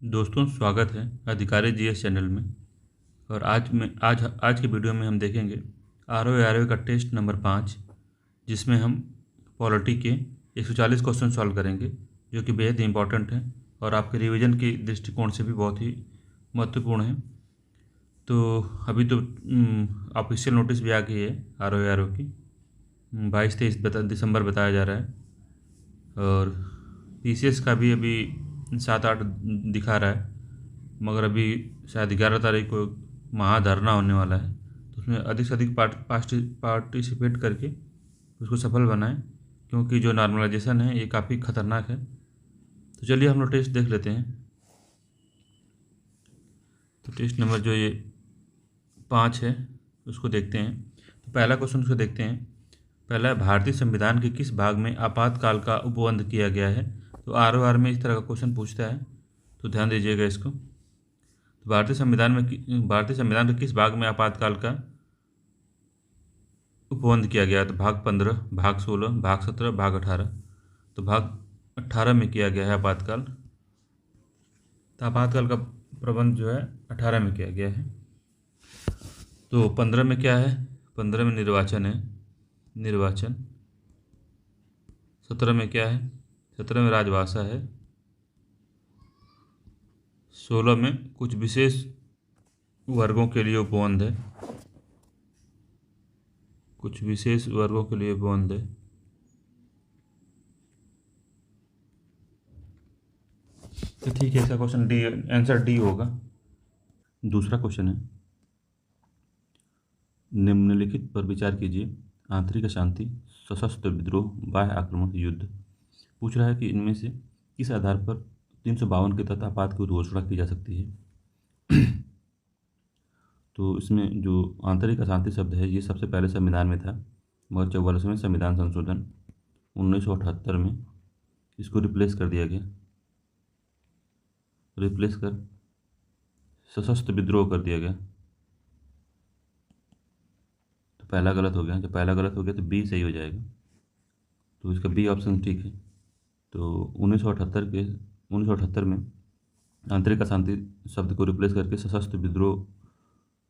दोस्तों, स्वागत है अधिकारी जीएस चैनल में। और आज के वीडियो में हम देखेंगे आर ओ का टेस्ट नंबर 5, जिसमें हम पॉलिटी के 140 क्वेश्चन सॉल्व करेंगे, जो कि बेहद ही इंपॉर्टेंट है और आपके रिवीजन के दृष्टिकोण से भी बहुत ही महत्वपूर्ण है। तो अभी तो ऑफिशियल नोटिस भी आ गई है आर ओ की। 22-23 दिसंबर बताया जा रहा है। और पीसीएस का भी अभी 7-8 दिखा रहा है, मगर अभी शायद 11 तारीख को महाधरना होने वाला है। तो उसमें अधिक से अधिक पार्टिसिपेट करके उसको सफल बनाएं, क्योंकि जो नॉर्मलाइजेशन है ये काफ़ी खतरनाक है। तो चलिए हम लोग टेस्ट देख लेते हैं। तो टेस्ट नंबर जो ये 5 है उसको देखते हैं। तो पहला क्वेश्चन उसको देखते हैं। पहला है, भारतीय संविधान के किस भाग में आपातकाल का उपबंध किया गया है। तो आर में इस तरह का क्वेश्चन पूछता है, तो ध्यान दीजिएगा इसको। तो भारतीय संविधान के किस भाग में आपातकाल का उपबंध किया गया। तो भाग 15, भाग 16, भाग 17, भाग 18। तो भाग 18 में किया गया है आपातकाल। तो आपातकाल का प्रबंध जो है 18 में किया गया है। तो 15 में क्या है? 15 में निर्वाचन है, निर्वाचन। 17 में क्या है? 17 में राजभाषा है। 16 में कुछ विशेष वर्गों के लिए उपबंध है, कुछ विशेष वर्गों के लिए उपबंध है। तो ठीक है, इसका क्वेश्चन डी, आंसर डी होगा। दूसरा क्वेश्चन है, निम्नलिखित पर विचार कीजिए। आंतरिक अशांति, सशस्त्र विद्रोह, बाह्य आक्रमण, युद्ध। पूछ रहा है कि इनमें से किस आधार पर 352 के तहत आपात की घोषणा की जा सकती है। तो इसमें जो आंतरिक अशांति शब्द है ये सबसे पहले संविधान में था, मगर 44वें संविधान संशोधन 1978 में इसको रिप्लेस कर दिया गया, रिप्लेस कर सशस्त्र विद्रोह कर दिया गया। तो पहला गलत हो गया। जब पहला गलत हो गया तो बी सही हो जाएगा। तो इसका बी ऑप्शन ठीक है। तो 1978 में आंतरिक अशांति शब्द को रिप्लेस करके सशस्त्र विद्रोह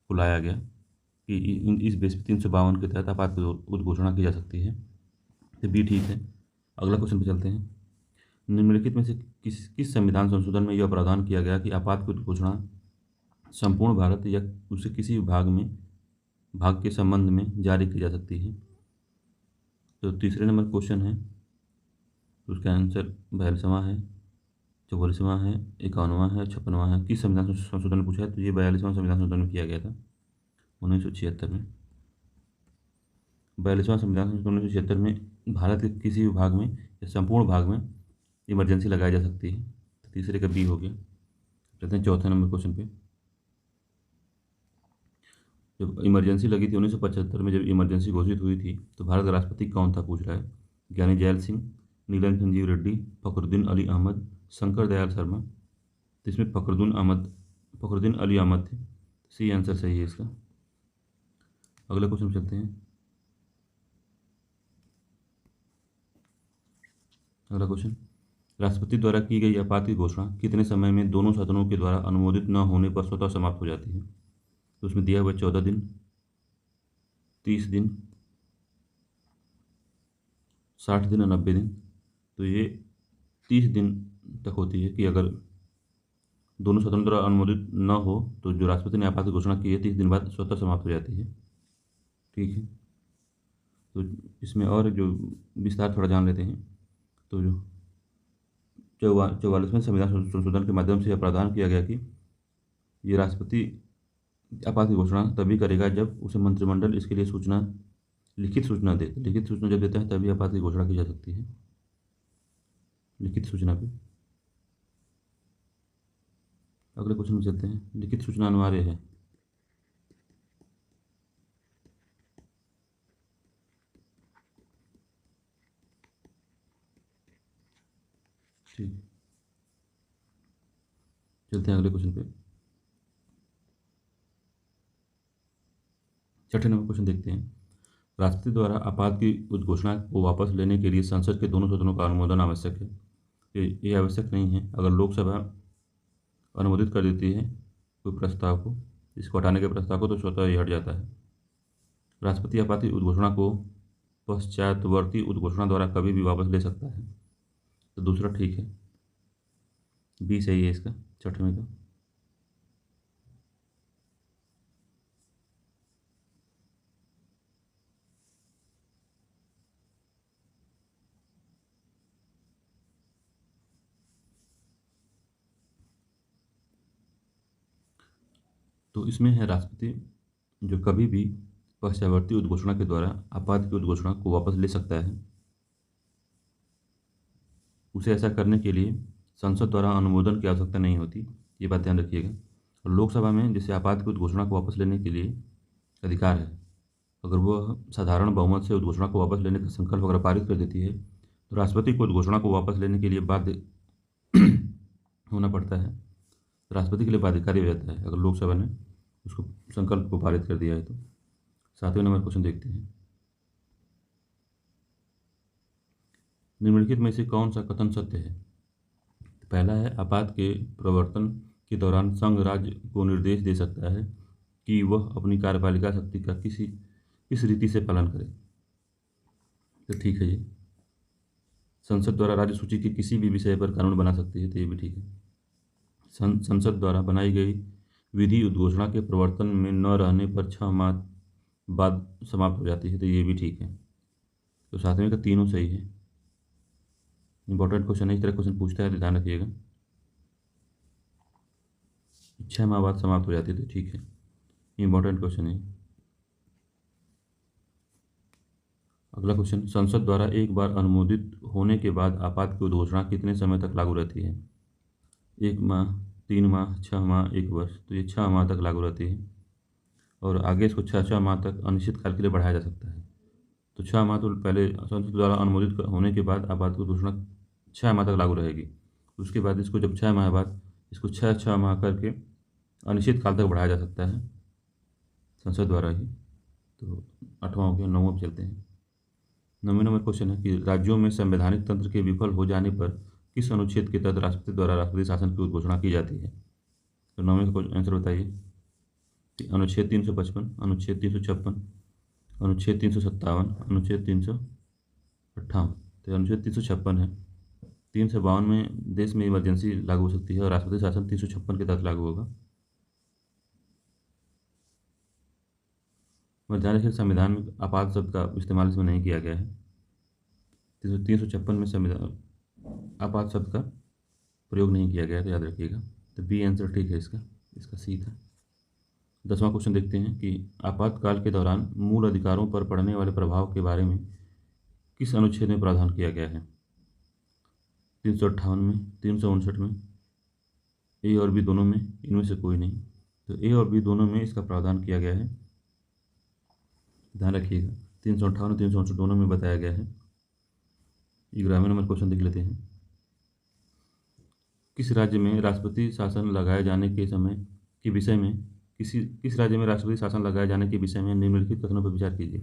को लाया गया कि इस बेस पे 352 के तहत आपात घोषणा की जा सकती है। तो बी ठीक है। अगला क्वेश्चन पे चलते हैं। निम्नलिखित में से किस संविधान संशोधन में यह प्रावधान किया गया कि आपात घोषणा संपूर्ण भारत या उसके किसी भाग के संबंध में जारी की जा सकती है। तो तीसरे नंबर क्वेश्चन है, उसका आंसर 42वां है, 44वां है, 51वां है, 56वां है। किस संविधान संशोधन में पूछा है? तो ये 42वां संविधान संशोधन में किया गया था 1976 में। 42वां संविधान संशोधन 1976 में भारत के किसी भी भाग में या संपूर्ण भाग में इमरजेंसी लगाई जा सकती है। तो तीसरे का बी हो गया। चलते हैं चौथे नंबर क्वेश्चन पे। जब इमरजेंसी लगी थी 1975 में, जब इमरजेंसी घोषित हुई थी, तो भारत का राष्ट्रपति कौन था? पूछ रहा है। ज्ञानी जैल सिंह, नीलम संजीव रेड्डी, फखरुद्दीन अली अहमद, शंकर दयाल शर्मा। तो इसमें फखरुद्दीन अली अहमद थे। सी आंसर सही है इसका। अगला क्वेश्चन चलते हैं। अगला क्वेश्चन, राष्ट्रपति द्वारा की गई आपात की घोषणा कितने समय में दोनों सदनों के द्वारा अनुमोदित न होने पर स्वतः समाप्त हो जाती है? तो उसमें दिया हुआ 14 दिन, 30 दिन, 60 दिन और 90 दिन। तो ये 30 दिन तक होती है कि अगर दोनों सदनों द्वारा अनुमोदित न हो तो जो राष्ट्रपति ने आपात की घोषणा की है 30 दिन बाद स्वतः समाप्त हो जाती है। ठीक है। तो इसमें और जो विस्तार थोड़ा जान लेते हैं। तो जो 44वें संविधान संशोधन के माध्यम से यह प्रावधान किया गया कि ये राष्ट्रपति आपात की घोषणा तभी करेगा जब उसे मंत्रिमंडल इसके लिए लिखित सूचना दे। लिखित सूचना जब देता है तभी आपात की घोषणा की जा सकती है, लिखित सूचना पे। अगले क्वेश्चन में चलते हैं। लिखित सूचना अनिवार्य है। ठीक, चलते हैं अगले क्वेश्चन पे। छठे नंबर क्वेश्चन देखते हैं। राष्ट्रपति द्वारा आपात की उद्घोषणा को वापस लेने के लिए संसद के दोनों सदनों का अनुमोदन आवश्यक है। ये आवश्यक नहीं है अगर लोकसभा अनुमोदित कर देती है कोई प्रस्ताव को, इसको हटाने के प्रस्ताव को, तो स्वतः ही हट जाता है। राष्ट्रपति आपात उद्घोषणा को पश्चातवर्ती उद्घोषणा द्वारा कभी भी वापस ले सकता है, तो दूसरा ठीक है, बी सही है इसका, छठवें का। तो इसमें है राष्ट्रपति जो कभी भी पश्चातवर्ती उद्घोषणा के द्वारा आपात की उद्घोषणा को वापस ले सकता है। उसे ऐसा करने के लिए संसद द्वारा अनुमोदन की आवश्यकता नहीं होती, ये बात ध्यान रखिएगा। और लोकसभा में जैसे आपात की उद्घोषणा को वापस लेने के लिए अधिकार है, अगर वह साधारण बहुमत से उद्घोषणा को वापस लेने का संकल्प अगर पारित कर देती है, तो राष्ट्रपति को उद्घोषणा को वापस लेने के लिए बाध्य होना पड़ता है, राष्ट्रपति के लिए बाध्यकारी हो जाता है अगर लोकसभा ने उसको संकल्प को पारित कर दिया है तो। 7वें नंबर क्वेश्चन देखते हैं, निम्नलिखित में से कौन सा कथन सत्य है? पहला है, आपात के प्रवर्तन के दौरान संघ राज्य को निर्देश दे सकता है कि वह अपनी कार्यपालिका शक्ति का किस रीति से पालन करे, तो ठीक है ये। संसद द्वारा राज्य सूची के किसी भी विषय पर कानून बना सकती है, तो ये भी ठीक है। संसद द्वारा बनाई गई विधि उद्घोषणा के प्रवर्तन में न रहने पर 6 माह बाद समाप्त हो जाती है, तो ये भी ठीक है। तो 7वें का तीनों सही है। इंपॉर्टेंट क्वेश्चन है, इस तरह क्वेश्चन पूछता है तो ध्यान रखिएगा। 6 माह बाद समाप्त हो जाती है, तो ठीक है, इंपॉर्टेंट क्वेश्चन है। अगला क्वेश्चन, संसद द्वारा एक बार अनुमोदित होने के बाद आपात की उद्घोषणा कितने समय तक लागू रहती है? 1 माह, 3 माह, 6 माह, 1 वर्ष, तो ये 6 माह तक लागू रहती है। और आगे इसको 6 माह तक अनिश्चित काल के लिए बढ़ाया जा सकता है। तो 6 माह तो पहले संसद द्वारा अनुमोदित होने के बाद आपात की घोषणा 6 माह तक लागू रहेगी। उसके बाद इसको जब 6 माह बाद इसको 6 माह करके अनिश्चित काल तक बढ़ाया जा सकता है संसद द्वारा ही। तो 8वां हो गया, 9वां पे चलते हैं। 9वें नंबर क्वेश्चन है कि राज्यों में संवैधानिक तंत्र के विफल हो जाने पर किस अनुच्छेद के तहत राष्ट्रपति द्वारा राष्ट्रपति शासन की उद्घोषणा की जाती है? तो 9वें का आंसर बताइए। अनुच्छेद 355, अनुच्छेद 356, अनुच्छेद 357, अनुच्छेद 358। तो अनुच्छेद 356 है। 352 में देश में इमरजेंसी लागू हो सकती है और राष्ट्रपति शासन 356 के तहत लागू होगा। मैं ध्यान रखिए, संविधान में आपात शब्द का इस्तेमाल इसमें नहीं किया गया है। 356 में संविधान आपात शब्द का प्रयोग नहीं किया गया है, तो याद रखिएगा। तो बी आंसर ठीक है इसका सी था। 10वां क्वेश्चन देखते हैं कि आपातकाल के दौरान मूल अधिकारों पर पड़ने वाले प्रभाव के बारे में किस अनुच्छेद में प्रावधान किया गया है? 358 में, 359 में, ए और बी दोनों में, इनमें से कोई नहीं। तो ए और बी दोनों में इसका प्रावधान किया गया है, ध्यान रखिएगा। 358 और 359 दोनों में बताया गया है। 11वें नंबर क्वेश्चन देख लेते हैं, किस राज्य में राष्ट्रपति शासन लगाए जाने के समय के विषय में किस राज्य में राष्ट्रपति शासन लगाए जाने के विषय में निम्नलिखित कथनों पर विचार कीजिए?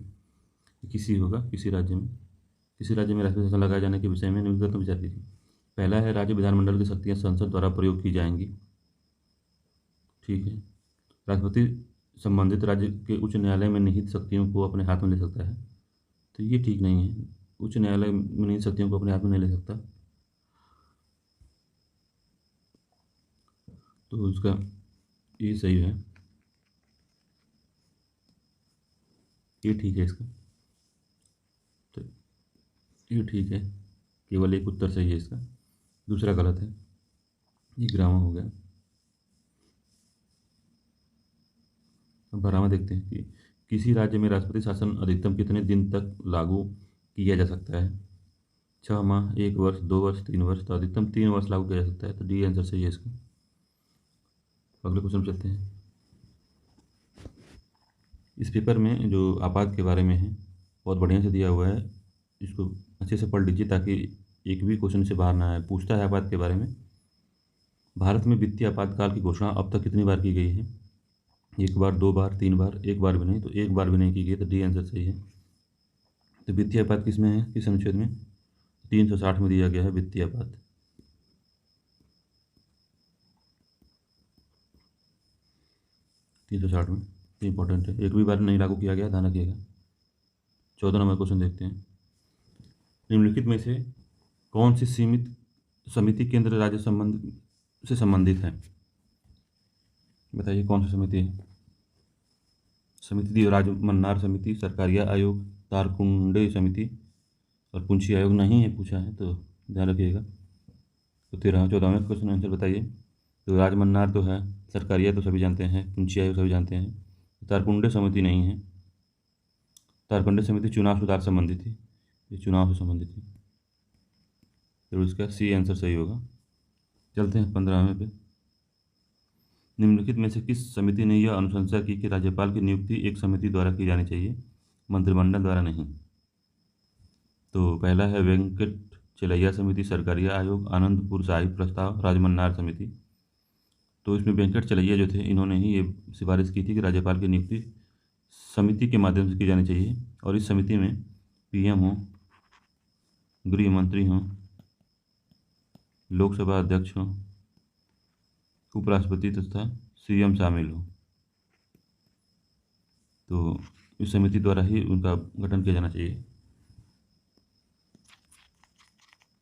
किसी होगा, किसी राज्य में राष्ट्रपति शासन लगाए जाने के विषय में निम्नलिखित कथनों पर विचार कीजिए। पहला है, राज्य विधानमंडल की शक्तियां संसद द्वारा प्रयोग की जाएंगी, ठीक है। राष्ट्रपति संबंधित राज्य के उच्च न्यायालय में निहित शक्तियों को अपने हाथ में ले सकता है, तो ये ठीक नहीं है। उच्च न्यायालय में निहित शक्तियों को अपने हाथ में नहीं ले सकता, तो इसका ये सही है, ये ठीक है इसका। तो ये ठीक है, केवल एक उत्तर सही है इसका, दूसरा गलत है। 11वां हो गया। अब 12वां देखते हैं कि किसी राज्य में राष्ट्रपति शासन अधिकतम कितने दिन तक लागू किया जा सकता है? 6 माह, 1 वर्ष, 2 वर्ष, 3 वर्ष, तो अधिकतम 3 वर्ष लागू किया जा सकता है, तो डी आंसर सही है इसका। अगले क्वेश्चन चलते हैं। इस पेपर में जो आपात के बारे में है बहुत बढ़िया से दिया हुआ है, इसको अच्छे से पढ़ लीजिए ताकि एक भी क्वेश्चन से बाहर ना आए। पूछता है आपात के बारे में, भारत में वित्तीय आपातकाल की घोषणा अब तक कितनी बार की गई है? 1 बार, 2 बार, 3 बार, 1 बार भी नहीं, तो 1 बार भी नहीं की गई, तो डी आंसर सही है। तो वित्तीय आपात किस में है, किस अनुच्छेद में? 360 में दिया गया है वित्तीय आपात। 360 में, ये इंपॉर्टेंट है, एक भी बार नहीं लागू किया गया, ध्यान रखिएगा। 14 नंबर क्वेश्चन देखते हैं। निम्नलिखित में से कौन सी सीमित समिति केंद्र राज्य संबंध से संबंधित है? बताइए कौन सी समिति है? समिति दी राज मन्नार समिति, सरकारिया आयोग, तारकुंडे समिति और पुंछी आयोग नहीं है पूछा है, तो ध्यान रखिएगा। तो 14वें क्वेश्चन आंसर बताइए। तो राजमन्नार तो है, सरकारिया तो सभी जानते हैं, पुंछी आयोग सभी जानते हैं, तारकुंडे समिति नहीं है। तारकुंडे समिति चुनाव सुधार संबंधी थी, ये चुनाव से संबंधित थी, तो इसका सी आंसर सही होगा। चलते हैं 15वें पे। निम्नलिखित में से किस समिति ने यह अनुशंसा की कि राज्यपाल की नियुक्ति एक समिति द्वारा की जानी चाहिए, मंत्रिमंडल द्वारा नहीं? तो पहला है वेंकट चलैया समिति, सरकारिया आयोग, आनंदपुर साहिब प्रस्ताव, राजमन्नार समिति। तो इसमें वेंकट चलैया जो थे, इन्होंने ही ये सिफारिश की थी कि राज्यपाल की नियुक्ति समिति के माध्यम से की जानी चाहिए, और इस समिति में पीएम हो, गृह मंत्री हों, लोकसभा अध्यक्ष हों, उपराष्ट्रपति तथा सीएम शामिल हो। तो इस समिति द्वारा ही उनका गठन किया जाना चाहिए।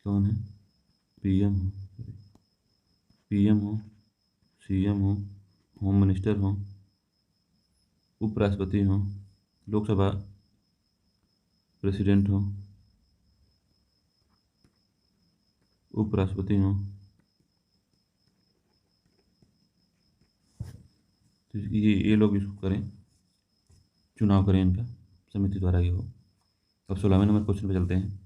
कौन है? पीएम हो, सीएम हो, होम मिनिस्टर हो, उपराष्ट्रपति हो, लोकसभा प्रेसिडेंट हो, उपराष्ट्रपति हो, तो ये लोग इसको करें, चुनाव करें इनका, समिति द्वारा ये हो। अब 16वें नंबर क्वेश्चन पे चलते हैं।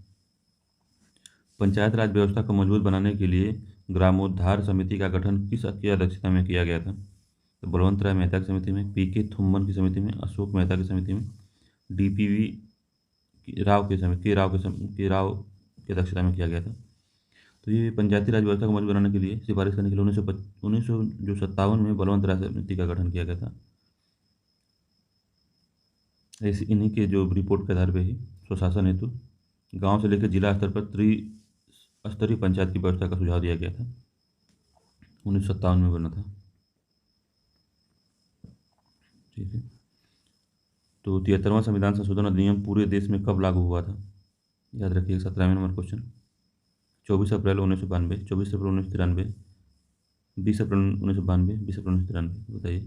पंचायत राज व्यवस्था को मजबूत बनाने के लिए ग्रामोद्धार समिति का गठन किस की अध्यक्षता में किया गया था? तो बलवंत राय मेहता की समिति में, पीके थुम्मन की समिति में, अशोक मेहता की समिति में, डीपीवी राव की समिति के राव की अध्यक्षता में किया गया था। तो ये पंचायती राज व्यवस्था को मजबूत बनाने के लिए, सिफारिश करने के लिए 1957 में बलवंत राय समिति का गठन किया गया था। ऐसे इन्हीं के जो रिपोर्ट के आधार पर ही स्वशासन हेतु गांव से लेकर जिला स्तर पर त्रिस्तरीय पंचायत की व्यवस्था का सुझाव दिया गया था। 1957 में बना था, ठीक है। तो 73वां संविधान संशोधन अधिनियम पूरे देश में कब लागू हुआ था? याद रखिए। 17वें नंबर क्वेश्चन। 24 अप्रैल 1992, 24 अप्रैल 1993, 20 अप्रैल 1992, 20 अप्रैल 1993। बताइए,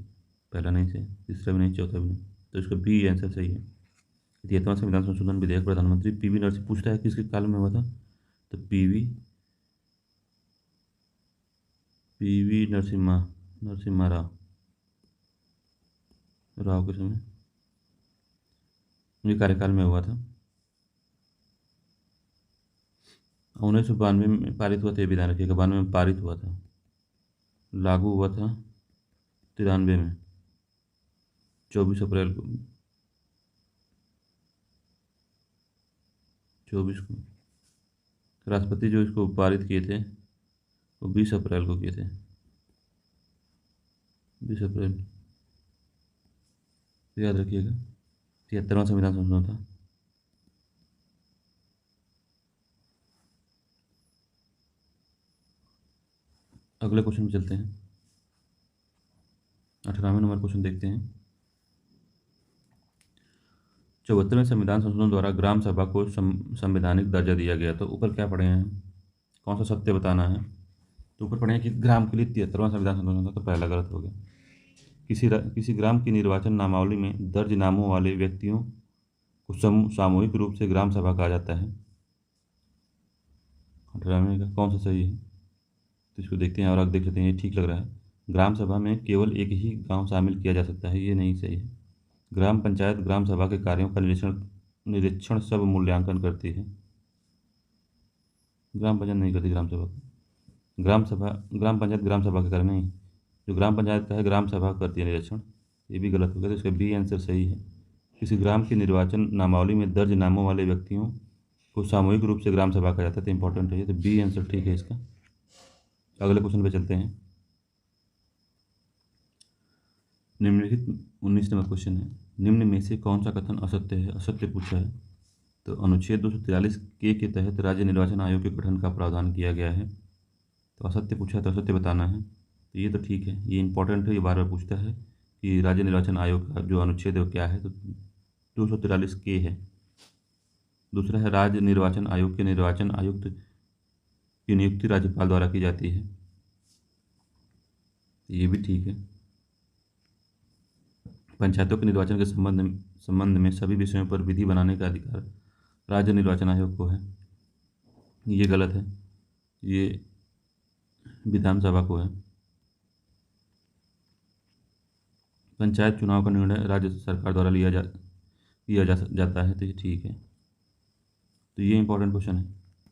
पहला नहीं से, तीसरा भी नहीं, चौथा भी नहीं, तो इसका बी आंसर सही है। 73वां संविधान संशोधन विधेयक प्रधानमंत्री पीवी नरसिम्हा, पूछता है किसके काल में हुआ था? तो पीवी नरसिम्हा राव के समय ये कार्यकाल में हुआ था। 1992 में पारित हुआ था, ये भी ध्यान रखिएगा। 92 में पारित हुआ था, लागू हुआ था 93 में, 24 अप्रैल को, 24 को। राष्ट्रपति जो इसको पारित किए थे वो 20 अप्रैल को किए थे, 20 अप्रैल, तो याद रखिएगा। 73वां संविधान संशोधन था। अगले क्वेश्चन में चलते हैं। 18वें नंबर क्वेश्चन देखते हैं। 74वें संविधान संशोधन द्वारा ग्राम सभा को संवैधानिक दर्जा दिया गया। तो ऊपर क्या पढ़े हैं, कौन सा सत्य बताना है? तो ऊपर पढ़े हैं कि ग्राम के लिए 73वां संविधान संशोधन था, तो पहला गलत हो गया। किसी ग्राम की निर्वाचन नामावली में दर्ज नामों वाले व्यक्तियों को सामूहिक रूप से ग्राम सभा कहा जाता है। 18वें का कौन सा सही है? तो इसको देखते हैं और आगे देख सकते हैं, ये ठीक लग रहा है। ग्राम सभा में केवल एक ही गांव शामिल किया जा सकता है, ये नहीं सही है। ग्राम पंचायत ग्राम सभा के कार्यों का निरीक्षण सब मूल्यांकन करती है, ग्राम पंचायत नहीं करती ग्राम सभा का। ग्राम पंचायत ग्राम सभा के कार्य नहीं, जो ग्राम पंचायत का है ग्राम सभा करती है निरीक्षण, ये भी गलत हो गया। तो इसका बी आंसर सही है। किसी ग्राम की निर्वाचन नामावली में दर्ज नामों वाले व्यक्तियों को सामूहिक रूप से ग्राम सभा कहा जाता है, तो इंपॉर्टेंट है, तो बी आंसर ठीक है इसका। अगले क्वेश्चन पे चलते हैं। निम्नलिखित 19 नंबर क्वेश्चन है, निम्न में से कौन सा कथन असत्य है? असत्य पूछा है। तो अनुच्छेद 243 के तहत राज्य निर्वाचन आयोग के गठन का प्रावधान किया गया है। तो असत्य पूछा है, तो असत्य बताना है। तो ये तो ठीक है, ये इंपॉर्टेंट है, ये बार बार पूछता है कि राज्य निर्वाचन आयोग का जो अनुच्छेद है वो क्या है, तो 243 के है। दूसरा है राज्य निर्वाचन आयोग के निर्वाचन आयुक्त की नियुक्ति राज्यपाल द्वारा की जाती है, ये भी ठीक है। पंचायतों के निर्वाचन के संबंध में सभी विषयों पर विधि बनाने का अधिकार राज्य निर्वाचन आयोग को है, ये गलत है, ये विधानसभा को है। पंचायत चुनाव का निर्णय राज्य सरकार द्वारा किया जाता है, तो ये ठीक है। तो ये इंपॉर्टेंट क्वेश्चन है,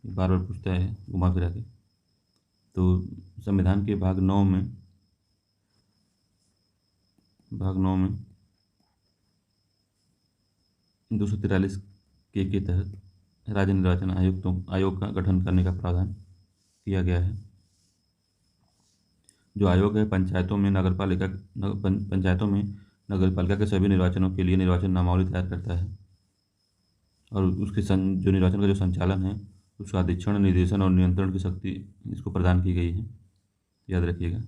बार बार पूछता है घुमा फिरा के। तो संविधान के भाग 9 में 243 के तहत राज्य निर्वाचन आयोग का गठन करने का प्रावधान किया गया है। जो आयोग है पंचायतों में नगरपालिका के सभी निर्वाचनों के लिए निर्वाचन नामावली तैयार करता है, और उसके जो निर्वाचन का जो संचालन है उसका अधीक्षण, निर्देशन और नियंत्रण की शक्ति इसको प्रदान की गई है, याद रखिएगा।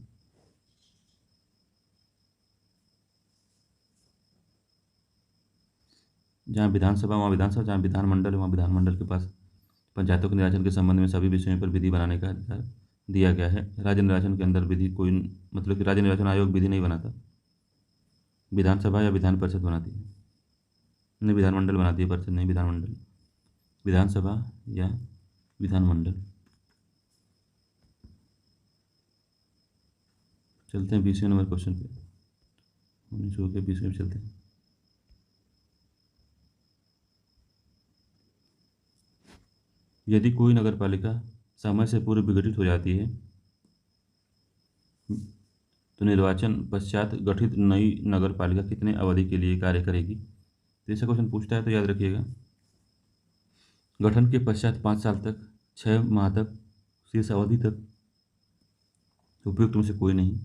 जहाँ विधानसभा वहाँ विधानसभा, जहाँ विधानमंडल है वहाँ विधानमंडल के पास पंचायतों के निर्वाचन के संबंध में सभी विषयों पर विधि बनाने का अधिकार दिया गया है। राज्य निर्वाचन के अंदर विधि कोई, मतलब कि राज्य निर्वाचन आयोग विधि नहीं बनाता, विधानसभा या विधान परिषद बनाती है, नहीं विधानमंडल बनाती है, परिषद नहीं, विधानमंडल, विधानसभा या विधानमंडल। चलते हैं 20वें नंबर क्वेश्चन पे, 1900 के 20वें में चलते हैं। यदि कोई नगरपालिका समय से पूर्व विघटित हो जाती है तो निर्वाचन पश्चात गठित नई नगरपालिका कितने अवधि के लिए कार्य करेगी? तो ऐसा क्वेश्चन पूछता है तो याद रखिएगा, गठन के पश्चात 5 साल तक, 6 माह तक, शेष अवधि तक, उपयुक्त में से कोई नहीं।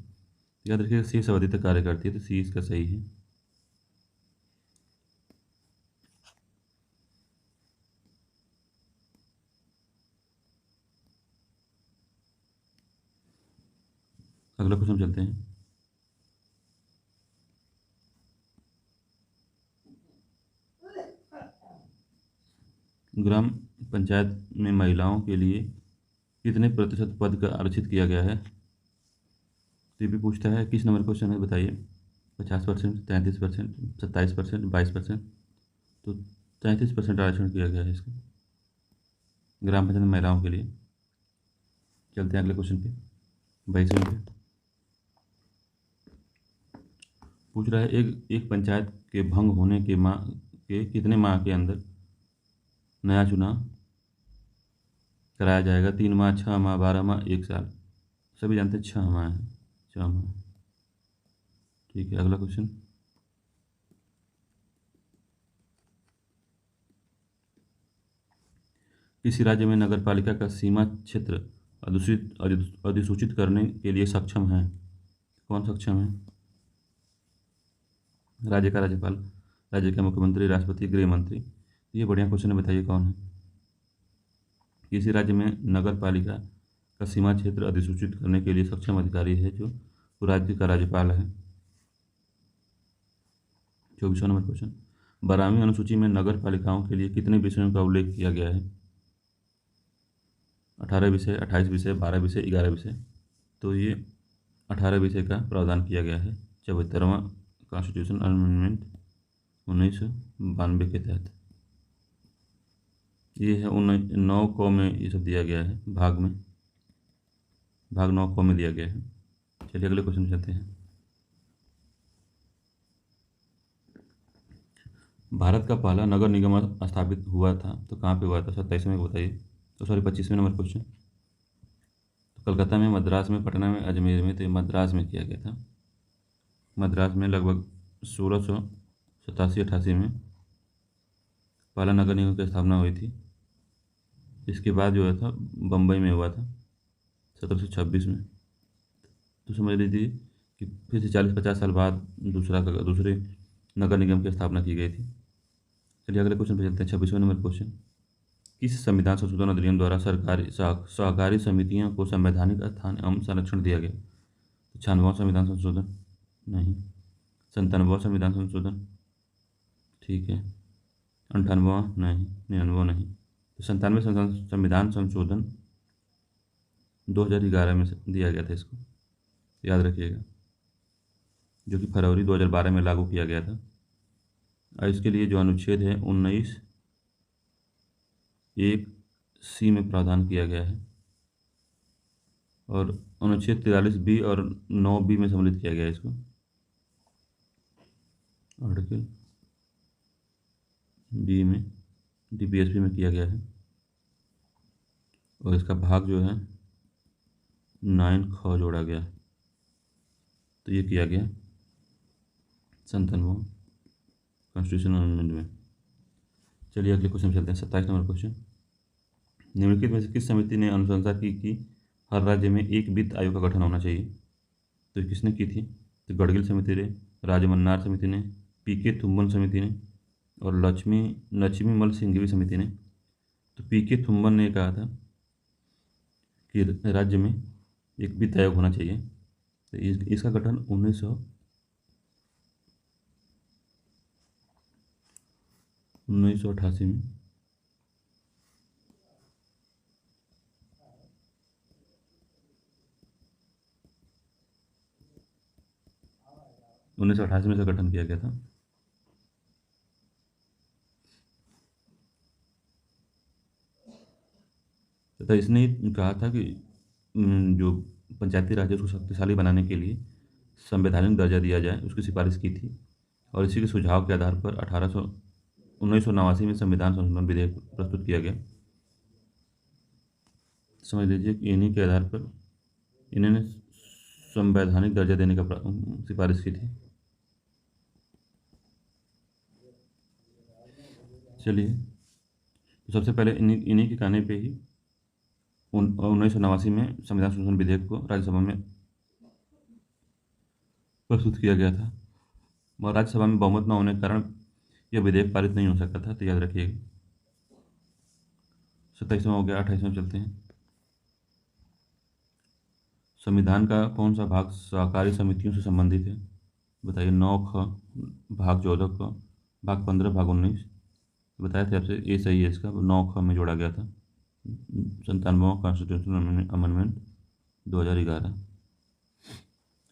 याद रखिएगा शेष अवधि तक कार्य करती है, तो सी इसका सही है। अगला क्वेश्चन चलते हैं। ग्राम पंचायत में महिलाओं के लिए कितने प्रतिशत पद का आरक्षित किया गया है? तो ये भी पूछता है, किस नंबर क्वेश्चन है बताइए? 50%, 33%, 27%, 22%, तो 33% आरक्षण किया गया है इसका ग्राम पंचायत महिलाओं के लिए। चलते हैं अगले क्वेश्चन पे, 22वें पे। पूछ रहा है एक पंचायत के भंग होने के कितने माह के अंदर नया चुनाव कराया जाएगा? 3 माह, 6 माह, 12 माह, 1 साल। सभी जानते हैं 6 माह है, 6 माह। ठीक है, अगला क्वेश्चन। किसी राज्य में नगरपालिका का सीमा क्षेत्र अधिसूचित करने के लिए सक्षम है? कौन सक्षम है? राज्य का राज्यपाल, राज्य का मुख्यमंत्री, राष्ट्रपति, गृह मंत्री। ये बढ़िया क्वेश्चन है, बताइए कौन है? किसी राज्य में नगर पालिका का सीमा क्षेत्र अधिसूचित करने के लिए सक्षम अधिकारी है जो राज्य का राज्यपाल है। 24वां नंबर क्वेश्चन, 12वीं अनुसूची में नगर पालिकाओं के लिए कितने विषयों का उल्लेख किया गया है? 18 विषय, 28 विषय, 12 विषय, 11 विषय। तो ये 18 विषय का प्रावधान किया गया है 74वां कॉन्स्टिट्यूशन अमेंडमेंट 1992 के तहत। ये है 9 क में ये सब दिया गया है, भाग 9 क में दिया गया है। चलिए अगले क्वेश्चन चलते हैं। भारत का पहला नगर निगम स्थापित हुआ था तो कहाँ पे हुआ था? 27वें बताइए, तो सॉरी 25वें नंबर क्वेश्चन। तो कलकत्ता में, मद्रास में, पटना में, अजमेर में। तो मद्रास में किया गया था। मद्रास में लगभग 1687-88 में पहला नगर निगम की स्थापना हुई थी। इसके बाद जो है था बम्बई में हुआ था 1726 में। तो समझ लीजिए कि फिर से 40-50 साल बाद दूसरे नगर निगम की स्थापना की गई थी। चलिए अगले क्वेश्चन पे चलते हैं। 26वें नंबर क्वेश्चन, किस संविधान संशोधन अधिनियम द्वारा सहकारी समितियों को संवैधानिक स्थान एवं संरक्षण दिया गया? तो 96वां संविधान संशोधन नहीं, 97वां संविधान संशोधन, ठीक है। 98वां नहीं, 99वां नहीं। तो 97वें संविधान संशोधन 2011 में दिया गया था, इसको याद रखिएगा, जो कि फरवरी 2012 में लागू किया गया था। और इसके लिए जो अनुच्छेद है 19(1)(c) में प्रावधान किया गया है और अनुच्छेद 43(b) और 9(b) में सम्मिलित किया गया है इसको। आर्टिकल बी में DPSP में किया गया है और इसका भाग जो है 9 जोड़ा गया, तो ये किया गया 97वां कॉन्स्टिट्यूशनल अमेंडमेंट में। चलिए अगले क्वेश्चन चलते हैं। 27 नंबर क्वेश्चन, निम्नलिखित में से किस समिति ने अनुशंसा की कि हर राज्य में एक वित्त आयोग का गठन होना चाहिए? तो किसने की थी? तो गढ़गिल समिति ने, राजमन्नार समिति ने, PK थुम्बन समिति ने और लक्ष्मीमल सिंघवी समिति ने। तो PK थुम्बन ने कहा था कि राज्य में एक वित्त आयोग होना चाहिए। तो इसका गठन 1988 में 1988 में इसका गठन किया गया था। तथा इसने कहा था कि जो पंचायती राज है उसको शक्तिशाली बनाने के लिए संवैधानिक दर्जा दिया जाए, उसकी सिफारिश की थी। और इसी के सुझाव के आधार पर 1989 में संविधान संशोधन विधेयक प्रस्तुत किया गया। समझ लीजिए कि इन्हीं के आधार पर इन्होंने संवैधानिक दर्जा देने का सिफारिश की थी। चलिए, तो सबसे पहले इन्हीं के कहने पे ही 1989 में संविधान संशोधन विधेयक को राज्यसभा में प्रस्तुत किया गया था और राज्यसभा में बहुमत न होने के कारण यह विधेयक पारित नहीं हो सकता था, तो याद रखिएगा। 27वां हो गया। 28वां चलते हैं। संविधान का कौन सा भाग सहकारी समितियों से संबंधित है? बताइए। 9(ख), भाग 14 क, भाग 15, भाग 19। बताया था आपसे, ये सही है इसका, 9(ख) में जोड़ा गया था 97वां कॉन्स्टिट्यूशनल अमेंडमेंट 2011।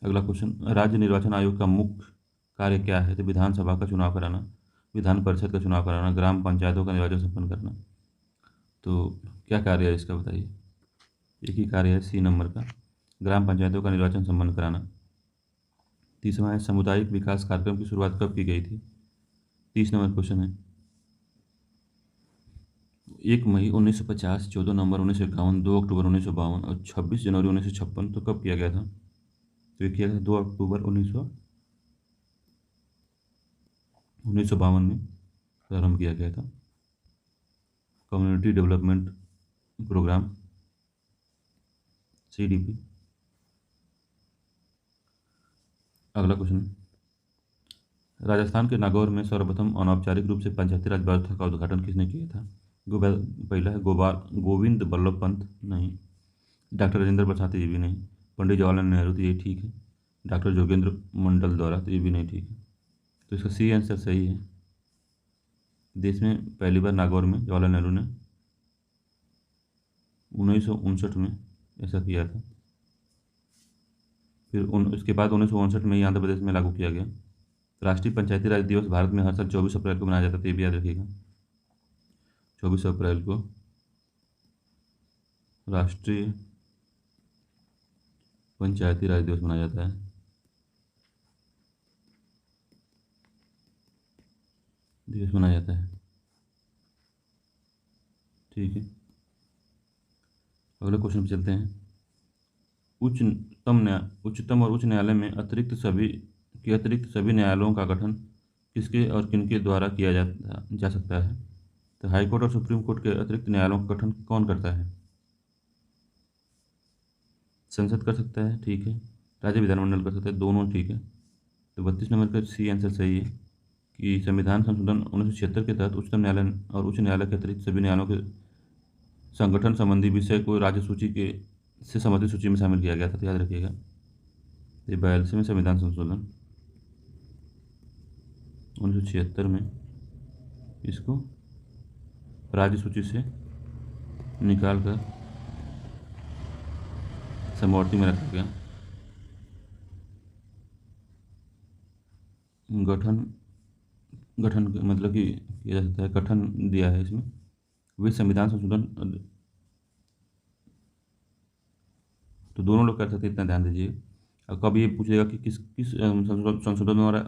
अगला क्वेश्चन, राज्य निर्वाचन आयोग का मुख्य कार्य क्या है? तो विधानसभा का चुनाव कराना, विधान परिषद का चुनाव कराना, ग्राम पंचायतों का निर्वाचन संपन्न करना। तो क्या कार्य है इसका? बताइए। एक ही कार्य है, C नंबर का, ग्राम पंचायतों का निर्वाचन संपन्न कराना। 30वां है, सामुदायिक विकास कार्यक्रम की शुरुआत कब की गई थी? 30 नंबर क्वेश्चन है। 1 मई 1950, 14 नवंबर 1951, 2 अक्टूबर 1952 और 26 जनवरी 1956। तो कब किया गया था? तो ये किया गया 2 अक्टूबर 1952 में प्रारंभ किया गया था, कम्युनिटी डेवलपमेंट प्रोग्राम CDP। अगला क्वेश्चन, राजस्थान के नागौर में सर्वप्रथम अनौपचारिक रूप से पंचायती राज व्यवस्था का उद्घाटन किसने किया था? पहला है गोविंद बल्लभ पंत, नहीं। डॉक्टर राजेंद्र प्रसाद, ये भी नहीं। पंडित जवाहरलाल नेहरू, तो ये ठीक है। डॉक्टर जोगेंद्र मंडल द्वारा, तो ये भी नहीं ठीक है। तो इसका C आंसर सही है। देश में पहली बार नागौर में जवाहरलाल नेहरू ने 1959 में ऐसा किया था। फिर उसके बाद 1959 में ही आंध्र प्रदेश में लागू किया गया। राष्ट्रीय पंचायती राज दिवस भारत में हर साल 24 अप्रैल को मनाया जाता है, तो ये भी याद रखिएगा। 24 अप्रैल को राष्ट्रीय पंचायती राज दिवस मनाया जाता है। ठीक है। अगले क्वेश्चन पे चलते हैं। उच्चतम और उच्च न्यायालय में अतिरिक्त सभी न्यायालयों का गठन किसके और किनके द्वारा किया जा सकता है? तो हाई कोर्ट और सुप्रीम कोर्ट के अतिरिक्त न्यायालयों का गठन कौन करता है? संसद कर सकता है, ठीक है। राज्य विधानमंडल कर सकता है, दोनों ठीक है। तो 32 नंबर का C आंसर सही है कि संविधान संशोधन 1976 के तहत उच्चतम न्यायालय और उच्च न्यायालय के अतिरिक्त सभी न्यायालयों के संगठन संबंधी विषय को राज्य सूची से संबंधित सूची में शामिल किया गया था, तो याद रखिएगा। ये 42वें संविधान संशोधन। 1976 में इसको राज्य सूची से निकाल कर समवर्ती में रखा गया। गठन मतलब कि किया जा सकता है, गठन दिया है इसमें। वे संविधान संशोधन, तो दोनों लोग कर सकते हैं, इतना ध्यान दीजिए। और कभी ये पूछेगा कि किस किस संशोधन द्वारा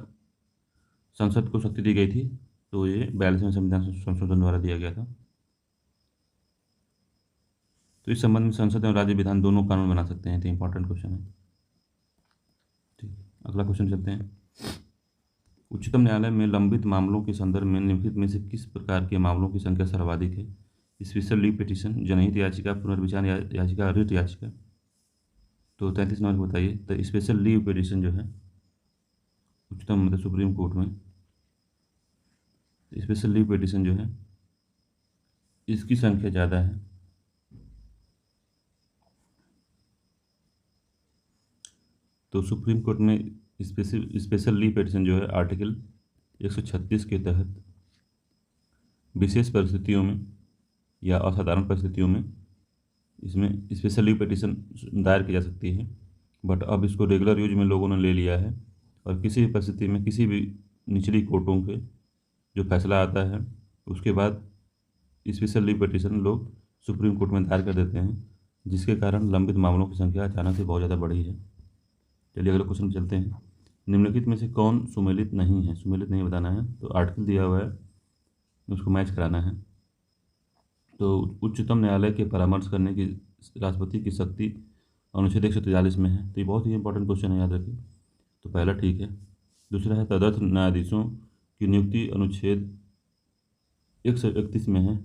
संसद को शक्ति दी गई थी, तो ये 42वें संविधान संशोधन द्वारा दिया गया था। तो इस संबंध में संसद एवं राज्य विधान दोनों कानून बना सकते हैं। तो इंपॉर्टेंट क्वेश्चन है। ठीक, अगला क्वेश्चन चलते हैं। उच्चतम न्यायालय में लंबित मामलों के संदर्भ में निम्नलिखित में से किस प्रकार के मामलों की संख्या सर्वाधिक है? स्पेशल लीव पिटीशन, जनहित याचिका, पुनर्विचार याचिका, रिट याचिका। तो 33 नंबर बताइए। तो स्पेशल लीव पिटीशन जो है उच्चतम मतलब सुप्रीम कोर्ट में, स्पेशल लीव पिटीशन जो है इसकी संख्या ज़्यादा है। तो सुप्रीम कोर्ट में स्पेशल लीव पिटीशन जो है आर्टिकल 136 के तहत विशेष परिस्थितियों में या असाधारण परिस्थितियों में इसमें स्पेशल लीव पिटीशन दायर की जा सकती है। बट अब इसको रेगुलर यूज में लोगों ने ले लिया है, और किसी भी परिस्थिति में किसी भी निचली कोर्टों के जो फैसला आता है उसके बाद स्पेशल लीव पिटीशन लोग सुप्रीम कोर्ट में दायर कर देते हैं, जिसके कारण लंबित मामलों की संख्या अचानक से बहुत ज़्यादा बढ़ी है। चलिए अगले क्वेश्चन चलते हैं। निम्नलिखित में से कौन सुमेलित नहीं है? सुमेलित नहीं बताना है, तो आर्टिकल दिया हुआ है, उसको मैच कराना है। तो उच्चतम न्यायालय के परामर्श करने की राष्ट्रपति की शक्ति अनुच्छेद 143 में है। तो ये बहुत ही इंपॉर्टेंट क्वेश्चन है, याद रखिए। तो पहला ठीक है। दूसरा है तदर्थ न्यायाधीशों की नियुक्ति अनुच्छेद 131 में है।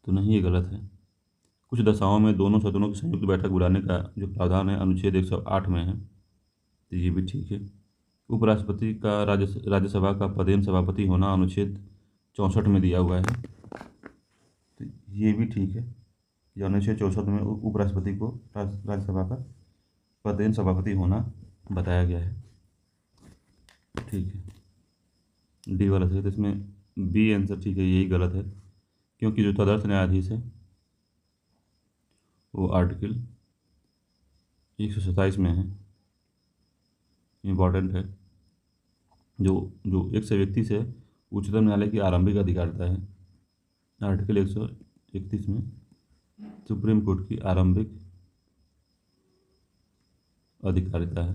तो नहीं, ये गलत है। कुछ दशाओं में दोनों सदनों की संयुक्त बैठक बुलाने का जो प्रावधान है अनुच्छेद 108 में है। तो ये भी ठीक है। उपराष्ट्रपति का राज्यसभा का पदेन सभापति होना अनुच्छेद 64 में दिया हुआ है। तो ये भी ठीक है कि अनुच्छेद 64 में उपराष्ट्रपति को राज्यसभा का पदेन सभापति होना बताया गया है। ठीक है, डी वाला सही। तो इसमें बी आंसर ठीक है, यही गलत है, क्योंकि जो तदर्थ न्यायाधीश है वो आर्टिकल 127 में है। इम्पॉर्टेंट है। जो एक से व्यक्ति से उच्चतम न्यायालय की आरंभिक अधिकारिता है, आर्टिकल 131 में सुप्रीम कोर्ट की आरंभिक अधिकारिता है।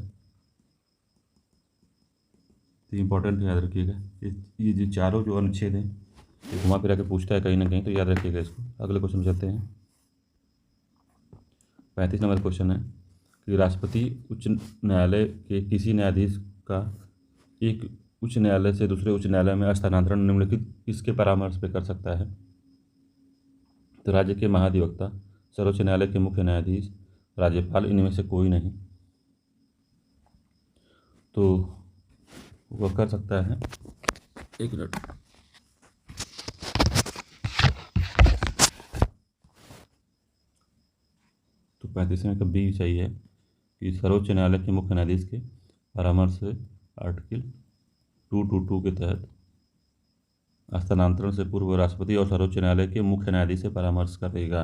तो इम्पोर्टेंट याद रखिएगा। ये जो चारों जो अनुच्छेद हैं ये घुमा फिरा के पूछता है कहीं ना कहीं, तो याद रखिएगा इसको। अगले क्वेश्चन चलते हैं। 35 नंबर क्वेश्चन है कि राष्ट्रपति उच्च न्यायालय के किसी न्यायाधीश का एक उच्च न्यायालय से दूसरे उच्च न्यायालय में स्थानांतरण निम्नलिखित किसके परामर्श पे कर सकता है? तो राज्य के महाधिवक्ता, सर्वोच्च न्यायालय के मुख्य न्यायाधीश, राज्यपाल, इनमें से कोई नहीं। तो वह कर सकता है, एक मिनट, तो 35वें का बी सही है कि सर्वोच्च न्यायालय के मुख्य न्यायाधीश के परामर्श से आर्टिकल 222 के तहत स्थानांतरण से पूर्व राष्ट्रपति और सर्वोच्च न्यायालय के मुख्य न्यायाधीश से परामर्श करेगा।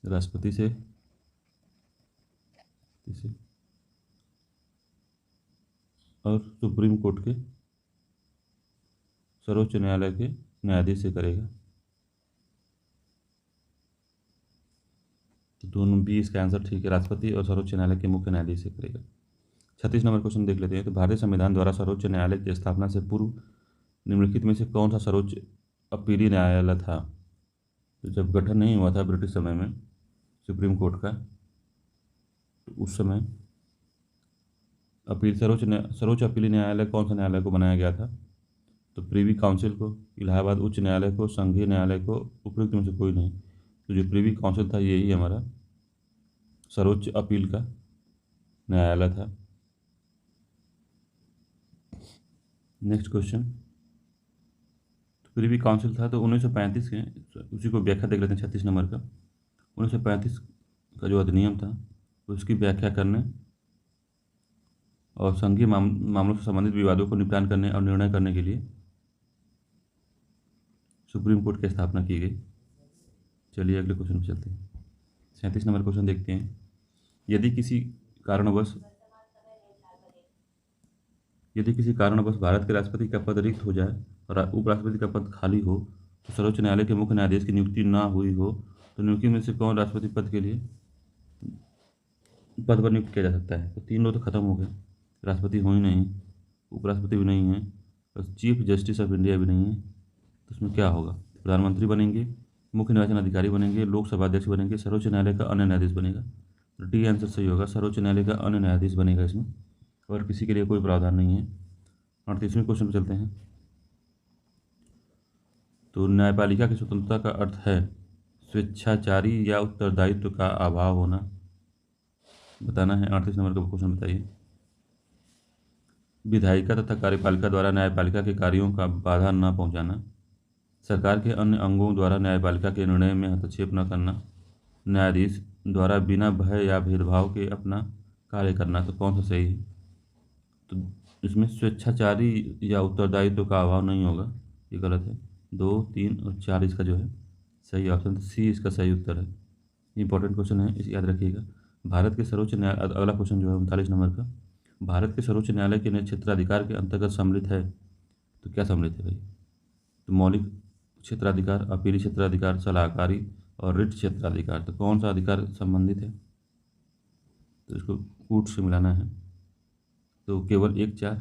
राष्ट्रपति से और सुप्रीम कोर्ट के सर्वोच्च न्यायालय के न्यायाधीश से करेगा। तो दोनों बी इसका आंसर ठीक है, राष्ट्रपति और सर्वोच्च न्यायालय के मुख्य न्यायाधीश से करेगा। 36 नंबर क्वेश्चन देख लेते हैं। तो भारतीय संविधान द्वारा सर्वोच्च न्यायालय की स्थापना से पूर्व निम्नलिखित में से कौन सा सर्वोच्च अपीलीय न्यायालय था? तो जब गठन नहीं हुआ था ब्रिटिश समय में सुप्रीम कोर्ट का, तो उस समय सर्वोच्च अपीलीय न्यायालय कौन सा न्यायालय को बनाया गया था? तो प्रीवी काउंसिल को, इलाहाबाद उच्च न्यायालय को, संघीय न्यायालय को, उपयुक्त में से कोई नहीं। तो जो प्रीवी काउंसिल था यही हमारा सर्वोच्च अपील का न्यायालय था। नेक्स्ट क्वेश्चन, तो प्रीवी काउंसिल था तो 1935 के, उसी को व्याख्या देख लेते हैं। 36 नंबर का 1935 का जो अधिनियम था उसकी व्याख्या करने और संघीय मामलों से संबंधित विवादों को निपटान करने और निर्णय करने के लिए सुप्रीम कोर्ट की स्थापना की गई। चलिए अगले क्वेश्चन पर चलते हैं। 37 नंबर क्वेश्चन देखते हैं। यदि किसी कारणवश भारत के राष्ट्रपति का पद रिक्त हो जाए और उपराष्ट्रपति का पद खाली हो, तो सर्वोच्च न्यायालय के मुख्य न्यायाधीश की नियुक्ति ना हुई हो, तो नियुक्ति में से कौन राष्ट्रपति पद पर नियुक्त किया जा सकता है? तो 3 लोग तो खत्म हो गए, राष्ट्रपति हो ही नहीं, उपराष्ट्रपति भी नहीं है और चीफ जस्टिस ऑफ इंडिया भी नहीं है। तो उसमें क्या होगा? प्रधानमंत्री बनेंगे, मुख्य निर्वाचन अधिकारी बनेंगे, लोकसभा अध्यक्ष बनेंगे, सर्वोच्च न्यायालय का अन्य न्यायाधीश बनेगा। तो डी आंसर सही होगा, सर्वोच्च न्यायालय का अन्य न्यायाधीश बनेगा इसमें, और किसी के लिए कोई प्रावधान नहीं है। 38वें क्वेश्चन पर चलते हैं। तो न्यायपालिका की स्वतंत्रता का अर्थ है स्वेच्छाचारी या उत्तरदायित्व का अभाव होना, बताना है। 38 नंबर का क्वेश्चन बताइए। विधायिका तथा कार्यपालिका द्वारा न्यायपालिका के कार्यों का बाधा न पहुंचाना, सरकार के अन्य अंगों द्वारा न्यायपालिका के निर्णय में हस्तक्षेप न करना, न्यायाधीश द्वारा बिना भय या भेदभाव के अपना कार्य करना। तो कौन सा सही है? तो इसमें स्वेच्छाचारी या उत्तरदायित्व का अभाव नहीं होगा, ये गलत है। 2, 3 और 4 इसका जो है सही ऑप्शन, तो सी इसका सही उत्तर है। इंपॉर्टेंट क्वेश्चन है, इसे याद रखिएगा। भारत के सर्वोच्च न्यायालय, अगला क्वेश्चन जो है 39 नंबर का, भारत के सर्वोच्च न्यायालय के क्षेत्राधिकार के अंतर्गत सम्मिलित है। तो क्या सम्मिलित है भाई? तो मौलिक क्षेत्राधिकार, अपीली क्षेत्राधिकार, सलाहकारी और रिट क्षेत्राधिकार। तो कौन सा अधिकार संबंधित है? तो इसको कूट से मिलाना है। तो केवल 1, 4,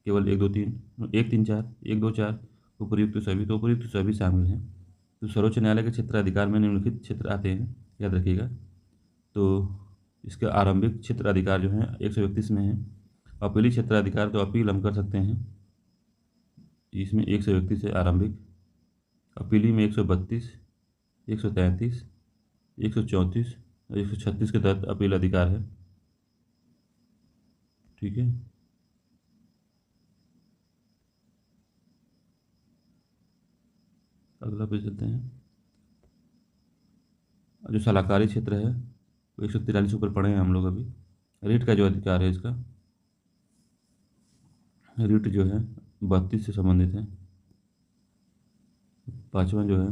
केवल 1, 2, 3, 1, 3, 4, 1, 2, 4, उपयुक्त सभी, तो उपयुक्त सभी शामिल हैं। तो सर्वोच्च न्यायालय के क्षेत्राधिकार में निम्नलिखित क्षेत्र आते हैं, याद रखिएगा। तो इसका आरंभिक क्षेत्राधिकार जो है 131 में है। अपीली क्षेत्राधिकार, तो अपील हम कर सकते हैं, इसमें 131 है आरंभिक। अपीली में 132, 133, 134 और 136 के तहत अपील अधिकार है। ठीक है, अगला पे चलते हैं। जो सलाहकारी क्षेत्र है वो 143 ऊपर पढ़े हैं हम लोग अभी। रिट का जो अधिकार है, इसका रिट जो है 32 से संबंधित है। 5वां जो है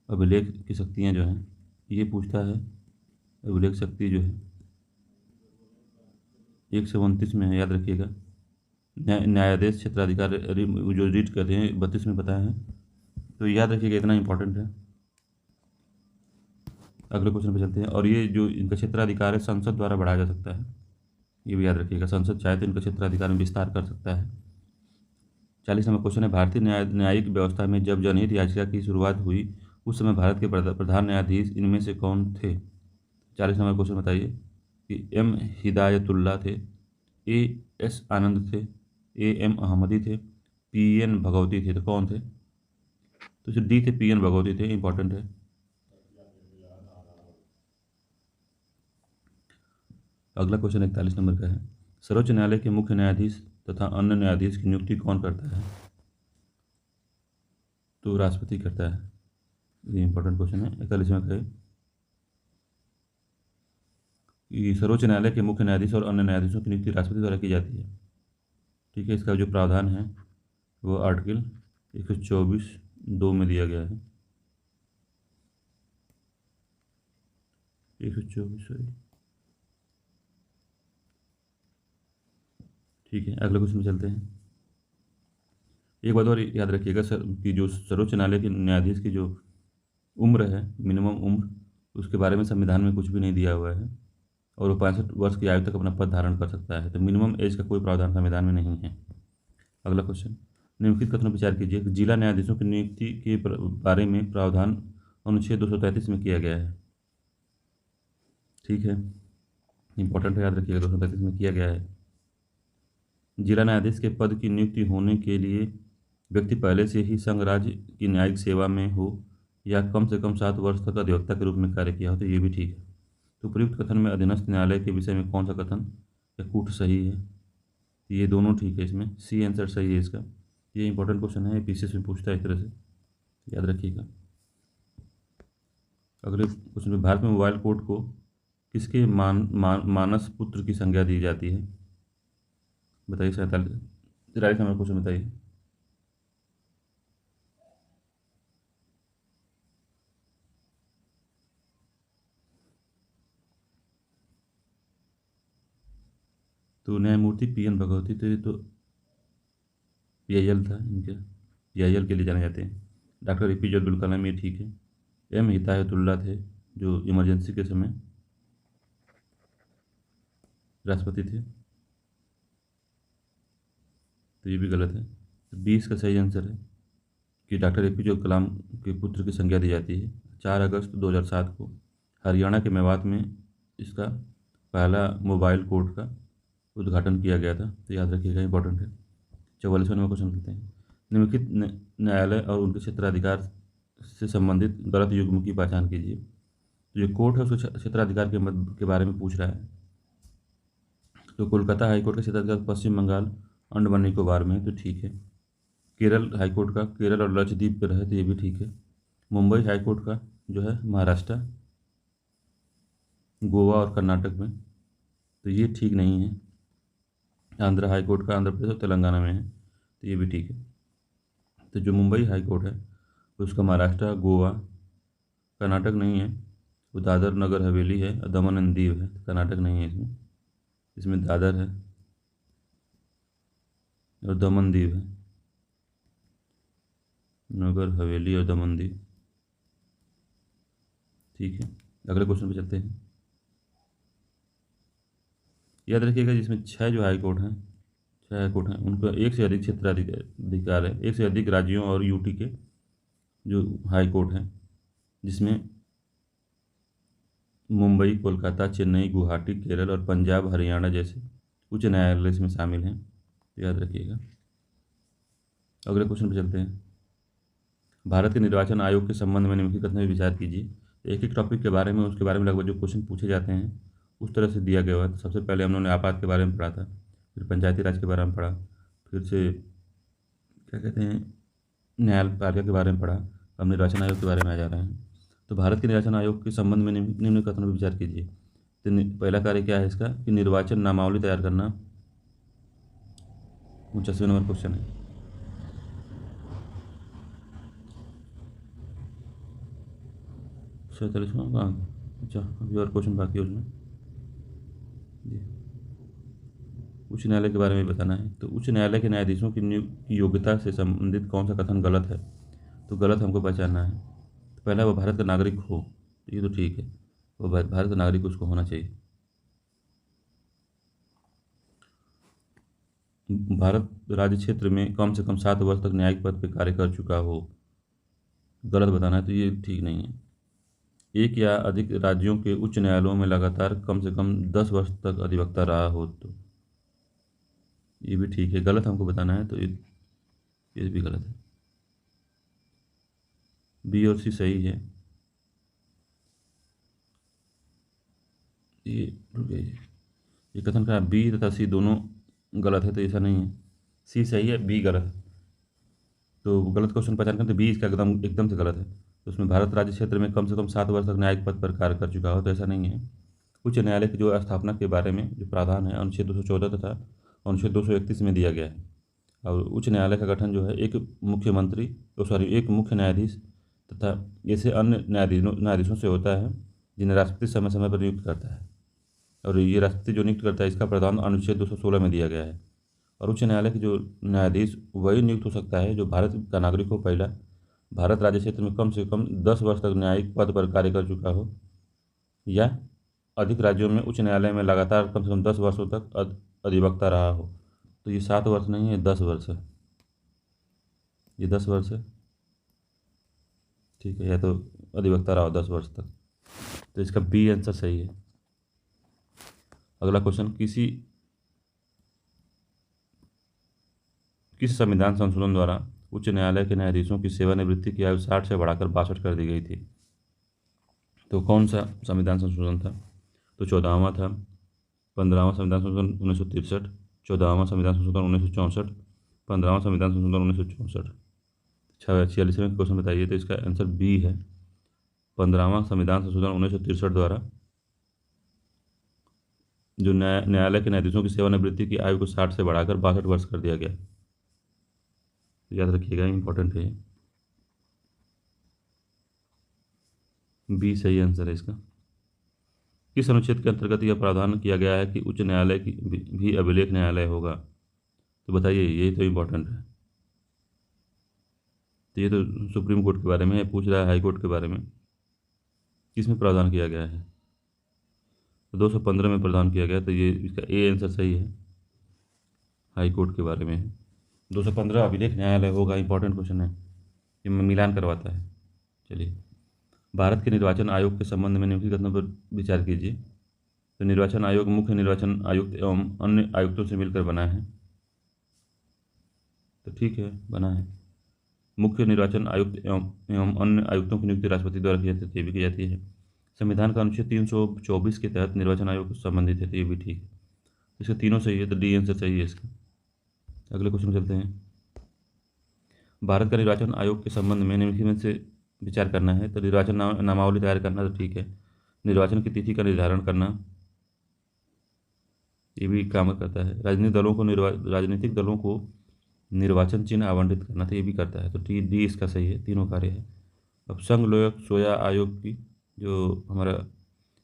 अभिलेख की शक्तियाँ जो हैं, ये पूछता है। अभिलेख शक्ति जो है 129 में है, याद रखिएगा। न्यायाधीश क्षेत्राधिकार जो रीड कर रहे हैं 32 में बताया है, तो याद रखिएगा, इतना इंपॉर्टेंट है। अगले क्वेश्चन पे चलते हैं। और ये जो इनका क्षेत्राधिकार है संसद द्वारा बढ़ाया जा सकता है, ये भी याद रखिएगा। संसद चाहे तो इनका क्षेत्राधिकार में विस्तार कर सकता है। 40 नंबर क्वेश्चन है। भारतीय न्यायिक व्यवस्था में जब जनहित याचिका की शुरुआत हुई, उस समय भारत के प्रधान न्यायाधीश इनमें से कौन थे? 40 नंबर क्वेश्चन बताइए कि एम हिदायतुल्ला थे, ए एस आनंद थे, ए एम अहमदी थे, पी एन भगवती थे। तो कौन थे? तो जो डी थे, पी एन भगवती थे, इंपॉर्टेंट है। अगला क्वेश्चन 41 नंबर का है। सर्वोच्च न्यायालय के मुख्य न्यायाधीश तथा अन्य न्यायाधीश की नियुक्ति कौन करता है? तो राष्ट्रपति करता है। ये इंपॉर्टेंट क्वेश्चन है। 41वें का है कि सर्वोच्च न्यायालय के मुख्य न्यायाधीश और अन्य न्यायाधीशों की नियुक्ति राष्ट्रपति द्वारा की जाती है। ठीक है, इसका जो प्रावधान है वो आर्टिकल 124(2) में दिया गया है। 124, सॉरी। ठीक है, अगले क्वेश्चन में चलते हैं। एक बात और याद रखिएगा सर, कि जो सर्वोच्च न्यायालय के न्यायाधीश की जो उम्र है, मिनिमम उम्र, उसके बारे में संविधान में कुछ भी नहीं दिया हुआ है, और वो 65 वर्ष की आयु तक अपना पद धारण कर सकता है। तो मिनिमम एज का कोई प्रावधान संविधान में नहीं है। अगला क्वेश्चन, निम्नलिखित कथनों पर विचार कीजिए। जिला न्यायाधीशों की नियुक्ति के बारे में प्रावधान अनुच्छेद 233 में किया गया है। ठीक है, इंपॉर्टेंट है, याद रखिएगा, 233 में किया गया है। जिला न्यायाधीश के पद की नियुक्ति होने के लिए व्यक्ति पहले से ही संघ राज्य की न्यायिक सेवा में हो या कम से कम 7 वर्ष तक अधिवक्ता के रूप में कार्य किया हो, तो ये भी ठीक है। तो प्रयुक्त कथन में अधीनस्थ न्यायालय के विषय में कौन सा कथन या कूट सही है? ये दोनों ठीक है, इसमें सी आंसर सही है इसका। ये इंपॉर्टेंट क्वेश्चन है, पीसीएस में पूछता है इस तरह से, याद रखिएगा। अगले क्वेश्चन में, भारत में मोबाइल कोड को किसके मानस पुत्र की संज्ञा दी जाती है? बताइए 43 नंबर क्वेश्चन बताइए। तो न्यायमूर्ति पी एन भगवती, तो ये तो पीआईएल था इनके, पीआईएल के लिए जाने जाते हैं। डॉक्टर एपीजे अब्दुल कलाम, ये ठीक है। एम हिदायतुल्लाह थे जो इमरजेंसी के समय राष्ट्रपति थे, तो ये भी गलत है। तो 20 का सही आंसर है कि डॉक्टर एपीजे अब्दुल कलाम के पुत्र की संज्ञा दी जाती है। 4 अगस्त 2007 को हरियाणा के मेवात में इसका पहला मोबाइल कोर्ट का उद्घाटन किया गया था, तो याद रखिएगा, इंपॉर्टेंट है। 44वां नंबर क्वेश्चन करते हैं। निम्नलिखित न्यायालय और उनके क्षेत्राधिकार से संबंधित गलत युग्म की पहचान कीजिए। तो जो कोर्ट है उसके क्षेत्राधिकार के बारे में पूछ रहा है। तो कोलकाता हाईकोर्ट का क्षेत्राधिकार पश्चिम बंगाल अंडमान निकोबार में है, तो ठीक है। केरल हाईकोर्ट का केरल और लक्षद्वीप पर है, तो ये भी ठीक है। मुंबई हाईकोर्ट का जो है महाराष्ट्र, गोवा और कर्नाटक में, तो ये ठीक नहीं है। आंध्र हाईकोर्ट का आंध्र प्रदेश और तेलंगाना में है, तो ये भी ठीक है। तो जो मुंबई हाईकोर्ट है उसका महाराष्ट्र, गोवा, कर्नाटक नहीं है। वो दादर नगर हवेली है और दमन एंड दीव है, तो कर्नाटक नहीं है इसमें। इसमें दादर है और दमन दीव है, नगर हवेली और दमन दीव, ठीक है। अगले क्वेश्चन पे चलते हैं। याद रखिएगा जिसमें 6 जो हाई कोर्ट हैं, 6 हाई कोर्ट हैं, उनका एक से अधिक क्षेत्राधिकार है, एक से अधिक राज्यों और यूटी के जो हाई कोर्ट हैं, जिसमें मुंबई, कोलकाता, चेन्नई, गुवाहाटी, केरल और पंजाब हरियाणा जैसे उच्च न्यायालय इसमें शामिल हैं, तो याद रखिएगा। अगले क्वेश्चन पर चलते हैं। भारत के निर्वाचन आयोग के संबंध में निम्नलिखित कथन पर विचार कीजिए। एक एक टॉपिक के बारे में, उसके बारे में लगभग जो क्वेश्चन पूछे जाते हैं उस तरह से दिया गया है। तो सबसे पहले हम लोगों ने आपात के बारे में पढ़ा था, फिर पंचायती राज के बारे में पढ़ा, फिर से क्या कहते हैं न्यायपालिका के बारे में पढ़ा, अब निर्वाचन आयोग के बारे में आ जा रहे हैं। तो भारत के निर्वाचन आयोग के संबंध में निम्न कथनों पर विचार कीजिए। तो पहला कार्य क्या है इसका कि निर्वाचन नामावली तैयार करना। 49वां नंबर क्वेश्चन है। सैंतालीसवां कहाँ? अच्छा, अभी और क्वेश्चन बाकी है उसमें जी। उच्च न्यायालय के बारे में बताना है। तो उच्च न्यायालय के न्यायाधीशों की योग्यता से संबंधित कौन सा कथन गलत है? तो गलत हमको पहचानना है। तो पहला, वो भारत का नागरिक हो, तो ये तो ठीक है, वो भारत का नागरिक उसको होना चाहिए। भारत राज्य क्षेत्र में कम से कम 7 वर्ष तक न्यायिक पद पर कार्य कर चुका हो, गलत बताना है, तो ये ठीक नहीं है। एक या अधिक राज्यों के उच्च न्यायालयों में लगातार कम से कम 10 वर्ष तक अधिवक्ता रहा हो, तो ये भी ठीक है। गलत हमको बताना है, तो ये भी गलत है। बी और सी सही है। ये रुकिए, ये कथन का बी तथा सी दोनों गलत है, तो ऐसा नहीं है। सी सही है, बी गलत है। तो गलत क्वेश्चन पहचान करते, बी इसका एकदम एकदम से गलत है। तो उसमें भारत राज्य क्षेत्र में कम से कम 7 वर्ष तक न्यायिक पद पर कार्य कर चुका हो, तो ऐसा नहीं है। उच्च न्यायालय की जो स्थापना के बारे में जो प्रावधान है अनुच्छेद 214 तथा अनुच्छेद 231 में दिया गया है। और उच्च न्यायालय का गठन जो है एक मुख्यमंत्री, एक मुख्य न्यायाधीश तथा ऐसे अन्य न्यायाधीशों से होता है जिन्हें राष्ट्रपति समय समय पर नियुक्त करता है। और ये राष्ट्रपति जो नियुक्त करता है इसका प्रावधान अनुच्छेद 216 में दिया गया है। और उच्च न्यायालय के जो न्यायाधीश वही नियुक्त हो सकता है जो भारत का नागरिक हो, पहला, भारत राज्य क्षेत्र में कम से कम 10 वर्ष तक न्यायिक पद पर कार्य कर चुका हो, या अधिक राज्यों में उच्च न्यायालय में लगातार कम से कम 10 वर्षों तक अधिवक्ता रहा हो। तो ये 7 वर्ष नहीं है, 10 वर्ष है, ये 10 वर्ष है, ठीक है। या तो अधिवक्ता रहा हो 10 वर्ष तक, तो इसका बी आंसर सही है। अगला क्वेश्चन, किस संविधान संशोधन द्वारा उच्च न्यायालय के न्यायाधीशों की सेवानिवृत्ति की आयु 60 से बढ़ाकर 62 कर दी गई थी? तो कौन सा संविधान संशोधन था? तो 14वां था, 15वां संविधान संशोधन 1963, 14वां संविधान संशोधन 1964, 15वां संविधान संशोधन 1964। 46वें क्वेश्चन बताइए। तो इसका आंसर बी है, 15वां संविधान संशोधन 1963 द्वारा जो न्यायालय के न्यायाधीशों की सेवानिवृत्ति की आयु को 60 से बढ़ाकर 62 वर्ष कर दिया गया। याद रखिएगा, इंपॉर्टेंट है ये। बी सही आंसर है इसका। किस अनुच्छेद के अंतर्गत यह प्रावधान किया गया है कि उच्च न्यायालय की भी अभिलेख न्यायालय होगा? तो बताइए, यही तो इम्पोर्टेंट है। तो ये तो सुप्रीम कोर्ट के बारे में पूछ रहा है, हाई कोर्ट के बारे में। किसमें प्रावधान किया गया है? तो 215 में प्रदान किया गया, तो ये इसका ए आंसर सही है, हाई कोर्ट के बारे में है। 215 अभिलेख न्यायालय होगा, इंपॉर्टेंट क्वेश्चन है, ये मिलान करवाता है। चलिए, भारत के निर्वाचन आयोग के संबंध में निम्नलिखित कथनों पर विचार कीजिए। तो निर्वाचन आयोग मुख्य निर्वाचन आयुक्त एवं अन्य आयुक्तों से मिलकर बना है। तो ठीक है, बना है। मुख्य निर्वाचन आयुक्त एवं अन्य आयुक्तों की नियुक्ति राष्ट्रपति द्वारा की जाती है, तो ये भी की जाती है। संविधान का अनुच्छेद 324 के तहत निर्वाचन आयोग से संबंधित है, तो ये भी ठीक है। इसके तीनों सही है, तो डी आंसर सही है इसका। अगले क्वेश्चन चलते हैं। भारत का निर्वाचन आयोग के संबंध में निम्नलिखित में से विचार करना है। तो निर्वाचन नामावली तैयार करना, तो ठीक है। निर्वाचन की तिथि का निर्धारण करना, ये भी काम करता है। राजनीतिक दलों को निर्वाचन चिन्ह आवंटित करना, तो ये भी करता है। तो डी इसका सही है, तीनों कार्य है। अब संघ लोक सेवा आयोग की, जो हमारा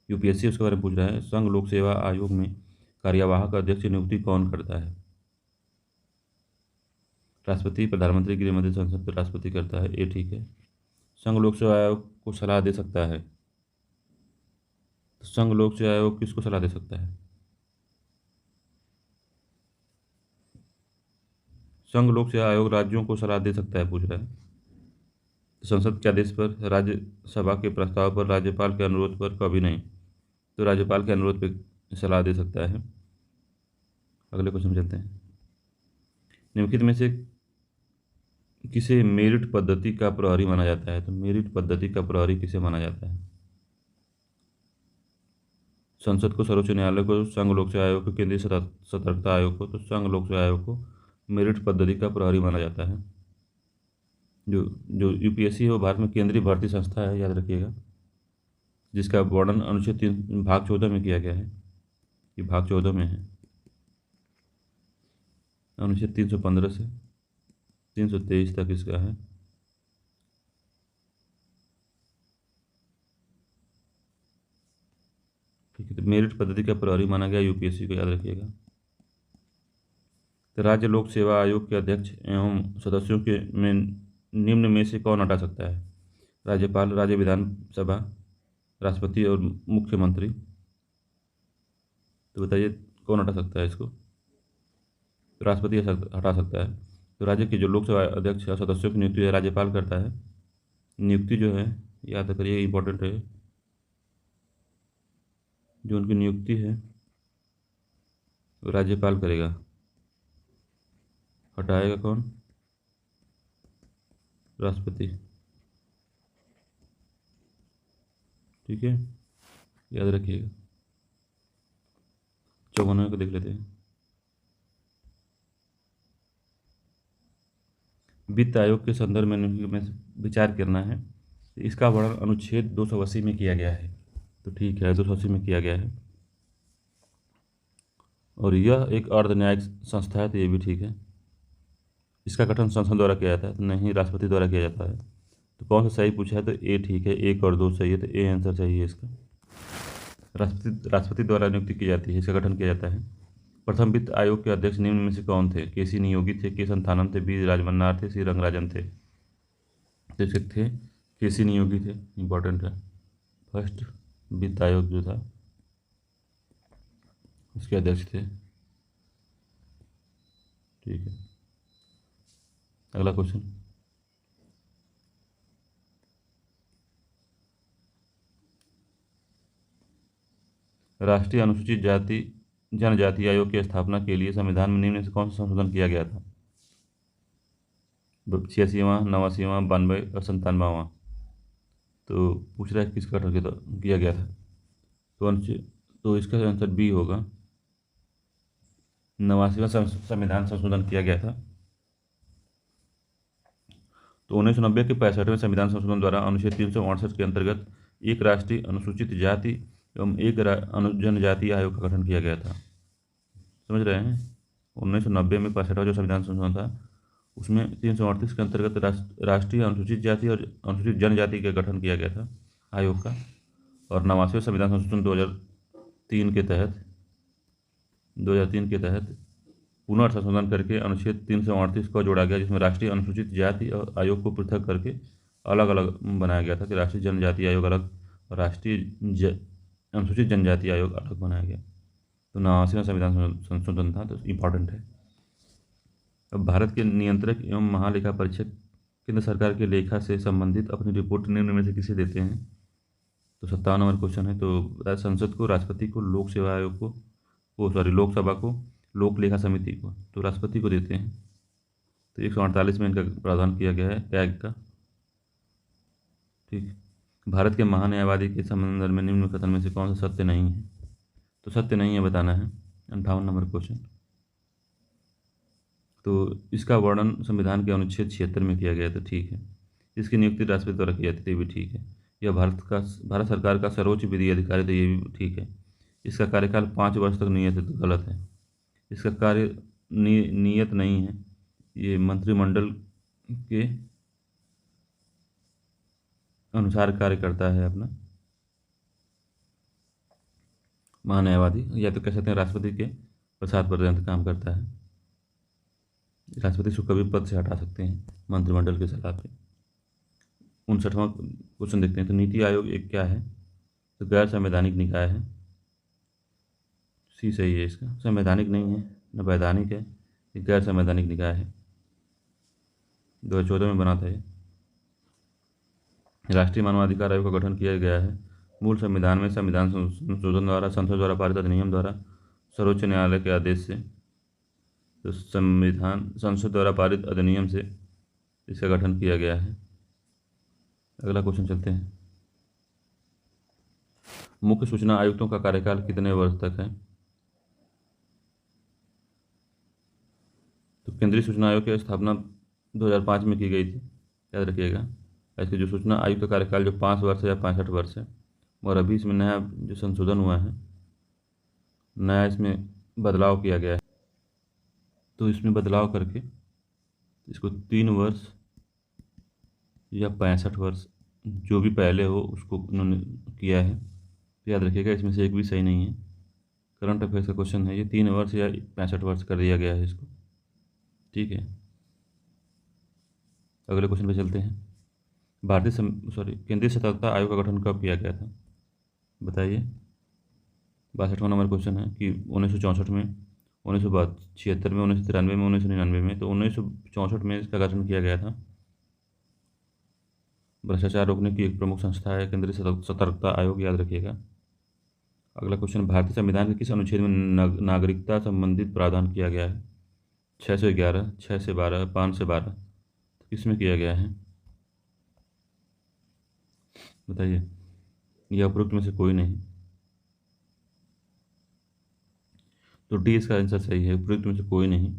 यूपीएससी उसके बारे में पूछ रहा है। संघ लोक सेवा आयोग में कार्यवाहक अध्यक्ष नियुक्ति कौन करता है? राष्ट्रपति, प्रधानमंत्री, गृह मंत्री, संसद, तो राष्ट्रपति करता है, ये ठीक है। संघ लोक सेवा आयोग को सलाह दे सकता है। तो संघ लोक सेवा आयोग किसको सलाह दे सकता है? संघ लोक सेवा आयोग राज्यों को सलाह दे सकता है, पूछ रहा है। संसद के आदेश पर, राज्यसभा के प्रस्ताव पर, राज्यपाल के अनुरोध पर, कभी नहीं। तो राज्यपाल के अनुरोध पर सलाह दे सकता है। अगले क्वेश्चन चलते हैं। निम्नलिखित में से किसे मेरिट पद्धति का प्रहरी माना जाता है? तो मेरिट पद्धति का प्रहरी किसे माना जाता है? संसद को, सर्वोच्च न्यायालय को, संघ लोक सेवा आयोग को, केंद्रीय सतर्कता आयोग को। तो संघ लोक सेवा आयोग को मेरिट पद्धति का प्रहरी माना जाता है। जो जो यूपीएससी है वो भारत में केंद्रीय भर्ती संस्था है, याद रखिएगा, जिसका वर्णन अनुच्छेद 3 भाग 14 में किया गया है। ये भाग 14 में है, अनुच्छेद 315 से 323 तक इसका है। ठीक है, तो मेरिट पद्धति का प्रहरी माना गया यूपीएससी को, याद रखिएगा। तो राज्य लोक सेवा आयोग के अध्यक्ष एवं सदस्यों के में निम्न में से कौन हटा सकता है? राज्यपाल, राज्य विधानसभा, राष्ट्रपति और मुख्यमंत्री। तो बताइए कौन हटा सकता है इसको? तो राष्ट्रपति हटा सकता है। तो राज्य के जो लोकसभा अध्यक्ष और सदस्यों की नियुक्ति है राज्यपाल करता है। नियुक्ति जो है, याद करिए, इंपॉर्टेंट है। जो उनकी नियुक्ति है वो राज्यपाल करेगा। हटाएगा कौन? राष्ट्रपति। ठीक है, याद रखिएगा। 54 को देख लेते हैं। वित्त आयोग के संदर्भ में विचार करना है। इसका वर्णन अनुच्छेद 280 में किया गया है। तो ठीक है, 280 में किया गया है। और यह एक अर्ध न्यायिक संस्था है, तो ये भी ठीक है। इसका गठन संसद द्वारा किया जाता है, तो नहीं, राष्ट्रपति द्वारा किया जाता है। तो कौन सा सही पूछा है? तो ए ठीक है, 1 और 2 सही है, तो ए आंसर सही है इसका। राष्ट्रपति द्वारा नियुक्ति की जाती है, इसका गठन किया जाता है। प्रथम वित्त आयोग के अध्यक्ष निम्न में से कौन थे? केसी नियोगी थे, के संथानम थे, बी राजमन्नार थे, सी रंगराजन थे। तो इसके थे केसी नियोगी थे, इंपॉर्टेंट है। फर्स्ट वित्त आयोग जो था उसके अध्यक्ष थे। ठीक है, अगला क्वेश्चन। राष्ट्रीय अनुसूचित जाति जनजाति आयोग की स्थापना के लिए संविधान में निम्न से कौन सा संशोधन किया गया था? 86वां, 89वां, 92 और 97वां। तो पूछ रहा है किसका गठन किया गया था? तो इसका आंसर बी होगा, 89वां संविधान संशोधन किया गया था। तो 1990 के 65वें संविधान संशोधन द्वारा अनुच्छेद 368 के अंतर्गत एक राष्ट्रीय अनुसूचित जाति एवं एक जनजातीय आयोग का गठन किया गया था। समझ रहे हैं? 1990 में 65वां जो संविधान संशोधन था उसमें 338 के अंतर्गत राष्ट्रीय अनुसूचित जाति और अनुसूचित जनजाति का गठन किया गया था आयोग का। और 89वें संविधान संशोधन 2003 के तहत पुनर्संशोधन करके अनुच्छेद 338 को जोड़ा गया, जिसमें राष्ट्रीय अनुसूचित जाति और आयोग को पृथक करके अलग अलग बनाया गया था कि राष्ट्रीय जनजाति आयोग अलग और राष्ट्रीय अनुसूचित जनजाति आयोग अलग बनाया गया। तो 89वां संविधान संशोधन था, तो इम्पॉर्टेंट है। अब भारत के नियंत्रक एवं महालेखा परीक्षक केंद्र सरकार के लेखा से संबंधित अपनी रिपोर्ट निम्न में से किसे देते हैं? तो 57 नंबर क्वेश्चन है। तो संसद को, राष्ट्रपति को, लोक सेवा आयोग को, लोकसभा को, लोक लेखा समिति को। तो राष्ट्रपति को देते हैं। तो 148 में इनका प्रावधान किया गया है एक्ट का। ठीक। भारत के महान्यायवादी के संबंध में निम्न कथन में से कौन सा सत्य नहीं है? तो सत्य नहीं है बताना है। 58 नंबर क्वेश्चन। तो इसका वर्णन संविधान के अनुच्छेद 76 में किया गया है। तो ठीक है। इसकी नियुक्ति राष्ट्रपति द्वारा की जाती है, भी ठीक है। यह भारत सरकार का सर्वोच्च विधि अधिकारी, तो ये भी ठीक है। इसका कार्यकाल 5 वर्ष तक नियत है, तो गलत है। इसका कार्य नियत नहीं है, ये मंत्रिमंडल के अनुसार कार्य करता है अपना महान्यायवादी, या तो कह सकते हैं राष्ट्रपति के प्रसाद पर्यंत काम करता है। राष्ट्रपति इसको कभी पद से हटा सकते हैं मंत्रिमंडल के सलाह पे। 59वां क्वेश्चन देखते हैं। तो नीति आयोग एक क्या है? तो गैर संवैधानिक निकाय है। सी सही है इसका। संवैधानिक नहीं है, न वैधानिक है, ये गैर संवैधानिक निकाय है। 2014 में बना था ये। राष्ट्रीय मानवाधिकार आयोग का गठन किया गया है मूल संविधान में संविधान संशोधन द्वारा, संसद द्वारा पारित अधिनियम द्वारा, सर्वोच्च न्यायालय के आदेश से। तो संसद द्वारा पारित अधिनियम से इसका गठन किया गया है। अगला क्वेश्चन चलते हैं। मुख्य सूचना आयुक्तों का कार्यकाल कितने वर्ष तक है? तो केंद्रीय सूचना आयोग की स्थापना 2005 में की गई थी, याद रखिएगा। इसके जो सूचना आयुक्त का कार्यकाल जो 5 वर्ष या 65 वर्ष है, और अभी इसमें नया जो संशोधन हुआ है, नया इसमें बदलाव किया गया है। तो इसमें बदलाव करके इसको 3 वर्ष या 65 वर्ष, जो भी पहले हो उसको उन्होंने किया है। तो याद रखिएगा इसमें से एक भी सही नहीं है। करंट अफेयर्स का क्वेश्चन है ये। 3 वर्ष या 65 वर्ष कर दिया गया है इसको। ठीक है। अगले क्वेश्चन पे चलते हैं। केंद्रीय सतर्कता आयोग का गठन कब किया गया था? बताइए। 62वां नंबर क्वेश्चन है कि 1964 में, 1976 में, 1993 में, 1999 में। तो 1964 में इसका गठन किया गया था। भ्रष्टाचार रोकने की एक प्रमुख संस्था है केंद्रीय सतर्कता आयोग, याद रखिएगा। अगला क्वेश्चन, भारतीय संविधान के किस अनुच्छेद में नागरिकता संबंधित प्रावधान किया गया है? 6 से 11, 6 से 12, 5 से 12। किसमें किया गया है? बताइए। यह उपरोक्त में से कोई नहीं। तो डी इसका आंसर सही है, उपरोक्त में से कोई नहीं।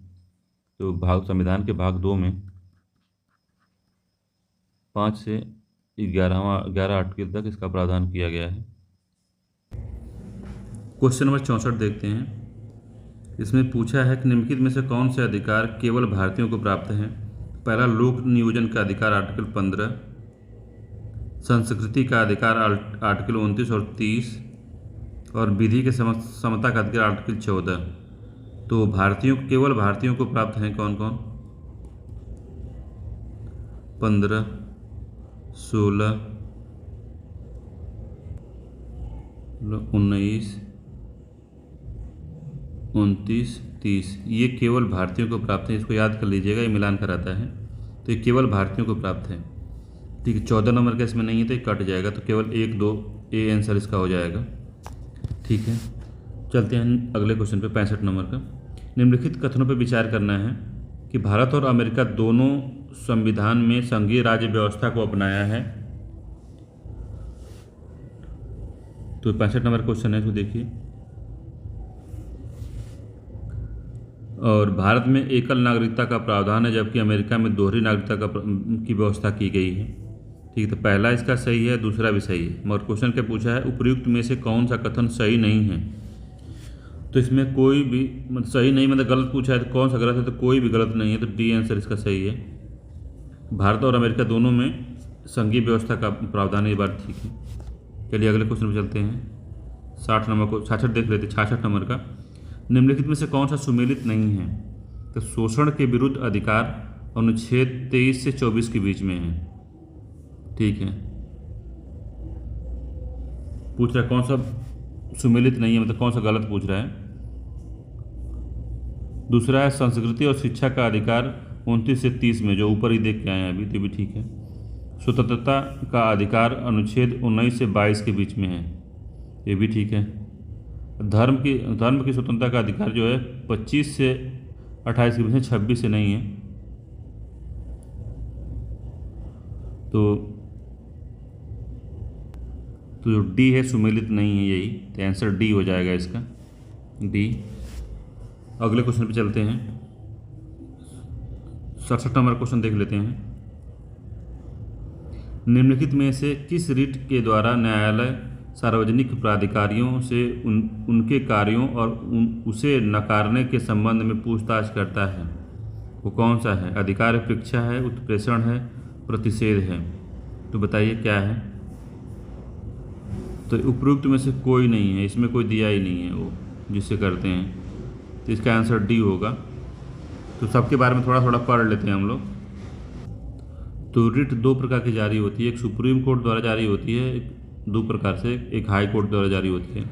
तो संविधान के भाग 2 में 5 से 11 आर्टिकल तक इसका प्रावधान किया गया है। क्वेश्चन नंबर 64 देखते हैं। इसमें पूछा है कि निम्नलिखित में से कौन से अधिकार केवल भारतीयों को प्राप्त हैं? पहला, लोक नियोजन का अधिकार आर्टिकल 15, संस्कृति का अधिकार आर्टिकल 29 और 30, और विधि के समता का अधिकार आर्टिकल 14। तो केवल भारतीयों को प्राप्त हैं कौन कौन? 15, 16, 19, 29, 30। ये केवल भारतीयों को प्राप्त है। इसको याद कर लीजिएगा, ये मिलान कराता है। तो ये केवल भारतीयों को प्राप्त है। ठीक है। 14 नंबर का इसमें नहीं है तो ये कट जाएगा। तो केवल 1, 2 ए आंसर इसका हो जाएगा। ठीक है। चलते हैं अगले क्वेश्चन पे, 65 नंबर का। निम्नलिखित कथनों पर विचार करना है कि भारत और अमेरिका दोनों संविधान में संघीय राज्य व्यवस्था को अपनाया है। तो 65 नंबर क्वेश्चन है, तो देखिए। और भारत में एकल नागरिकता का प्रावधान है, जबकि अमेरिका में दोहरी नागरिकता की व्यवस्था की गई है। ठीक है, तो पहला इसका सही है, दूसरा भी सही है। मगर क्वेश्चन क्या पूछा है, उपयुक्त में से कौन सा कथन सही नहीं है। तो इसमें कोई भी मतलब सही नहीं, मतलब गलत पूछा है तो कौन सा गलत है, तो कोई भी गलत नहीं है, तो डी आंसर इसका सही है। भारत और अमेरिका दोनों में संघीय व्यवस्था का प्रावधान, ये बात ठीक है। चलिए अगले क्वेश्चन पर चलते हैं। 60 नंबर को 66 देख लेते, 66 नंबर का। निम्नलिखित में से कौन सा सुमेलित नहीं है। तो शोषण के विरुद्ध अधिकार अनुच्छेद 23 से 24 के बीच में है। ठीक है, पूछ रहा है कौन सा सुमेलित नहीं है, मतलब कौन सा गलत पूछ रहा है। दूसरा है संस्कृति और शिक्षा का अधिकार 29 से 30 में, जो ऊपर ही देख के आए हैं अभी, तो भी ठीक है। स्वतंत्रता का अधिकार अनुच्छेद 19 से 22 के बीच में है, ये भी ठीक है। धर्म की स्वतंत्रता का अधिकार जो है 25 से 28 के बीच में, 26 से नहीं है। तो जो डी है सुमेलित नहीं है, यही तो आंसर डी हो जाएगा इसका, डी। अगले क्वेश्चन पे चलते हैं। 67 नंबर क्वेश्चन देख लेते हैं। निम्नलिखित में से किस रिट के द्वारा न्यायालय सार्वजनिक प्राधिकारियों से उनके कार्यों और उसे नकारने के संबंध में पूछताछ करता है, वो कौन सा है। अधिकार परीक्षा है, उत्प्रेषण है, प्रतिषेध है। तो बताइए क्या है। तो उपयुक्त में से कोई नहीं है, इसमें कोई दिया ही नहीं है वो जिससे करते हैं, तो इसका आंसर डी होगा। तो सबके बारे में थोड़ा थोड़ा पढ़ लेते हैं हम लोग। तो रिट दो प्रकार की जारी होती है, एक सुप्रीम कोर्ट द्वारा जारी होती है, दो प्रकार से, एक हाई कोर्ट द्वारा जारी होती है।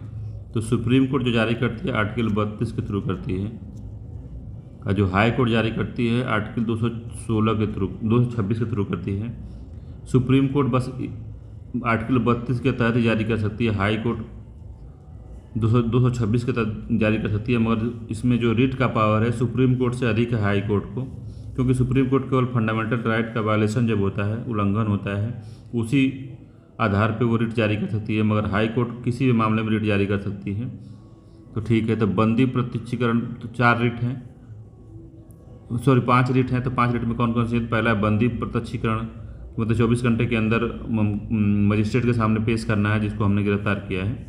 तो सुप्रीम कोर्ट जो जारी करती है आर्टिकल 32 के थ्रू करती है, और जो हाई कोर्ट जारी करती है आर्टिकल 216 के थ्रू, 226 के थ्रू करती है। सुप्रीम कोर्ट बस आर्टिकल 32 के तहत ही जारी कर सकती है, हाई कोर्ट 226 के तहत जारी कर सकती है। मगर इसमें जो रिट का पावर है सुप्रीम कोर्ट से अधिक है हाई कोर्ट को, क्योंकि सुप्रीम कोर्ट केवल फंडामेंटल राइट का वायलेशन जब होता है, उल्लंघन होता है, उसी आधार पे वो रिट जारी कर सकती है। मगर हाई कोर्ट किसी भी मामले में रिट जारी कर सकती है। तो ठीक है, तो बंदी प्रत्यक्षीकरण, तो 4 रिट हैं, सॉरी 5 रिट हैं। तो 5 रिट में कौन कौन सी है। पहला है बंदी प्रत्यक्षीकरण, मतलब 24 घंटे के अंदर मजिस्ट्रेट के सामने पेश करना है जिसको हमने गिरफ्तार किया है,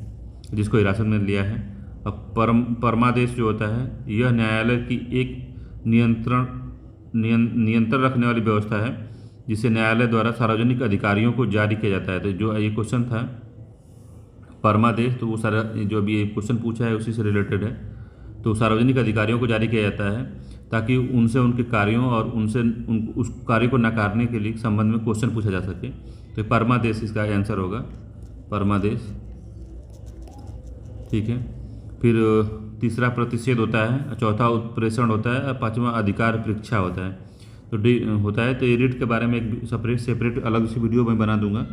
जिसको हिरासत में लिया है। अब परमादेश जो होता है, यह न्यायालय की एक नियंत्रण रखने वाली व्यवस्था है जिसे न्यायालय द्वारा सार्वजनिक अधिकारियों को जारी किया जाता है। तो जो ये क्वेश्चन था परमादेश, तो वो सारा जो अभी ये क्वेश्चन पूछा है उसी से रिलेटेड है। तो सार्वजनिक अधिकारियों को जारी किया जाता है ताकि उनसे उनके कार्यों और उस कार्य को नकारने के लिए संबंध में क्वेश्चन पूछा जा सके। तो परमादेश इसका आंसर होगा, परमादेश। ठीक है, फिर तीसरा प्रतिषेध होता है, चौथा उत्प्रेषण होता है, और पांचवा अधिकार परीक्षा होता है। तो डी होता है। तो ये रिट के बारे में एक सेपरेट अलग से वीडियो मैं बना दूंगा,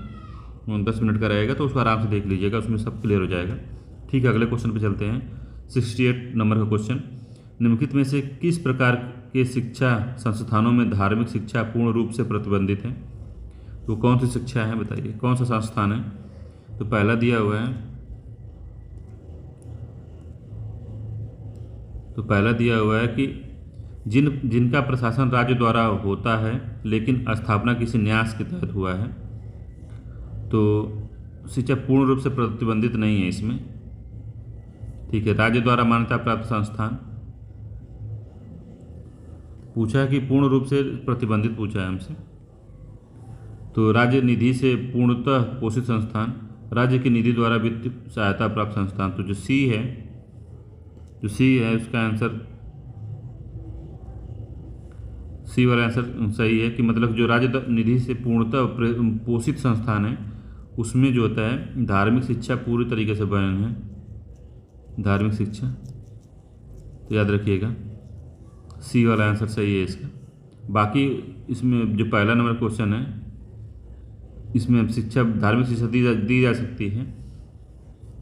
10 मिनट का रहेगा, तो उसको आराम से देख लीजिएगा, उसमें सब क्लियर हो जाएगा। ठीक है, अगले क्वेश्चन पे चलते हैं। 68 नंबर का क्वेश्चन। निम्नलिखित में से किस प्रकार के शिक्षा संस्थानों में धार्मिक शिक्षा पूर्ण रूप से प्रतिबंधित है। तो कौन सी शिक्षा है, बताइए कौन सा संस्थान है। तो पहला दिया हुआ है, तो पहला दिया हुआ है कि जिनका प्रशासन राज्य द्वारा होता है लेकिन स्थापना किसी न्यास के तहत हुआ है। तो शिक्षा पूर्ण रूप से प्रतिबंधित नहीं है इसमें। ठीक है, राज्य द्वारा मान्यता प्राप्त संस्थान पूछा है कि पूर्ण रूप से प्रतिबंधित पूछा है हमसे। तो राज्य निधि से पूर्णतः पोषित संस्थान, राज्य की निधि द्वारा वित्तीय सहायता प्राप्त संस्थान। तो जो सी है उसका आंसर, सी वाला आंसर सही है कि मतलब जो राज्य निधि से पूर्णतः पोषित संस्थान है उसमें जो होता है धार्मिक शिक्षा पूरी तरीके से बयान है, धार्मिक शिक्षा। तो याद रखिएगा सी वाला आंसर सही है इसका। बाकी इसमें जो पहला नंबर क्वेश्चन है, इसमें शिक्षा धार्मिक शिक्षा दी जा सकती है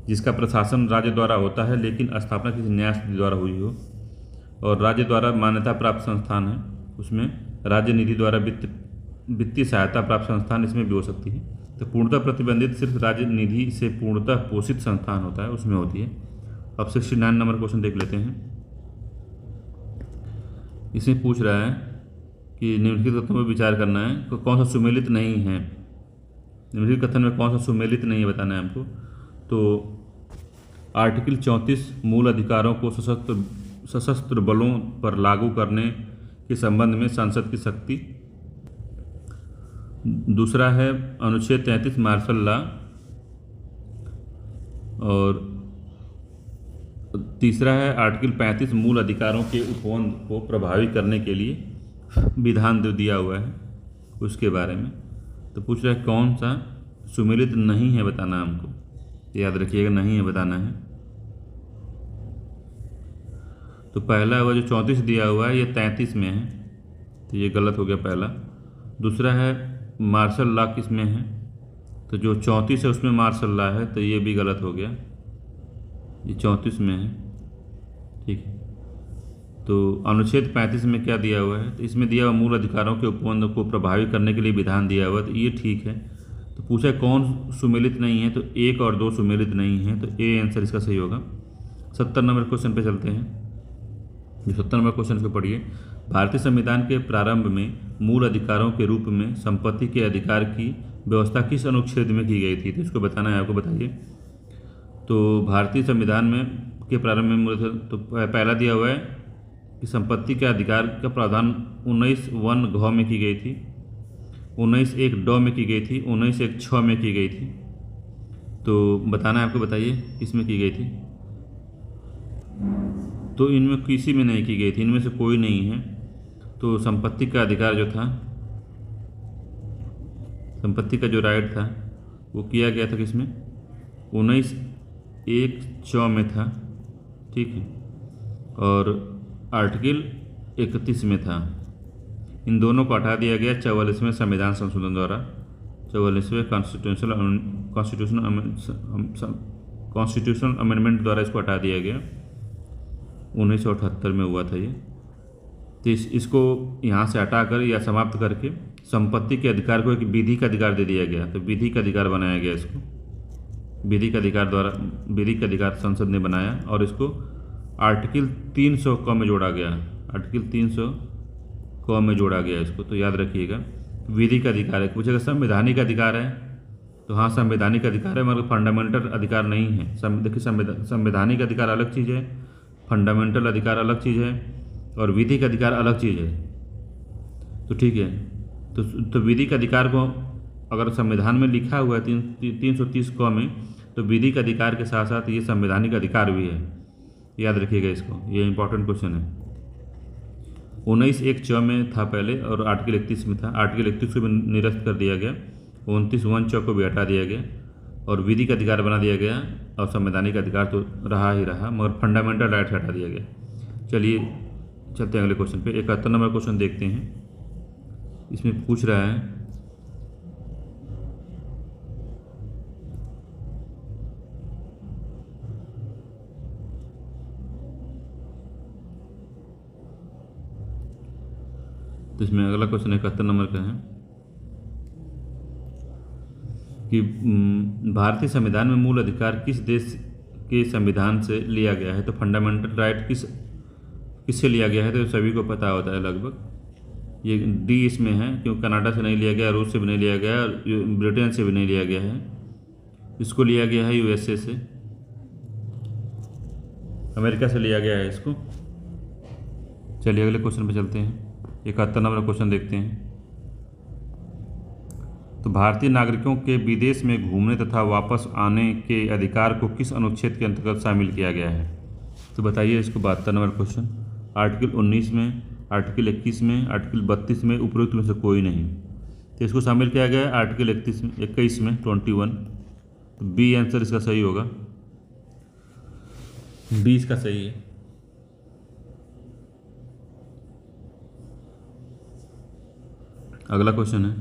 जिसका प्रशासन राज्य द्वारा होता है लेकिन स्थापना किसी न्यास द्वारा हुई हो, और राज्य द्वारा मान्यता प्राप्त संस्थान है उसमें राज्य निधि द्वारा वित्तीय सहायता प्राप्त संस्थान इसमें भी हो सकती है। तो पूर्णतः प्रतिबंधित सिर्फ राज्य निधि से पूर्णतः पोषित संस्थान होता है, उसमें होती है। अब 69 नंबर क्वेश्चन देख लेते हैं। इसमें पूछ रहा है कि निम्नलिखित तत्वों पर विचार करना है, तो कौन सा सुमेलित नहीं है। निम्नलिखित कथन में कौन सा सुमेलित नहीं है बताना है हमको। तो आर्टिकल 34 मूल अधिकारों को सशस्त्र बलों पर लागू करने के संबंध में संसद की शक्ति। दूसरा है अनुच्छेद 33 मार्शल लॉ। और तीसरा है आर्टिकल 35 मूल अधिकारों के उपबंध को प्रभावी करने के लिए विधान दिया हुआ है उसके बारे में। तो पूछ रहा है कौन सा सुमेलित नहीं है बताना हमको, तो याद रखिएगा नहीं है बताना है। तो पहला हुआ जो 34 दिया हुआ है ये 33 में है, तो ये गलत हो गया पहला। दूसरा है मार्शल लॉ किस में है, तो जो 34 है उसमें मार्शल लॉ है, तो ये भी गलत हो गया, ये 34 में है। ठीक है, तो अनुच्छेद 35 में क्या दिया हुआ है, तो इसमें दिया हुआ मूल अधिकारों के उपबंध को प्रभावी करने के लिए विधान दिया हुआ है, तो ये ठीक है। तो पूछा कौन सुमेलित नहीं है, तो 1 और 2 सुमेलित नहीं है, तो ए आंसर इसका सही होगा। 70 नंबर क्वेश्चन पे चलते हैं। जो 70 नंबर क्वेश्चन को पढ़िए। भारतीय संविधान के प्रारंभ में मूल अधिकारों के रूप में संपत्ति के अधिकार की व्यवस्था किस अनुच्छेद में की गई थी, तो इसको बताना है आपको, बताइए। तो भारतीय संविधान में के प्रारंभ में मूल, तो पहला दिया हुआ है कि संपत्ति के अधिकार का प्रावधान 19(1) घ में की गई थी, 19(1) ड में की गई थी, 19(1) छ में की गई थी। तो बताना है आपको, बताइए किसमें की गई थी। तो इनमें किसी में नहीं की गई थी, इनमें से कोई नहीं है। तो संपत्ति का अधिकार जो था, संपत्ति का जो राइट था वो किया गया था किसमें, 19(1) च में था। ठीक है, और आर्टिकल 31 में था। इन दोनों को हटा दिया गया 44वें संविधान संशोधन द्वारा, 44वें कॉन्स्टिट्यूशनल अमेंडमेंट द्वारा इसको हटा दिया गया। 1978 में हुआ था ये। तो इसको यहाँ से हटाकर या समाप्त करके संपत्ति के अधिकार को एक विधि का अधिकार दे दिया गया, तो विधि का अधिकार बनाया गया इसको, विधि का अधिकार द्वारा, विधि का अधिकार संसद ने बनाया और इसको आर्टिकल 300 क में जोड़ा गया, आर्टिकल 300 क में जोड़ा गया इसको। तो याद रखिएगा विधि का अधिकार है। पूछेगा संवैधानिक अधिकार है, तो हाँ संवैधानिक अधिकार है मगर फंडामेंटल अधिकार नहीं है। देखिए संवैधानिक अधिकार अलग चीज़ है, फंडामेंटल अधिकार अलग चीज़ है, और विधिक अधिकार अलग चीज़ है। तो ठीक है, तो विधिक अधिकार को अगर संविधान में लिखा हुआ है 330 क में, तो विधिक अधिकार के साथ साथ ये संवैधानिक अधिकार भी है, याद रखिएगा इसको, ये इंपॉर्टेंट क्वेश्चन है। 19(1) च में था पहले और आर्टिकल 31 में था, आर्टिकल 31 को भी निरस्त कर दिया गया, 29(1) च को भी हटा दिया गया और विधिक अधिकार बना दिया गया, और संवैधानिक अधिकार तो रहा ही रहा मगर फंडामेंटल राइट हटा दिया गया। चलिए चलते हैं अगले क्वेश्चन पे। 71 नंबर क्वेश्चन देखते हैं। इसमें पूछ रहा है तो इसमें अगला क्वेश्चन 71 नंबर का है कि भारतीय संविधान में मूल अधिकार किस देश के संविधान से लिया गया है। तो फंडामेंटल राइट किससे लिया गया है, तो सभी को पता होता है लगभग। ये डी इसमें है क्योंकि कनाडा से नहीं लिया गया, रूस से भी नहीं लिया गया, और ब्रिटेन से भी नहीं लिया गया है, इसको लिया गया है यूएसए से, अमेरिका से लिया गया है इसको। चलिए अगले क्वेश्चन पे चलते हैं। 71 नंबर क्वेश्चन देखते हैं। तो भारतीय नागरिकों के विदेश में घूमने तथा वापस आने के अधिकार को किस अनुच्छेद के अंतर्गत शामिल किया गया है, तो बताइए इसको। 72 नंबर क्वेश्चन। आर्टिकल 19 में, आर्टिकल 21 में, आर्टिकल 32 में, उपरोक्त में से कोई नहीं, तो इसको शामिल किया गया है आर्टिकल 21 में 21। तो बी आंसर इसका सही होगा, बी इसका सही है। अगला क्वेश्चन है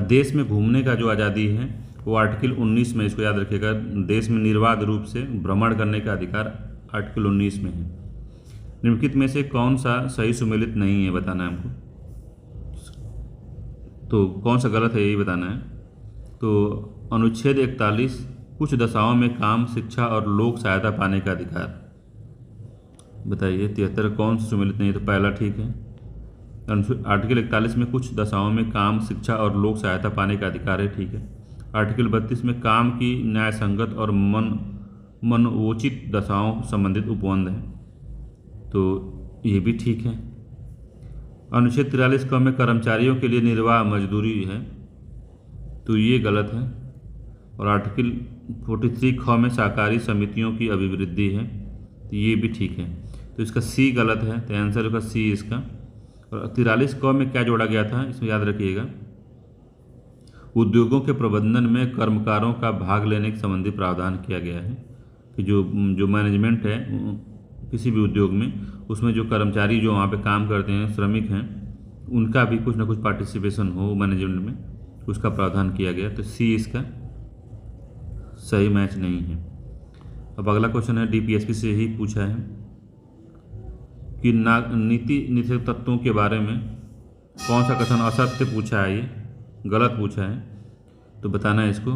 देश में घूमने का जो आज़ादी है वो आर्टिकल 19 में, इसको याद रखिएगा, देश में निर्बाध रूप से भ्रमण करने का अधिकार आर्टिकल 19 में है। निम्नलिखित में से कौन सा सही सुमेलित नहीं है बताना है हमको, तो कौन सा गलत है यही बताना है। तो अनुच्छेद 41 कुछ दशाओं में काम, शिक्षा और लोक सहायता पाने का अधिकार, बताइए 73 कौन सा सुमेलित नहीं है, तो पहला ठीक है। आर्टिकल 41 में कुछ दशाओं में काम, शिक्षा और लोक सहायता पाने का अधिकार है, ठीक है। आर्टिकल 32 में काम की न्याय संगत और मनोचित दशाओं संबंधित उपबंध है, तो ये भी ठीक है। अनुच्छेद 43 क में कर्मचारियों के लिए निर्वाह मजदूरी है, तो ये गलत है। और आर्टिकल 43 ख में सहकारी समितियों की अभिवृद्धि है, तो ये भी ठीक है। तो इसका सी गलत है, तो आंसर होगा सी इसका। और 43 क में क्या जोड़ा गया था, इसमें याद रखिएगा, उद्योगों के प्रबंधन में कर्मकारों का भाग लेने के संबंधी प्रावधान किया गया है कि जो मैनेजमेंट है किसी भी उद्योग में, उसमें जो कर्मचारी जो वहाँ पे काम करते हैं, श्रमिक हैं, उनका भी कुछ ना कुछ पार्टिसिपेशन हो मैनेजमेंट में, उसका प्रावधान किया गया। तो सी इसका सही मैच नहीं है। अब अगला क्वेश्चन है डीपीएसपी से ही पूछा है कि नीति निषेध तत्वों के बारे में कौन सा कथन असत्य पूछा है, ये गलत पूछा है। तो बताना है इसको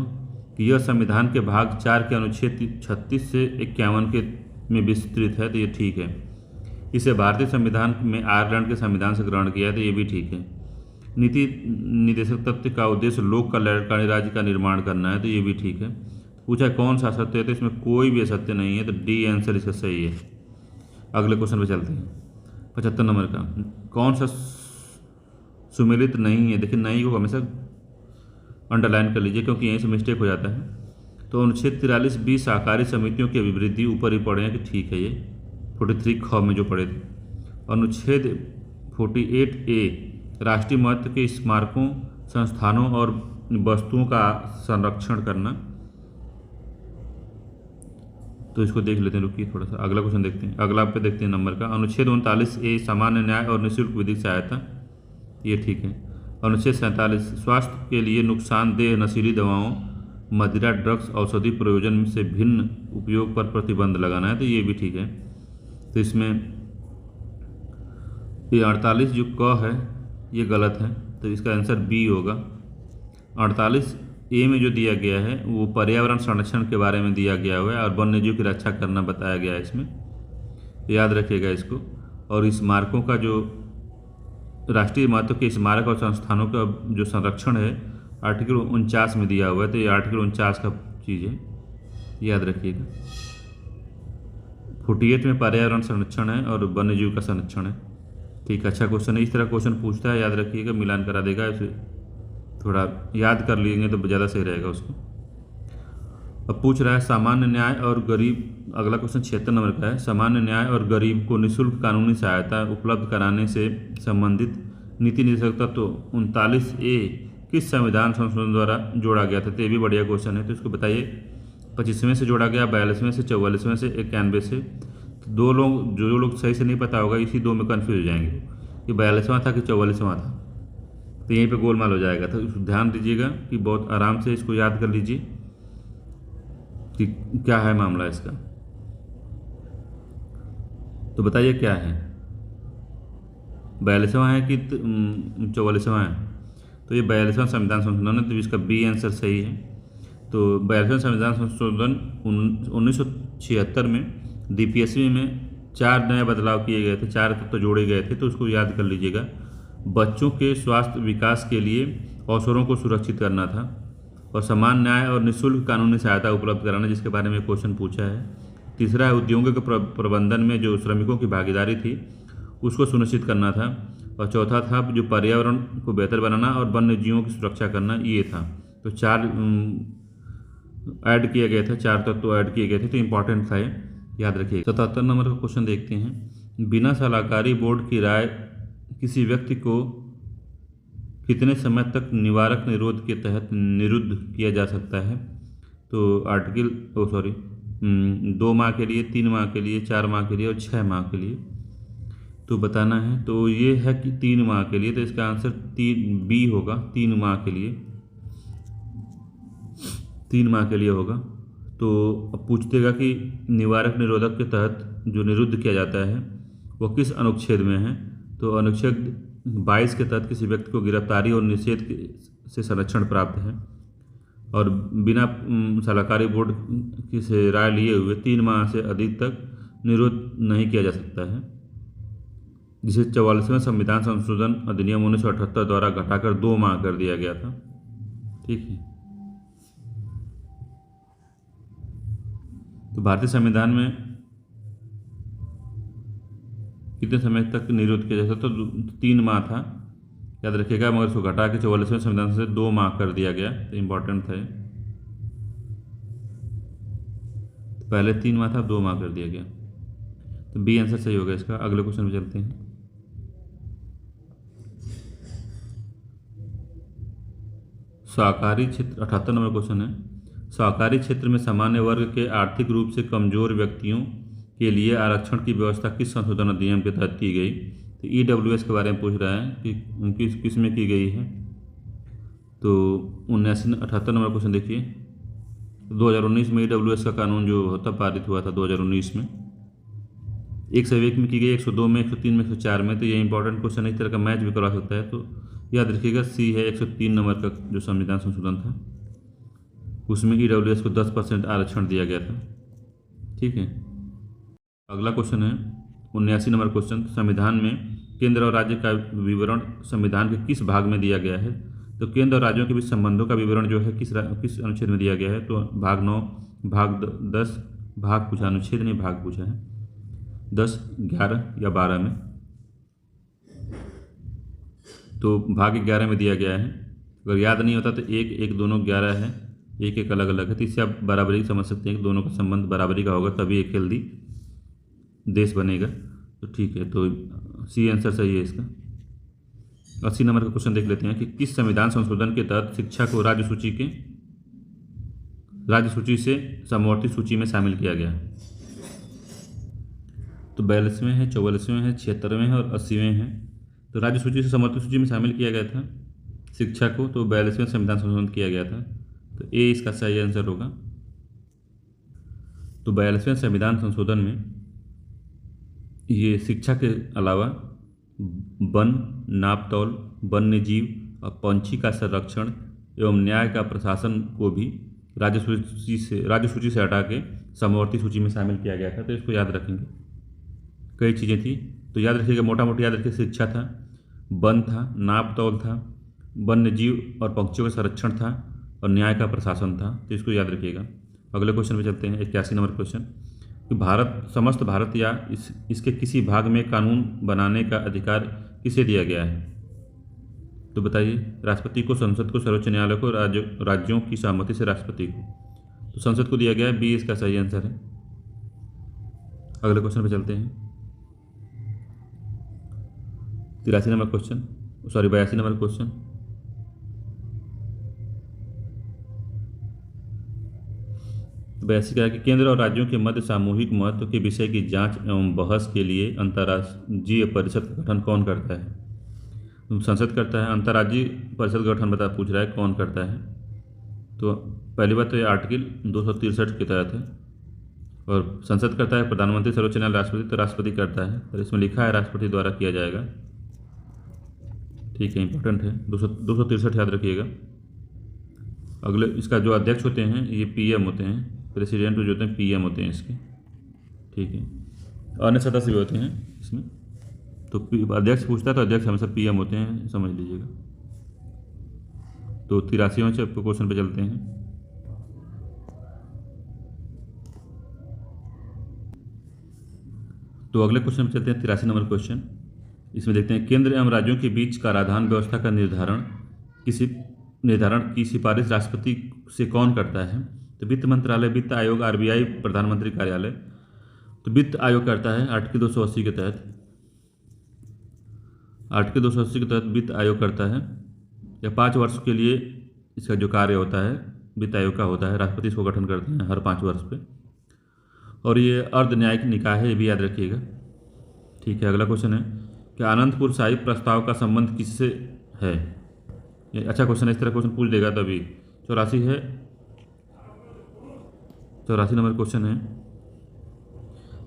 कि यह संविधान के भाग 4 के अनुच्छेद 36 से 51 के में विस्तृत है, तो ये ठीक है। इसे भारतीय संविधान में आयरलैंड के संविधान से ग्रहण किया है, तो ये भी ठीक है। नीति निदेशक तत्व का उद्देश्य लोक कल्याणकारी राज्य का निर्माण करना है, तो ये भी ठीक है। पूछा कौन सा असत्य है, तो इसमें कोई भी असत्य नहीं है, तो डी आंसर इसका सही है। अगले क्वेश्चन पे चलते हैं 75 नंबर का। कौन सा सुमेलित नहीं है, देखिए नहीं को हमेशा अंडरलाइन कर लीजिए क्योंकि यहीं से मिस्टेक हो जाता है। तो अनुच्छेद 43 बी सहकारी समितियों की अभिवृद्धि ऊपर ही पढ़े हैं कि ठीक है, ये 43 ख में जो पढ़े थे। अनुच्छेद 48 ए राष्ट्रीय महत्व के स्मारकों, संस्थानों और वस्तुओं का संरक्षण करना, तो इसको देख लेते हैं, रुकिए थोड़ा सा अगला क्वेश्चन देखते हैं। अगला पे देखते हैं नंबर का। अनुच्छेद 39 ए सामान्य न्याय और निःशुल्क विधिक सहायता, ये ठीक है। अनुच्छेद 47 स्वास्थ्य के लिए नुकसानदेह नशीली दवाओं, मदिरा, ड्रग्स, औषधि प्रयोजन से भिन्न उपयोग पर प्रतिबंध लगाना है, तो ये भी ठीक है। तो इसमें ये 48 जो क है ये गलत है, तो इसका आंसर बी होगा। 48 ए में जो दिया गया है वो पर्यावरण संरक्षण के बारे में दिया गया हुआ है और वन्य जीव की रक्षा करना बताया गया है इसमें, याद रखिएगा इसको। और स्मारकों का जो राष्ट्रीय महत्व के स्मारक और संस्थानों का जो संरक्षण है आर्टिकल 49 में दिया हुआ है, तो ये आर्टिकल 49 का चीज़ है, याद रखिएगा। 48 में पर्यावरण संरक्षण है और वन्य जीव का संरक्षण है। ठीक, अच्छा क्वेश्चन है। इस तरह क्वेश्चन पूछता है, याद रखिएगा, मिलान करा देगा। इसे थोड़ा याद कर लेंगे तो ज़्यादा सही रहेगा उसको। अब पूछ रहा है सामान्य न्याय और गरीब, अगला क्वेश्चन 76 नंबर का है। सामान्य न्याय और गरीब को निःशुल्क कानूनी सहायता उपलब्ध कराने से संबंधित नीति निदेशक तत्व 39 ए किस संविधान संशोधन द्वारा जोड़ा गया था, तो ये भी बढ़िया क्वेश्चन है। तो इसको बताइए 25वें से जोड़ा गया, 42वें से, 44वें से, 91 से। तो दो लोग जो लोग सही से नहीं पता होगा इसी दो में कन्फ्यूज हो जाएंगे कि 42वां था कि 44वां था, तो यहीं पे गोलमाल हो जाएगा। तो ध्यान दीजिएगा कि बहुत आराम से इसको याद कर लीजिए कि क्या है मामला इसका। तो बताइए क्या है, 42वां है कि 44वां है? तो ये 42वां संविधान संशोधन है, तो इसका बी आंसर सही है। तो 42वां संविधान संशोधन 1976 में डीपीएसपी में 4 नए बदलाव किए गए थे, 4 तो जोड़े गए थे, तो उसको याद कर लीजिएगा। बच्चों के स्वास्थ्य विकास के लिए अवसरों को सुरक्षित करना था, और समान न्याय और निःशुल्क कानूनी सहायता उपलब्ध कराना, जिसके बारे में क्वेश्चन पूछा है। तीसरा है उद्योगों के प्रबंधन में जो श्रमिकों की भागीदारी थी उसको सुनिश्चित करना था, और चौथा था जो पर्यावरण को बेहतर बनाना और वन्य जीवों की सुरक्षा करना, ये था। तो 4 ऐड किए गए थे, 4 तत्व ऐड किए गए थे, तो इम्पॉर्टेंट था ये, याद रखिए। 77 नंबर का क्वेश्चन देखते हैं। बिना सलाहकारी बोर्ड की राय किसी व्यक्ति को कितने समय तक निवारक निरोध के तहत निरुद्ध किया जा सकता है? तो आर्टिकल 2 माह के लिए, 3 माह के लिए, 4 माह के लिए और 6 माह के लिए, तो बताना है। तो ये है कि 3 माह के लिए, तो इसका आंसर 3 बी होगा। 3 माह के लिए, 3 माह के लिए होगा। तो अब पूछ देगा कि निवारक निरोधक के तहत जो निरुद्ध किया जाता है वो किस अनुच्छेद में है? तो अनुच्छेद 22 के तहत किसी व्यक्ति को गिरफ्तारी और निषेध से संरक्षण प्राप्त है, और बिना सलाहकारी बोर्ड की से राय लिए हुए 3 माह से अधिक तक निरोध नहीं किया जा सकता है, जिसे 44वें संविधान संशोधन अधिनियम 1978 द्वारा घटाकर 2 माह कर दिया गया था। ठीक है, तो भारतीय संविधान में कितने समय तक निरोध किया जाता? तो 3 माह था, याद रखिएगा, मगर इसको घटा के 44वें संविधान से 2 माह कर दिया गया। तो इम्पोर्टेंट था ये। तो पहले 3 माह था, 2 माह कर दिया गया। तो बी आंसर सही होगा इसका। अगले क्वेश्चन में चलते हैं। सहकारी क्षेत्र 78 नंबर क्वेश्चन है। सहकारी क्षेत्र में सामान्य वर्ग के आर्थिक रूप से कमजोर व्यक्तियों के लिए आरक्षण की व्यवस्था किस संशोधन अधिनियम के तहत की गई? तो ईडब्ल्यूएस के बारे में पूछ रहा है कि किस में की गई है। तो 78 नंबर क्वेश्चन देखिए। 2019 में ईडब्ल्यूएस का कानून जो होता पारित हुआ था 2019 में। 101 में की गई, 102 में, 103 में, 104 में। तो ये इंपॉर्टेंट क्वेश्चन इस तरह का मैच भी करवा सकता है। तो याद रखिएगा सी है 103 नंबर का जो संविधान संशोधन था, उसमें ईडब्ल्यूएस को 10% आरक्षण दिया गया था। ठीक है। अगला क्वेश्चन है 79 नंबर क्वेश्चन। संविधान में केंद्र और राज्य का विवरण संविधान के किस भाग में दिया गया है? तो केंद्र और राज्यों के बीच संबंधों का विवरण जो है किस अनुच्छेद में दिया गया है? तो भाग 9, भाग 10, भाग पूछा, अनुच्छेद नहीं भाग पूछा है, 10, 11 या 12 में। तो भाग 11 में दिया गया है। अगर याद नहीं होता तो 1, 1, दोनों 11 है, 1, 1 अलग अलग है। तो इससे आप बराबरी समझ सकते हैं कि दोनों का संबंध बराबरी का होगा, तभी एक हेल्दी देश बनेगा। तो ठीक है, तो सी आंसर सही है इसका। 80 नंबर का क्वेश्चन देख लेते हैं कि किस संविधान संशोधन के तहत शिक्षा को राज्य सूची से समवर्ती सूची में शामिल किया गया? तो 42वें है, 44वें है, 76वें है और 80वें है। तो राज्य सूची से समवर्ती सूची में शामिल किया गया था शिक्षा को, तो 42वें संविधान संशोधन किया गया था। तो ए इसका सही आंसर होगा। तो 42वें संविधान संशोधन में ये शिक्षा के अलावा वन, नापतौल, वन्य जीव और पंछी का संरक्षण एवं न्याय का प्रशासन को भी राज्य सूची से हटा के समवर्ती सूची में शामिल किया गया था। तो इसको याद रखेंगे। कई चीज़ें थी, तो याद रखिएगा, मोटा मोटी याद रखिए, शिक्षा था, वन था, नापतौल था, वन्य जीव और पक्षियों का संरक्षण था और न्याय का प्रशासन था। तो इसको याद रखिएगा। अगले क्वेश्चन पे चलते हैं। 81 नंबर क्वेश्चन कि समस्त भारत या इसके किसी भाग में कानून बनाने का अधिकार किसे दिया गया है? तो बताइए। राष्ट्रपति को, संसद को, सर्वोच्च न्यायालय को, राज्यों की सहमति से राष्ट्रपति को। तो संसद को दिया गया है, बी इसका सही आंसर है। अगले क्वेश्चन पे चलते हैं। 82 नंबर क्वेश्चन। 82 क्या है कि केंद्र और राज्यों के मध्य सामूहिक महत्व के विषय की जांच एवं बहस के लिए अंतर्राज्यीय परिषद का गठन कौन करता है? तो संसद करता है। अंतर्राज्यीय परिषद गठन पूछ रहा है कौन करता है? तो पहली बात तो ये आर्टिकल 263 के तहत है। और संसद करता है प्रधानमंत्री, सर्वोच्च न्यायालय, राष्ट्रपति। तो राष्ट्रपति करता है, और इसमें लिखा है राष्ट्रपति द्वारा किया जाएगा। ठीक है, इंपॉर्टेंट है। 263 याद रखिएगा। अगले इसका जो अध्यक्ष होते हैं ये पीएम होते हैं, प्रेसिडेंट जो होते हैं पीएम होते हैं इसके। ठीक है, अन्य सदस्य भी होते हैं इसमें। तो अध्यक्ष पूछता है तो अध्यक्ष हमेशा पीएम होते हैं, समझ लीजिएगा। तो 83वें क्वेश्चन पे चलते हैं। तो अगले क्वेश्चन पे चलते हैं, 83 नंबर क्वेश्चन। इसमें देखते हैं केंद्र एवं राज्यों के बीच कराधान व्यवस्था का निर्धारण की सिफारिश राष्ट्रपति से कौन करता है? तो वित्त मंत्रालय, वित्त आयोग, आरबीआई, प्रधानमंत्री कार्यालय। तो वित्त आयोग करता है आर्टिकल 280 के तहत। आर्टिकल 280 के तहत वित्त आयोग करता है। या 5 वर्ष के लिए इसका जो कार्य होता है वित्त आयोग का होता है। राष्ट्रपति इसको गठन करते हैं हर 5 वर्ष पे। और ये अर्ध न्यायिक निकाय है, ये भी याद रखिएगा। ठीक है, अगला क्वेश्चन है कि आनंदपुर साहिब प्रस्ताव का संबंध किससे है? ये अच्छा क्वेश्चन है, इस तरह क्वेश्चन पूछ देगा तभी। 84 है, 84 नंबर क्वेश्चन है।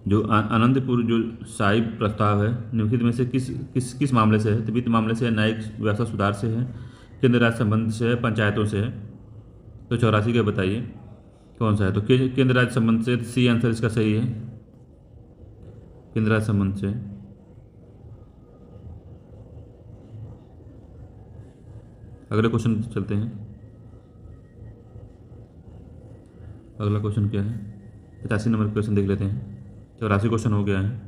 जो आनंदपुर जो साहिब प्रस्ताव है निम्नलिखित में से किस मामले से है? तो वित्त मामले से है, न्यायिक व्यवस्था सुधार से है, केंद्र राज्य संबंध से है, पंचायतों से है। तो 84 का बताइए कौन सा है? तो केंद्र राज्य संबंध से, सी आंसर इसका सही है, केंद्र राज्य संबंध से। अगले क्वेश्चन चलते हैं। अगला क्वेश्चन क्या है? 85 नंबर क्वेश्चन देख लेते हैं। 84 क्वेश्चन हो गया है।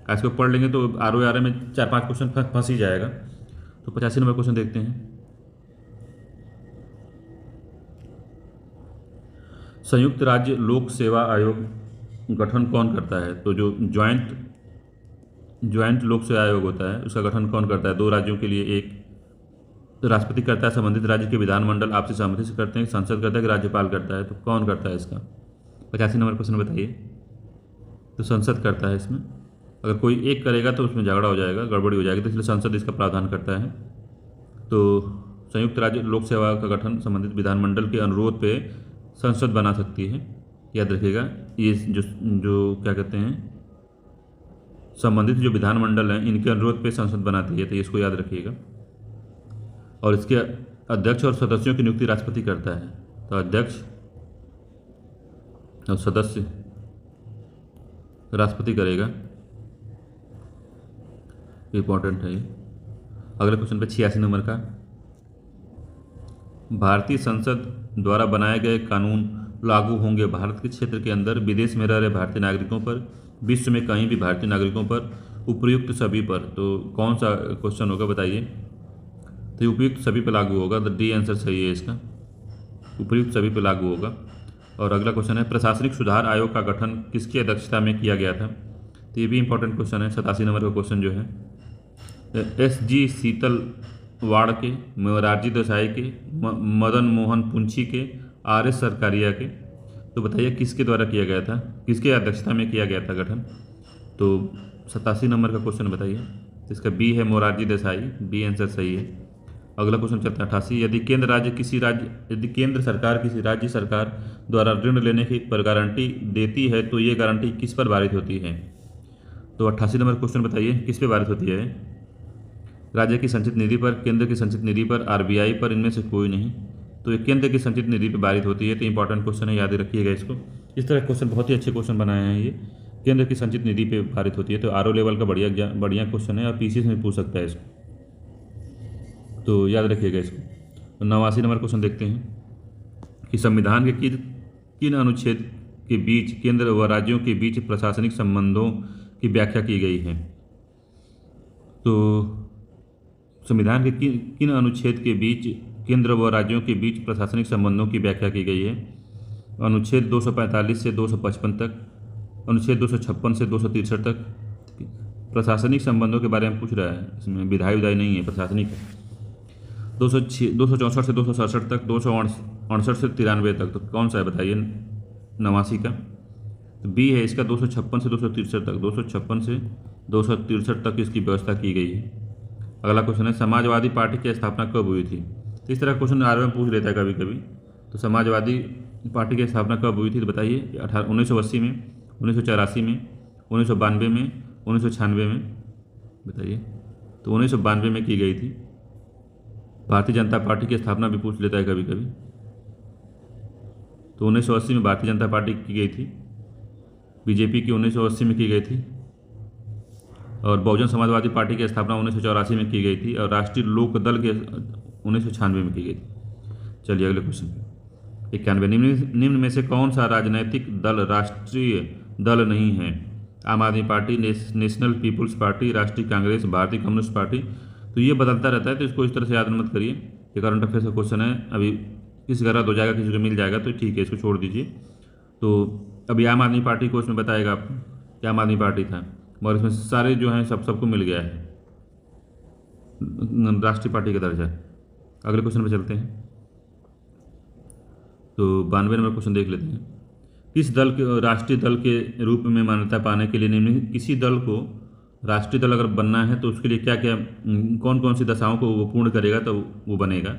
आज को पढ़ लेंगे तो ROA में 4-5 क्वेश्चन फंस ही जाएगा। तो 85 नंबर क्वेश्चन देखते हैं। संयुक्त राज्य लोक सेवा आयोग गठन कौन करता है? तो जो ज्वाइंट लोक सेवा आयोग होता है उसका गठन कौन करता है? 2 राज्यों के लिए एक राष्ट्रपति करता है, संबंधित राज्य के विधानमंडल आपसी सहमति से करते हैं, संसद करता है कि राज्यपाल करता है? तो कौन करता है इसका? 85 नंबर क्वेश्चन बताइए। तो संसद करता है इसमें। अगर कोई एक करेगा तो उसमें झगड़ा हो जाएगा, गड़बड़ी हो जाएगी, तो इसलिए संसद इसका प्रावधान करता है। तो संयुक्त राज्य लोक सेवा का गठन संबंधित विधानमंडल के अनुरोध पे संसद बना सकती है, याद रखिएगा। ये जो क्या कहते हैं, संबंधित जो विधानमंडल हैं इनके अनुरोध पे संसद बनाती है, तो इसको याद रखिएगा। और इसके अध्यक्ष और सदस्यों की नियुक्ति राष्ट्रपति करता है। तो अध्यक्ष और सदस्य राष्ट्रपति करेगा, इंपॉर्टेंट है ये। अगले क्वेश्चन पे 86 नंबर का, भारतीय संसद द्वारा बनाए गए कानून लागू होंगे भारत के क्षेत्र के अंदर विदेश में रह रहे भारतीय नागरिकों पर, विश्व में कहीं भी भारतीय नागरिकों पर, उपयुक्त सभी पर। तो कौन सा क्वेश्चन होगा बताइए? तो उपयुक्त सभी पर लागू होगा। तो डी आंसर सही है इसका, उपयुक्त सभी पर लागू होगा। और अगला क्वेश्चन है, प्रशासनिक सुधार आयोग का गठन किसकी अध्यक्षता में किया गया था? तो ये भी इंपॉर्टेंट क्वेश्चन है। 87 नंबर का क्वेश्चन जो है, SG सीतलवाड़ के, मोरारजी देसाई के, मदन मोहन पुंछी के, RS सरकारिया के। तो बताइए किसके द्वारा किया गया था, किसके अध्यक्षता में किया गया था गठन? तो 87 नंबर का क्वेश्चन बताइए। तो इसका बी है, मोरारजी देसाई, बी आंसर सही है। अगला क्वेश्चन चलता है 88, यदि केंद्र सरकार किसी राज्य सरकार द्वारा ऋण लेने की पर गारंटी देती है तो ये गारंटी किस पर पारित होती है? तो 88 नंबर क्वेश्चन बताइए किस पे पारित होती है? राज्य की संचित निधि पर, केंद्र की संचित निधि पर, RBI पर, इनमें से कोई नहीं। तो ये केंद्र की संचित निधि पर पारित होती है। तो इंपॉर्टेंट क्वेश्चन है, याद रखिएगा इसको। इस तरह क्वेश्चन बहुत ही अच्छे क्वेश्चन बनाए हैं ये, केंद्र की संचित निधि पे पारित होती है। तो RO लेवल का बढ़िया क्वेश्चन है और PCS में पूछ सकता है इसको, तो याद रखिएगा इसको। तो 89 नंबर क्वेश्चन देखते हैं कि संविधान के किन अनुच्छेद के बीच केंद्र व राज्यों के बीच प्रशासनिक संबंधों की व्याख्या की गई है? तो संविधान के किन अनुच्छेद के बीच केंद्र व राज्यों के बीच प्रशासनिक संबंधों की व्याख्या की गई है? अनुच्छेद 245 से 255 तक, अनुच्छेद 256 से 263 तक। प्रशासनिक संबंधों के बारे में पूछ रहा है, इसमें विधायी विधायी नहीं है, प्रशासनिक है। 264 से 267 तक, 268 से 93 तक। तो कौन सा है बताइए 89 का? तो बी है इसका, 256 से 263 तक, 256 से 263 तक इसकी व्यवस्था की गई है। अगला क्वेश्चन है, समाजवादी पार्टी की स्थापना कब हुई थी? तो इस तरह क्वेश्चन RO में पूछ लेता है कभी कभी। तो समाजवादी पार्टी की स्थापना कब हुई थी? तो बताइए 1980 में, 1984 में, 1992 में, 1996 में। बताइए। तो 1992 में की गई थी। भारतीय जनता पार्टी की स्थापना भी पूछ लेता है कभी कभी। तो 1980 में भारतीय जनता पार्टी की गई थी, BJP की 1980 में की गई थी, और बहुजन समाजवादी पार्टी की स्थापना 1984 में की गई थी, और राष्ट्रीय लोक दल के 1996 में की गई थी। चलिए अगले क्वेश्चन, 91, निम्न में से कौन सा राजनीतिक दल राष्ट्रीय दल नहीं है? आम आदमी पार्टी, नेशनल पीपुल्स पार्टी, राष्ट्रीय कांग्रेस, भारतीय कम्युनिस्ट पार्टी। तो ये बदलता रहता है, तो इसको इस तरह से याद मत करिए। ये करंट अफेयर्स का क्वेश्चन है, अभी किसी गलत हो जाएगा, किसी को मिल जाएगा तो ठीक है, इसको छोड़ दीजिए। तो अभी आम आदमी पार्टी को इसमें बताएगा आपको कि आम आदमी पार्टी था, मगर इसमें सारे जो हैं सबको मिल गया है राष्ट्रीय पार्टी का दर्जा। अगले क्वेश्चन पे चलते हैं। तो 92 नंबर क्वेश्चन देख लेते हैं। किस दल के राष्ट्रीय दल के रूप में मान्यता पाने के लिए निम्नलिखित किसी दल को राष्ट्रीय दल अगर बनना है तो उसके लिए क्या क्या कौन कौन सी दशाओं को वो पूर्ण करेगा तो वो बनेगा?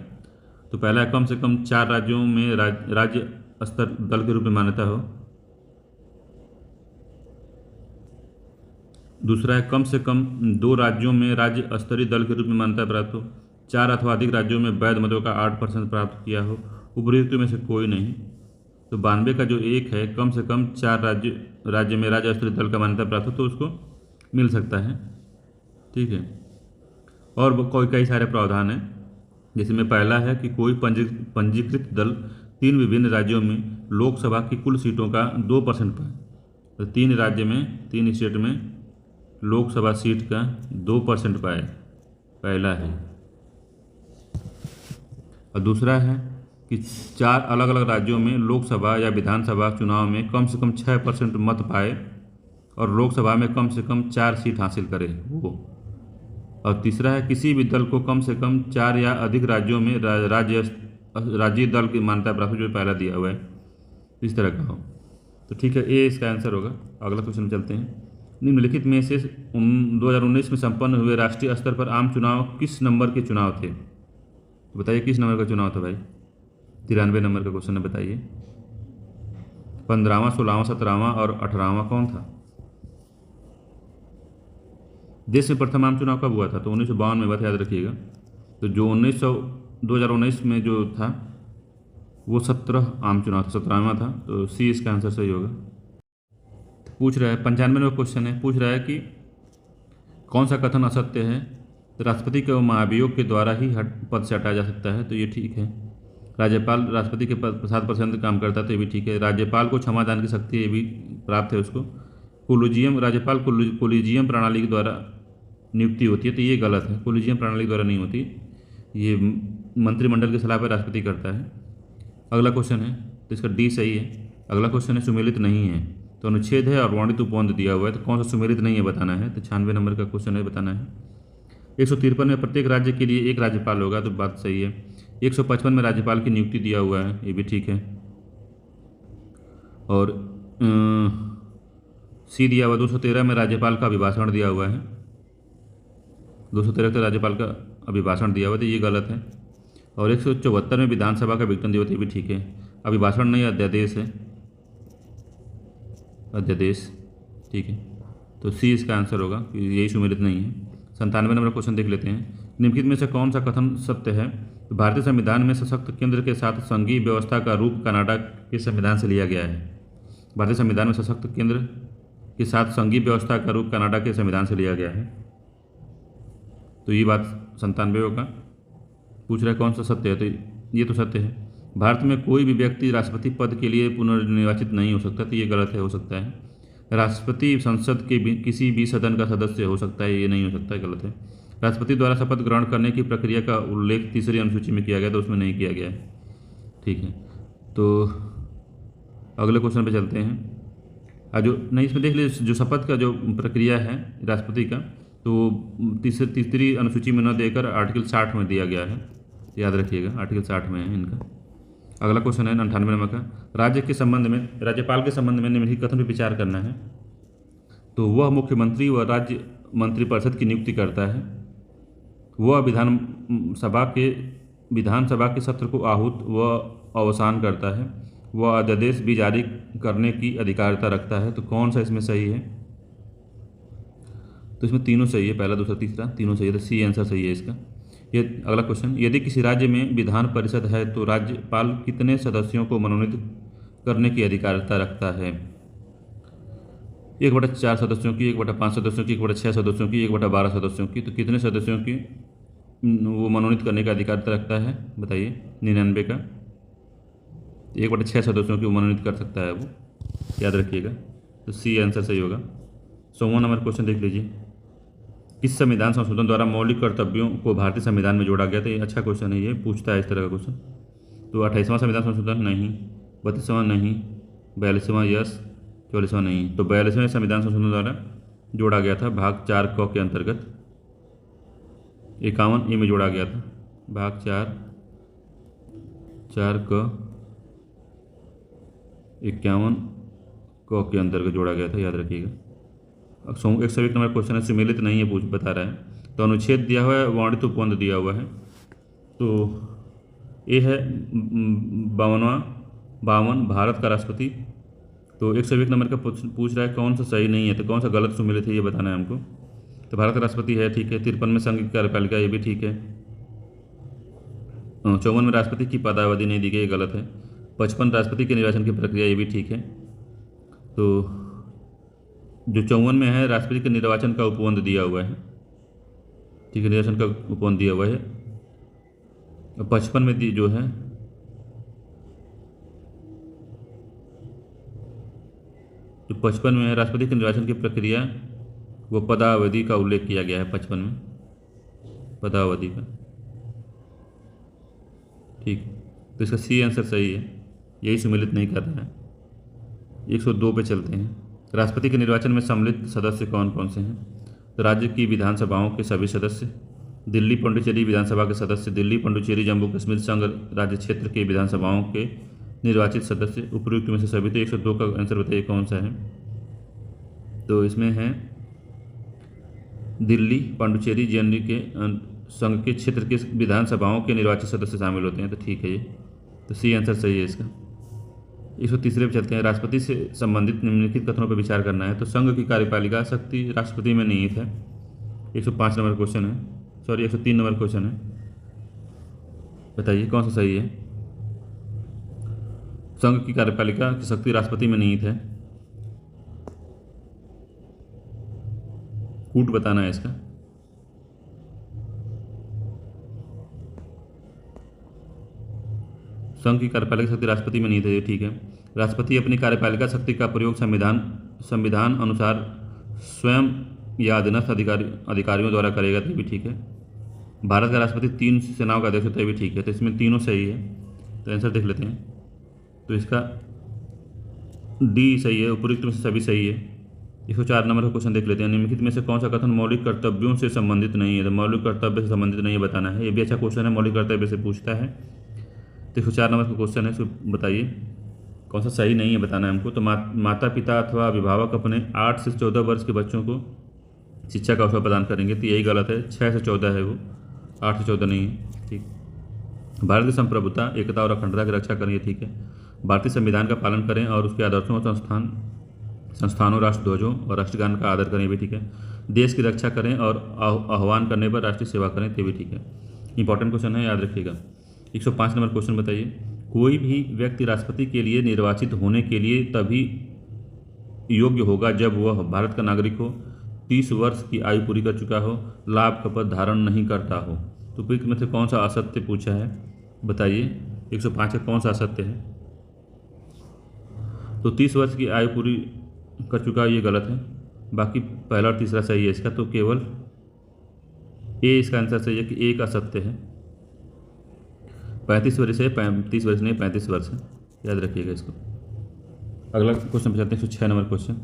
तो पहला है, कम से कम 4 राज्यों में राज्य स्तर दल के रूप में मान्यता हो। दूसरा है, कम से कम 2 राज्यों में राज्य स्तरीय दल के रूप में मान्यता प्राप्त हो। 4 अथवा अधिक राज्यों में वैध मतों का 8% प्राप्त किया हो। उपयुक्त में से कोई नहीं। तो 92 का जो एक है, कम से कम 4 राज्य में राज्य स्तरीय दल का मान्यता प्राप्त हो तो उसको मिल सकता है, ठीक है। और कई सारे प्रावधान हैं, जिसमें पहला है कि कोई पंजीकृत दल तीन विभिन्न राज्यों में लोकसभा की कुल सीटों का 2% पाए। तो तीन राज्य में, तीन स्टेट में लोकसभा सीट का 2% पाए, पहला है। और दूसरा है कि 4 अलग अलग राज्यों में लोकसभा या विधानसभा चुनाव में कम से कम 6% मत पाए और लोकसभा में कम से कम 4 सीट हासिल करे वो। और तीसरा है किसी भी दल को कम से कम 4 या अधिक राज्यों में राज्य दल की मान्यता प्राप्त, जो पहला दिया हुआ है इस तरह का हो। तो ठीक है, ए इसका आंसर होगा। अगला क्वेश्चन चलते हैं। निम्नलिखित में से 2019 में संपन्न हुए राष्ट्रीय स्तर पर आम चुनाव किस नंबर के चुनाव थे? तो बताइए किस नंबर का चुनाव था भाई? 93 नंबर का क्वेश्चन है, बताइए। 15वां, 16वां, 17वां और 18वां कौन था? देश में प्रथम आम चुनाव कब हुआ था? तो 1952 में, बात याद रखिएगा। तो जो 2019 में जो था वो 17 आम चुनाव था, 17वां था। तो सी इसका आंसर सही होगा। पूछ रहा है 95वां क्वेश्चन है, पूछ रहा है कि कौन सा कथन असत्य है? तो राष्ट्रपति को महाभियोग के द्वारा ही पद से हटाया जा सकता है, तो ये ठीक है। राज्यपाल राष्ट्रपति के प्रसाद पसंद काम करता है, तो ये भी ठीक है। राज्यपाल को क्षमा दान की शक्ति ये भी प्राप्त है उसको। कोलिजियम, राज्यपाल कोलिजियम प्रणाली के द्वारा नियुक्ति होती है, तो ये गलत है। कोलिजियम प्रणाली के द्वारा नहीं होती, ये मंत्रिमंडल की सलाह पर राष्ट्रपति करता है। अगला क्वेश्चन है, तो इसका डी सही है। अगला क्वेश्चन है सुमेलित नहीं है, तो अनुच्छेद है और वर्णित उपबंध दिया हुआ है, तो कौन सा सुमेलित नहीं है बताना है। तो 96 नंबर का क्वेश्चन है, बताना है। 153 में प्रत्येक राज्य के लिए एक राज्यपाल होगा, तो बात सही है। 155 में राज्यपाल की नियुक्ति दिया हुआ है, ये भी ठीक है। और सी दिया हुआ 213 में राज्यपाल का अभिभाषण दिया हुआ है, 213 तक राज्यपाल का अभिभाषण दिया हुआ है, तो ये गलत है। और 174 में विधानसभा का विघटन दिया हुआ, ये भी ठीक है। अभिभाषण नहीं, अध्यादेश है, अध्यादेश, ठीक है। तो सी इसका आंसर होगा, यही सुमेलित नहीं है। 97 नंबर क्वेश्चन देख लेते हैं। निम्नलिखित में से कौन सा कथन सत्य है? तो भारतीय संविधान में सशक्त केंद्र के साथ संघीय व्यवस्था का रूप कनाडा के संविधान से लिया गया है। भारतीय संविधान में सशक्त केंद्र के साथ संघीय व्यवस्था का रूप कनाडा के संविधान से लिया गया है, तो ये बात 97 का पूछ रहा है कौन सा सत्य है, तो ये तो सत्य है। भारत में कोई भी व्यक्ति राष्ट्रपति पद के लिए पुनर्निर्वाचित नहीं हो सकता, तो ये गलत है, हो सकता है। राष्ट्रपति संसद के किसी भी सदन का सदस्य हो सकता है, ये नहीं हो सकता है, गलत है। राष्ट्रपति द्वारा शपथ ग्रहण करने की प्रक्रिया का उल्लेख तीसरी अनुसूची में किया गया, तो उसमें नहीं किया गया है, ठीक है। तो अगले क्वेश्चन पे चलते हैं। जो नहीं, इसमें देख लीजिए जो शपथ का जो प्रक्रिया है राष्ट्रपति का, तो तीसरी अनुसूची में न देकर आर्टिकल 60 में दिया गया है, याद रखिएगा, आर्टिकल 60 में है इनका। अगला क्वेश्चन है 98 नंबर का। राज्य के संबंध में, राज्यपाल के संबंध में निम्नलिखित कथन पर विचार करना है। तो वह मुख्यमंत्री व राज्य मंत्रिपरिषद की नियुक्ति करता है, वह विधानसभा के सत्र को आहूत व अवसान करता है, वह अध्यादेश भी जारी करने की अधिकारिता रखता है, तो कौन सा इसमें सही है? तो इसमें तीनों सही है, पहला, दूसरा, तीसरा, तीनों सही है, तो सी आंसर सही है इसका। ये अगला क्वेश्चन, यदि किसी राज्य में विधान परिषद है तो राज्यपाल कितने सदस्यों को मनोनीत करने की अधिकारिता रखता है? 1/4 सदस्यों की, 1/5 सदस्यों की, 1/6 सदस्यों की, 1/12 सदस्यों की, तो कितने सदस्यों की वो मनोनीत करने का अधिकारिता रखता है बताइए? 99 का। 1/6 सदस्यों की मनोनीत कर सकता है वो, याद रखिएगा, तो सी आंसर सही होगा। 100वां नंबर क्वेश्चन देख लीजिए। किस संविधान संशोधन द्वारा मौलिक कर्तव्यों को भारतीय संविधान में जोड़ा गया? तो ये अच्छा क्वेश्चन है, ये पूछता है इस तरह का क्वेश्चन। तो 28वां संविधान संशोधन नहीं, 32वां नहीं, 42वां यस, 44वां नहीं। तो 42वें संविधान संशोधन द्वारा जोड़ा गया था, भाग 4 क के अंतर्गत। 51 ए में जोड़ा गया था, भाग 4 क 51 क के अंतर्गत जोड़ा गया था, याद रखिएगा। 101 नंबर क्वेश्चन है, सुमेलित नहीं है, बता रहा है। तो अनुच्छेद दिया हुआ है, वर्णित उपबंध दिया हुआ है, तो ये है 52 भारत का राष्ट्रपति। तो 101 नंबर का पूछ रहा है कौन सा सही नहीं है, तो कौन सा गलत सुमेलित है ये बताना है हमको। तो भारत का राष्ट्रपति है, ठीक है। 53 में संघ कार्यपालिका, ये भी ठीक है। 54 में राष्ट्रपति की पदावधि नहीं दी गई, ये गलत है। 55 राष्ट्रपति के निर्वाचन की प्रक्रिया, ये भी ठीक है। तो जो 54 में है राष्ट्रपति के निर्वाचन का उपबंध दिया हुआ है, ठीक है, निर्वाचन का उपबंध दिया हुआ है। 55 में जो है 55 में राष्ट्रपति के निर्वाचन की प्रक्रिया वो पदावधि का उल्लेख किया गया है 55 में, पदावधि का। ठीक, तो इसका सी आंसर सही है, यही सम्मिलित नहीं कर रहा है। 102 पे चलते हैं। राष्ट्रपति के निर्वाचन में सम्मिलित सदस्य कौन कौन से हैं? तो राज्य की विधानसभाओं के सभी सदस्य, दिल्ली पुडुचेरी विधानसभा के सदस्य, दिल्ली पुडुचेरी जम्मू कश्मीर संघ राज्य क्षेत्र के विधानसभाओं के निर्वाचित सदस्य, उपयुक्त में से सभी। तो 102 का आंसर बताइए कौन सा है? तो इसमें है दिल्ली पुडुचेरी जेएनयू के संघ के क्षेत्र के विधानसभाओं के निर्वाचित सदस्य शामिल होते हैं। तो ठीक है ये, तो सी आंसर सही है इसका। 103 पे चलते हैं। राष्ट्रपति से संबंधित निम्नलिखित कथनों पर विचार करना है। तो संघ की कार्यपालिका शक्ति राष्ट्रपति में निहित है। 105 नंबर क्वेश्चन है, सॉरी 103 नंबर क्वेश्चन है। बताइए कौन सा सही है? संघ की कार्यपालिका की शक्ति राष्ट्रपति में निहित है। कूट बताना है इसका। संघ की कार्यपालिका शक्ति राष्ट्रपति में निहित है, ये ठीक है। राष्ट्रपति अपनी कार्यपालिका शक्ति का प्रयोग संविधान अनुसार स्वयं या अधीनस्थ अधिकारियों द्वारा करेगा, तो ये भी ठीक है। भारत का राष्ट्रपति 3 सेनाओं का अध्यक्ष होता है, ये भी ठीक है। तो इसमें तीनों सही है, तो आंसर देख लेते हैं। तो इसका डी सही है, उपयुक्त में से सभी सही है। 104 नंबर का क्वेश्चन देख लेते हैं। निम्नलिखित में से कौन सा कथन मौलिक कर्तव्यों से संबंधित नहीं है? तो मौलिक कर्तव्य से संबंधित नहीं है बताना है। ये भी अच्छा क्वेश्चन है, मौलिक कर्तव्य से पूछता है। तो 104 नंबर का क्वेश्चन है, इसको बताइए कौन सा सही नहीं है बताना है हमको। तो माता पिता अथवा अभिभावक अपने 8 से 14 वर्ष के बच्चों को शिक्षा का अवसर प्रदान करेंगे, तो यही गलत है। 6 से 14 है वो, 8 से 14 नहीं है। ठीक। भारत की संप्रभुता, एकता और अखंडता की रक्षा करें, ठीक है। भारतीय संविधान का पालन करें और उसके आदर्शों और संस्थानों, राष्ट्रध्वजों और राष्ट्रगान का आदर करें, भी ठीक है। देश की रक्षा करें और आह्वान करने पर राष्ट्रीय सेवा करें, तो भी ठीक है। इंपॉर्टेंट क्वेश्चन है, याद रखिएगा। 105 नंबर क्वेश्चन बताइए। कोई भी व्यक्ति राष्ट्रपति के लिए निर्वाचित होने के लिए तभी योग्य होगा जब वह भारत का नागरिक हो, 30 वर्ष की आयु पूरी कर चुका हो, लाभ का पद धारण नहीं करता हो। तो उपयुक्त में से कौन सा असत्य पूछा है बताइए। 105 का कौन सा असत्य है? तो 30 वर्ष की आयु पूरी कर चुका, ये गलत है। बाकी पहला और तीसरा सही है इसका। तो केवल ए इसका आंसर सही है कि एक असत्य है। 35 वर्ष है, 30 वर्ष नहीं, 35 वर्ष है, याद रखिएगा इसको। अगला क्वेश्चन पे चलते हैं। 106 नंबर क्वेश्चन।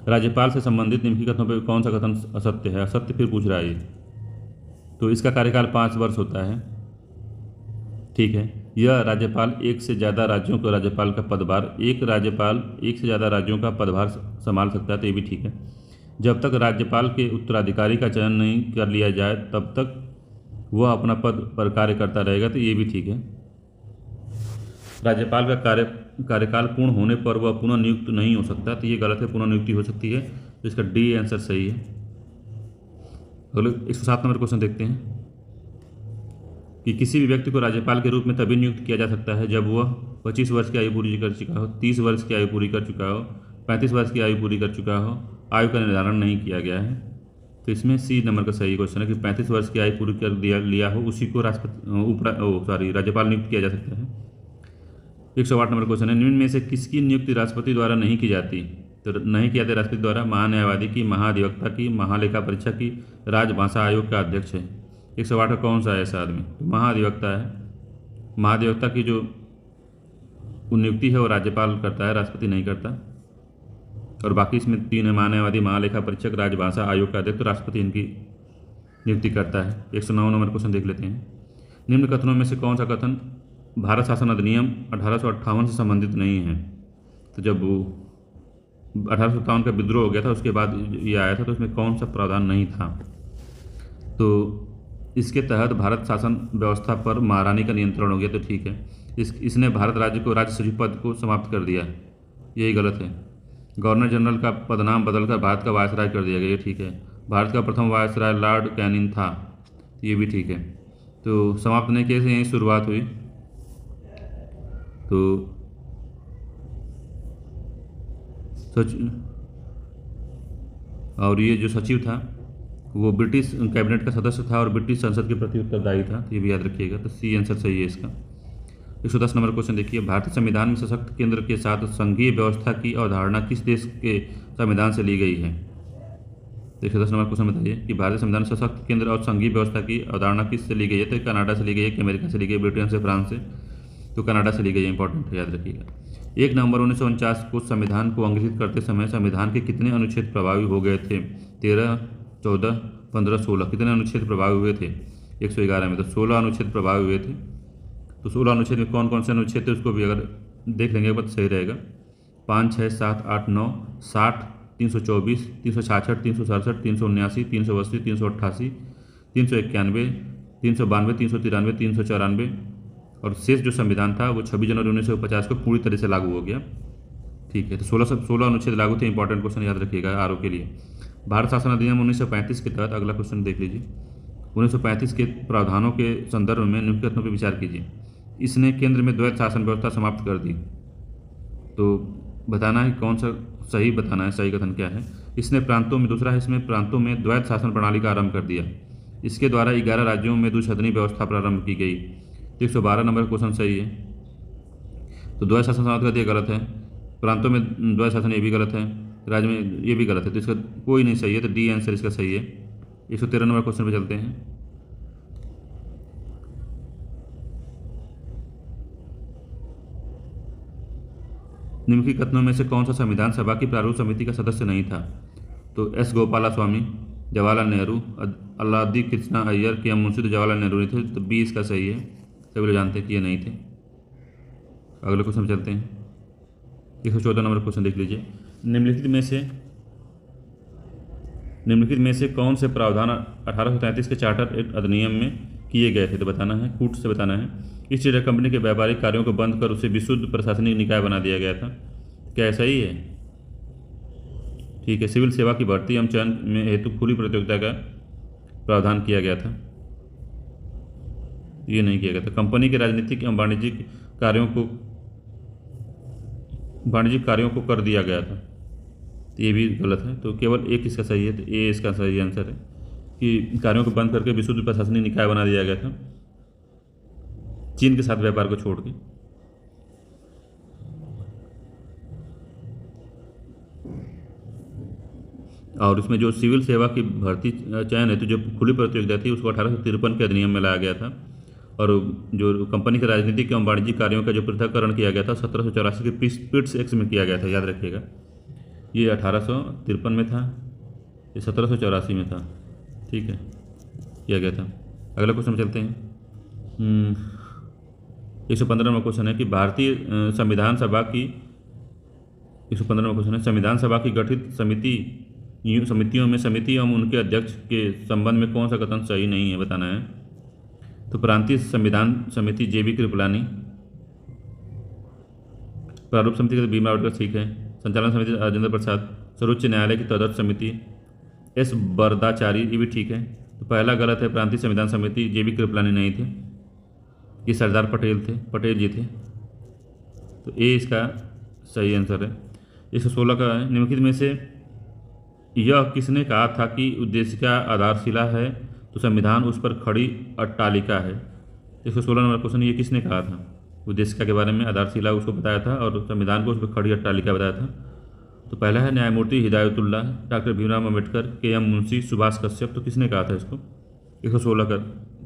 राज्यपाल से संबंधित निम्नलिखित कथनों पर कौन सा कथन असत्य है? असत्य फिर पूछ रहा है ये। तो इसका कार्यकाल 5 वर्ष होता है, ठीक है। यह राज्यपाल एक से ज़्यादा राज्यों को राज्यपाल का पदभार, एक राज्यपाल एक से ज़्यादा राज्यों का पदभार संभाल सकता है, तो ये भी ठीक है। जब तक राज्यपाल के उत्तराधिकारी का चयन नहीं कर लिया जाए तब तक वह अपना पद पर कार्य करता रहेगा, तो ये भी ठीक है। राज्यपाल का कार्यकाल पूर्ण होने पर वह पुनः नियुक्त नहीं हो सकता, तो ये गलत है, पुनः नियुक्ति हो सकती है। तो इसका डी आंसर सही है। अगले 107 नंबर क्वेश्चन देखते हैं कि किसी भी व्यक्ति को राज्यपाल के रूप में तभी नियुक्त किया जा सकता है जब वह 25 वर्ष की आयु पूरी कर चुका हो, 30 वर्ष की आयु पूरी कर चुका हो, 35 वर्ष की आयु पूरी कर चुका हो, आयु का निर्धारण नहीं किया गया है। तो इसमें सी नंबर का सही क्वेश्चन है कि 35 वर्ष की आयु पूरी कर लिया हो उसी को राज्यपाल नियुक्त किया जा सकता है। 108 नंबर क्वेश्चन है। निम्न में से किसकी नियुक्ति राष्ट्रपति द्वारा नहीं की जाती? तो नहीं किया जाता राष्ट्रपति द्वारा महान्यायवादी की, महाधिवक्ता की, महालेखा परीक्षक की, राजभाषा आयोग का अध्यक्ष है। 108 का कौन सा है ऐसा आदमी? तो महाधिवक्ता है। महाधिवक्ता की जो नियुक्ति है वो राज्यपाल करता है, राष्ट्रपति नहीं करता। और बाकी इसमें 3 है, महान्यायवादी, महालेखा परीक्षक, राजभाषा आयोग का अध्यक्ष, तो राष्ट्रपति इनकी नियुक्ति करता है। 109 नंबर क्वेश्चन देख लेते हैं। निम्न कथनों में से कौन सा कथन भारत शासन अधिनियम 1858 से संबंधित नहीं है? तो जब 1857 का विद्रोह हो गया था उसके बाद ये आया था, तो उसमें कौन सा प्रावधान नहीं था? तो इसके तहत भारत शासन व्यवस्था पर महारानी का नियंत्रण हो गया, तो ठीक है। इसने भारत राज्य को राज्य सचिव पद को समाप्त कर दिया, यही गलत है। गवर्नर जनरल का पदनाम बदलकर भारत का वायसराय कर दिया गया, ये ठीक है। भारत का प्रथम वायसराय लॉर्ड कैनिंग था, ये भी ठीक है। तो समाप्त नहीं किए से यहीं शुरुआत हुई। तो और ये जो सचिव था वो ब्रिटिश कैबिनेट का सदस्य था और ब्रिटिश संसद के प्रति उत्तरदायी था, तो ये भी याद रखिएगा। तो सी आंसर सही है इसका। 110 नंबर क्वेश्चन देखिए, भारतीय संविधान में सशक्त केंद्र के साथ संघीय व्यवस्था की अवधारणा किस देश के संविधान से ली गई है? तो 110 नंबर क्वेश्चन बताइए कि भारतीय संविधान में सशक्त केंद्र और संघीय व्यवस्था की अवधारणा किस से ली गई है? तो कनाडा से ली गई है कि अमेरिका से ली गई है, ब्रिटेन से, फ्रांस से? तो कनाडा से ली गई है, इंपॉर्टेंट है, याद रखिएगा। 1 नवंबर 1949 को संविधान को अंग्रेजित करते समय संविधान के कितने अनुच्छेद प्रभावी हो गए थे? 13, 14, 15, 16। कितने अनुच्छेद प्रभावी हुए थे? 111 में। तो 16 अनुच्छेद प्रभावी हुए थे। तो 16 अनुच्छेद में कौन कौन से अनुच्छेद थे उसको भी अगर देख लेंगे एक बात सही रहेगा। 5, 6, 7, 8, 9, 60, 324, 366, 367, 379, 380, 388, 391, 392, 393, 394 और शेष जो संविधान था वो 26 जनवरी 1950 को पूरी तरह से लागू हो गया। ठीक है, तो 16 अनुच्छेद लागू थे। इंपॉर्टेंट क्वेश्चन याद रखिएगा आरओ के लिए। भारत शासन अधिनियम 1935 के तहत, अगला क्वेश्चन देख लीजिए, 1935 के प्रावधानों के संदर्भ में निम्नलिखित कथनों पर विचार कीजिए। इसने केंद्र में द्वैध शासन व्यवस्था समाप्त कर दी। तो बताना है कौन सा सही, बताना है सही कथन क्या है। इसने प्रांतों में, दूसरा है इसमें प्रांतों में द्वैध शासन प्रणाली का आरंभ कर दिया। इसके द्वारा 11 राज्यों में द्विसदनी व्यवस्था प्रारंभ की गई। तो 112 नंबर क्वेश्चन सही है। तो द्वैध शासन समाप्त कर दिया, गलत है। प्रांतों में द्वैध शासन, ये भी गलत है। राज्य में, ये भी गलत है। तो इसका कोई नहीं सही है, तो डी आंसर इसका सही है। 113 नंबर क्वेश्चन पे चलते हैं। निम्नलिखित कथनों में से कौन सा संविधान सभा की प्रारूप समिति का सदस्य नहीं था? तो एस गोपालास्वामी, जवाहरलाल नेहरू, अल्लादी कृष्णा अय्यर, के एम मुंशी। तो जवाहरलाल नेहरू नहीं थे, तो बी इसका सही है। सभी लोग जानते हैं कि ये नहीं थे। अगले क्वेश्चन चलते हैं। 114 नंबर क्वेश्चन देख लीजिए। निम्नलिखित में से कौन से प्रावधान 1833 के चार्टर एक्ट अधिनियम में किए गए थे? तो बताना है, कूट से बताना है। ईस्ट इंडिया कंपनी के व्यापारिक कार्यों को बंद कर उसे विशुद्ध प्रशासनिक निकाय बना दिया गया था। क्या ऐसा ही है? ठीक है। सिविल सेवा की भर्ती एवं चयन में हेतु खुली प्रतियोगिता का प्रावधान किया गया था, ये नहीं किया गया था। कंपनी के राजनीतिक एवं वाणिज्यिक कार्यों को कर दिया गया था, तो ये भी गलत है। तो केवल एक इसका सही है, तो ए इसका सही आंसर है कि कार्यों को बंद करके विशुद्ध प्रशासनिक निकाय बना दिया गया था, चीन के साथ व्यापार को छोड़ के। और इसमें जो सिविल सेवा की भर्ती चयन है, तो जो खुली प्रतियोगिता थी उसको 1853 के अधिनियम में लाया गया था। और जो कंपनी के राजनीतिक एवं वाणिज्यिक कार्यों का जो पृथक्करण किया गया था 1784 के पिट्स एक्ट में किया गया था, याद रखिएगा। ये 1853 में था, ये 1784 में था। ठीक है, किया गया था। अगला क्वेश्चन चलते हैं। 115 नंबर क्वेश्चन है कि भारतीय संविधान सभा की 115 नंबर क्वेश्चन है, संविधान सभा की गठित समितियों में समिति एवं उनके अध्यक्ष के संबंध में कौन सा कथन सही नहीं है? बताना है। तो प्रांतीय संविधान समिति JB कृपलानी, प्रारूप समिति के भीम रावतकर, ठीक है। संचालन समिति राजेंद्र प्रसाद, सर्वोच्च न्यायालय की तदर्थ समिति S बरदाचारी, ये भी ठीक है। तो पहला गलत है, प्रांतीय संविधान समिति JB कृपलानी नहीं थे, ये सरदार पटेल जी थे। तो ए इसका सही आंसर है। 116 का है, निम्नलिखित में से यह किसने कहा था कि उद्देशिका आधारशिला है? तो संविधान उस पर खड़ी अट्टालिका है। 116 नंबर क्वेश्चन, ये किसने कहा था? उद्देशिका के बारे में, आधारशिला उसको बताया था और संविधान को उस पर खड़ी अट्टालिका बताया था। तो पहला है न्यायमूर्ति हिदायतुल्लाह, डॉक्टर भीमराव अम्बेडकर, KM मुंशी, सुभाष कश्यप। तो किसने कहा था इसको? 116 का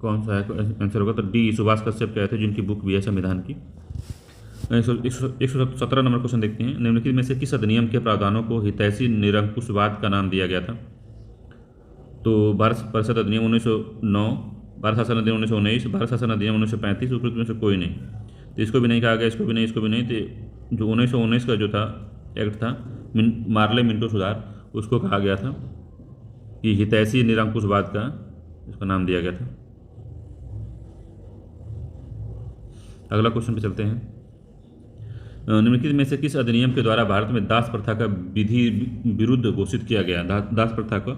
कौन सा है आंसर होगा? तो डी सुभाष कश्यप कहे थे, जिनकी बुक भी है संविधान की। 117 नंबर क्वेश्चन देखते हैं। निम्नलिखित में से किस अधिनियम के प्रावधानों को हितैषी निरंकुशवाद का नाम दिया गया था? तो भारत परिषद अधिनियम 1909, भारत शासन अधिनियम 1919, भारत शासन अधिनियम 1935, उपरोक्त में से कोई नहीं। तो इसको भी नहीं कहा गया, इसको भी नहीं, इसको भी नहीं। तो जो 1919 का जो था एक्ट था, मार्ले मिंटो सुधार, उसको कहा गया था कि हितैषी निरंकुशवाद का इसका नाम दिया गया था। अगला क्वेश्चन पे चलते हैं। निम्नलिखित में से किस अधिनियम के द्वारा भारत में दास प्रथा का विधि विरुद्ध घोषित किया गया? दास प्रथा का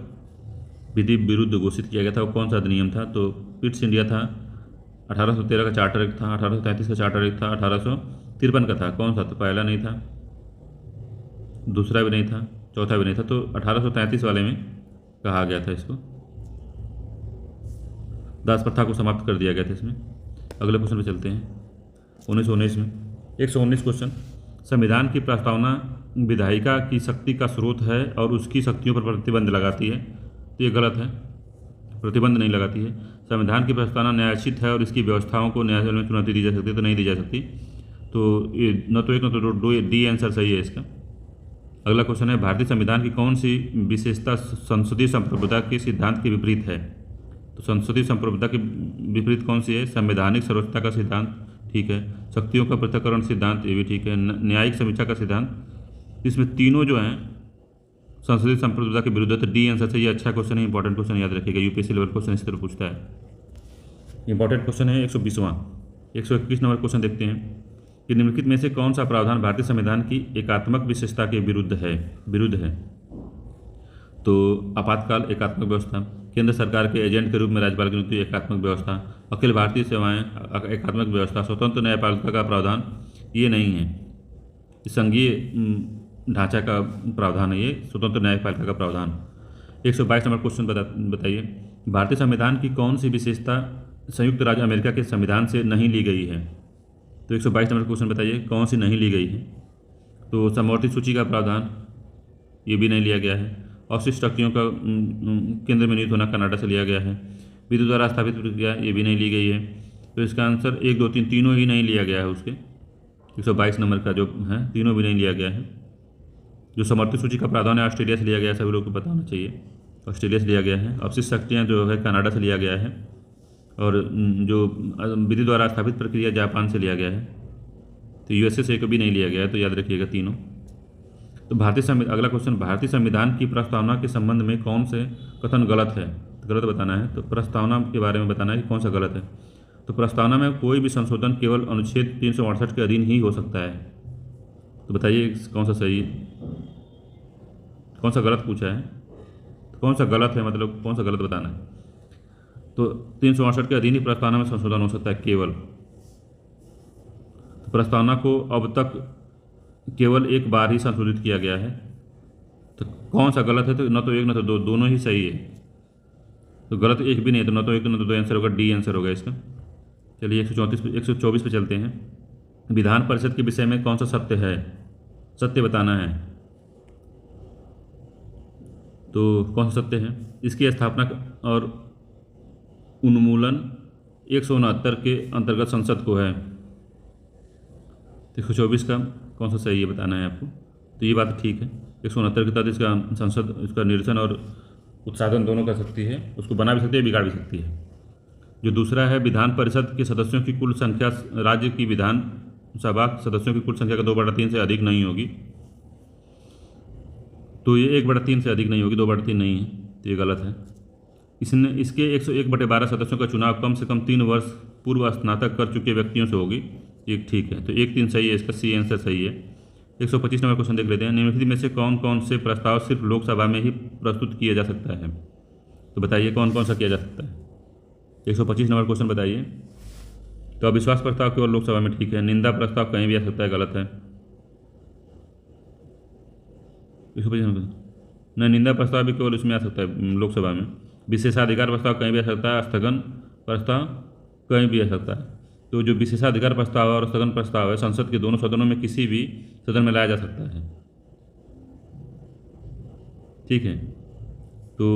विधि विरुद्ध घोषित किया गया था, वो कौन सा अधिनियम था? तो पिट्स इंडिया था, 1813 का चार्टर एक्ट था, 1833 का चार्टर एक्ट था, 1853 का था। कौन सा? तो पहला नहीं था, दूसरा भी नहीं था, चौथा भी नहीं था। तो 1833 वाले में कहा गया था इसको, दास प्रथा को समाप्त कर दिया गया था इसमें। अगले क्वेश्चन पे चलते हैं। 1919 में। 119 क्वेश्चन, संविधान की प्रस्तावना विधायिका की शक्ति का स्रोत है और उसकी शक्तियों पर प्रतिबंध लगाती है, तो ये गलत है, प्रतिबंध नहीं लगाती है। संविधान की प्रस्तावना न्यायोचित है और इसकी व्यवस्थाओं को न्यायालय में चुनौती दी जा सकती है, तो नहीं दी जा सकती। तो ये न तो एक न तो दो, डी आंसर सही है इसका। अगला क्वेश्चन है, भारतीय संविधान की कौन सी विशेषता संसदीय संप्रभुता के सिद्धांत के विपरीत है? तो संसदीय संप्रभुता के विपरीत कौन सी है? संवैधानिक सर्वोच्चता का सिद्धांत, ठीक है। शक्तियों का पृथक्करण सिद्धांत, ये भी ठीक है। न्यायिक समीक्षा का सिद्धांत। इसमें तीनों जो हैं संसदीय संप्रभुता के विरुद्ध है, तो डी आंसर से। ये अच्छा क्वेश्चन है, इंपॉर्टेंट क्वेश्चन, याद रखिएगा, यूपीएससी लेवल क्वेश्चन इस तरह पूछता है। इंपॉर्टेंट क्वेश्चन है 120वां। 121 नंबर क्वेश्चन देखते हैं कि निम्नलिखित में से कौन सा प्रावधान भारतीय संविधान की एकात्मक विशेषता के विरुद्ध है? तो आपातकाल एकात्मक व्यवस्था, केंद्र सरकार के एजेंट के रूप में राज्यपाल की नियुक्ति एकात्मक व्यवस्था, अखिल भारतीय सेवाएं एकात्मक व्यवस्था, स्वतंत्र न्यायपालिका का प्रावधान ये नहीं है, संघीय ढांचा का प्रावधान है ये, स्वतंत्र न्यायपालिका का प्रावधान। 122 नंबर क्वेश्चन बताइए, भारतीय संविधान की कौन सी विशेषता संयुक्त राज्य अमेरिका के संविधान से नहीं ली गई है? तो 122 नंबर क्वेश्चन बताइए कौन सी नहीं ली गई है? तो समवर्ती सूची का प्रावधान, ये भी नहीं लिया गया है। अवशिष्ट शक्तियों का केंद्र में नियुक्त होना कनाडा से लिया गया है। विधि द्वारा स्थापित प्रक्रिया, ये भी नहीं ली गई है। तो इसका आंसर 1, 2, 3 तीनों ही नहीं लिया गया है उसके। 122 नंबर का जो है तीनों भी नहीं लिया गया है। जो समवर्ती सूची का प्रावधान है ऑस्ट्रेलिया से लिया गया है, सभी लोग को पता होना चाहिए, ऑस्ट्रेलिया से लिया गया है। अवशिष्ट शक्तियाँ जो है कनाडा से लिया गया है, और जो विधि द्वारा स्थापित प्रक्रिया जापान से लिया गया है। तो यूएसए से कभी नहीं लिया गया है, तो याद रखिएगा तीनों। तो अगला क्वेश्चन, भारतीय संविधान की प्रस्तावना के संबंध में कौन से कथन गलत है? तो गलत बताना है, तो प्रस्तावना के बारे में बताना है कि कौन सा गलत है। तो प्रस्तावना में कोई भी संशोधन केवल अनुच्छेद 368 के अधीन ही हो सकता है। तो बताइए कौन सा सही है, कौन सा गलत पूछा है, तो कौन सा गलत है, मतलब कौन सा गलत बताना है। तो 368 के अधीन ही प्रस्तावना में संशोधन हो सकता है केवल। तो प्रस्तावना को अब तक केवल एक बार ही संशोधित किया गया है, तो कौन सा गलत है? तो न तो एक न तो दो, दोनों ही सही है। तो गलत एक भी नहीं है, तो न तो एक न तो दो आंसर होगा, डी आंसर होगा इसका। चलिए 124 पे चलते हैं। विधान परिषद के विषय में कौन सा सत्य है? सत्य बताना है। तो कौन सा सत्य है? इसकी स्थापना और उन्मूलन 169 के अंतर्गत संसद को है। 124 का कौन सा सही है बताना है आपको। तो ये बात ठीक है, 169 के तहत इसका संसद इसका निरीक्षण और उत्साधन दोनों कर सकती है, उसको बना भी सकती है, बिगाड़ भी सकती है। जो दूसरा है, विधान परिषद के सदस्यों की कुल संख्या राज्य की विधानसभा सदस्यों की कुल संख्या का 2/3 से अधिक नहीं होगी। तो ये 1/3 से अधिक नहीं होगी, 2/3 नहीं है, तो ये गलत है। इसके 101/12 सदस्यों का चुनाव कम से कम 3 वर्ष पूर्व स्नातक कर चुके व्यक्तियों से होगी, ये ठीक है। तो 1-3 सही है, इसका सी आंसर सही है। 125 नंबर क्वेश्चन देख लेते हैं। निम्नलिखित में से कौन कौन से प्रस्ताव सिर्फ लोकसभा में ही प्रस्तुत किया जा सकता है? तो बताइए कौन कौन सा किया जा सकता है। 125 नंबर क्वेश्चन बताइए। तो अविश्वास प्रस्ताव केवल लोकसभा में, ठीक है। निंदा प्रस्ताव कहीं भी आ सकता है, गलत है। 125 नंबर नहीं, निंदा प्रस्ताव भी केवल इसमें आ सकता है लोकसभा में। विशेषाधिकार प्रस्ताव कहीं भी आ सकता है, स्थगन प्रस्ताव कहीं भी आ सकता है। तो जो विशेषाधिकार प्रस्ताव और स्थगन प्रस्ताव है, संसद के दोनों सदनों में किसी भी सदन में लाया जा सकता है, ठीक है। तो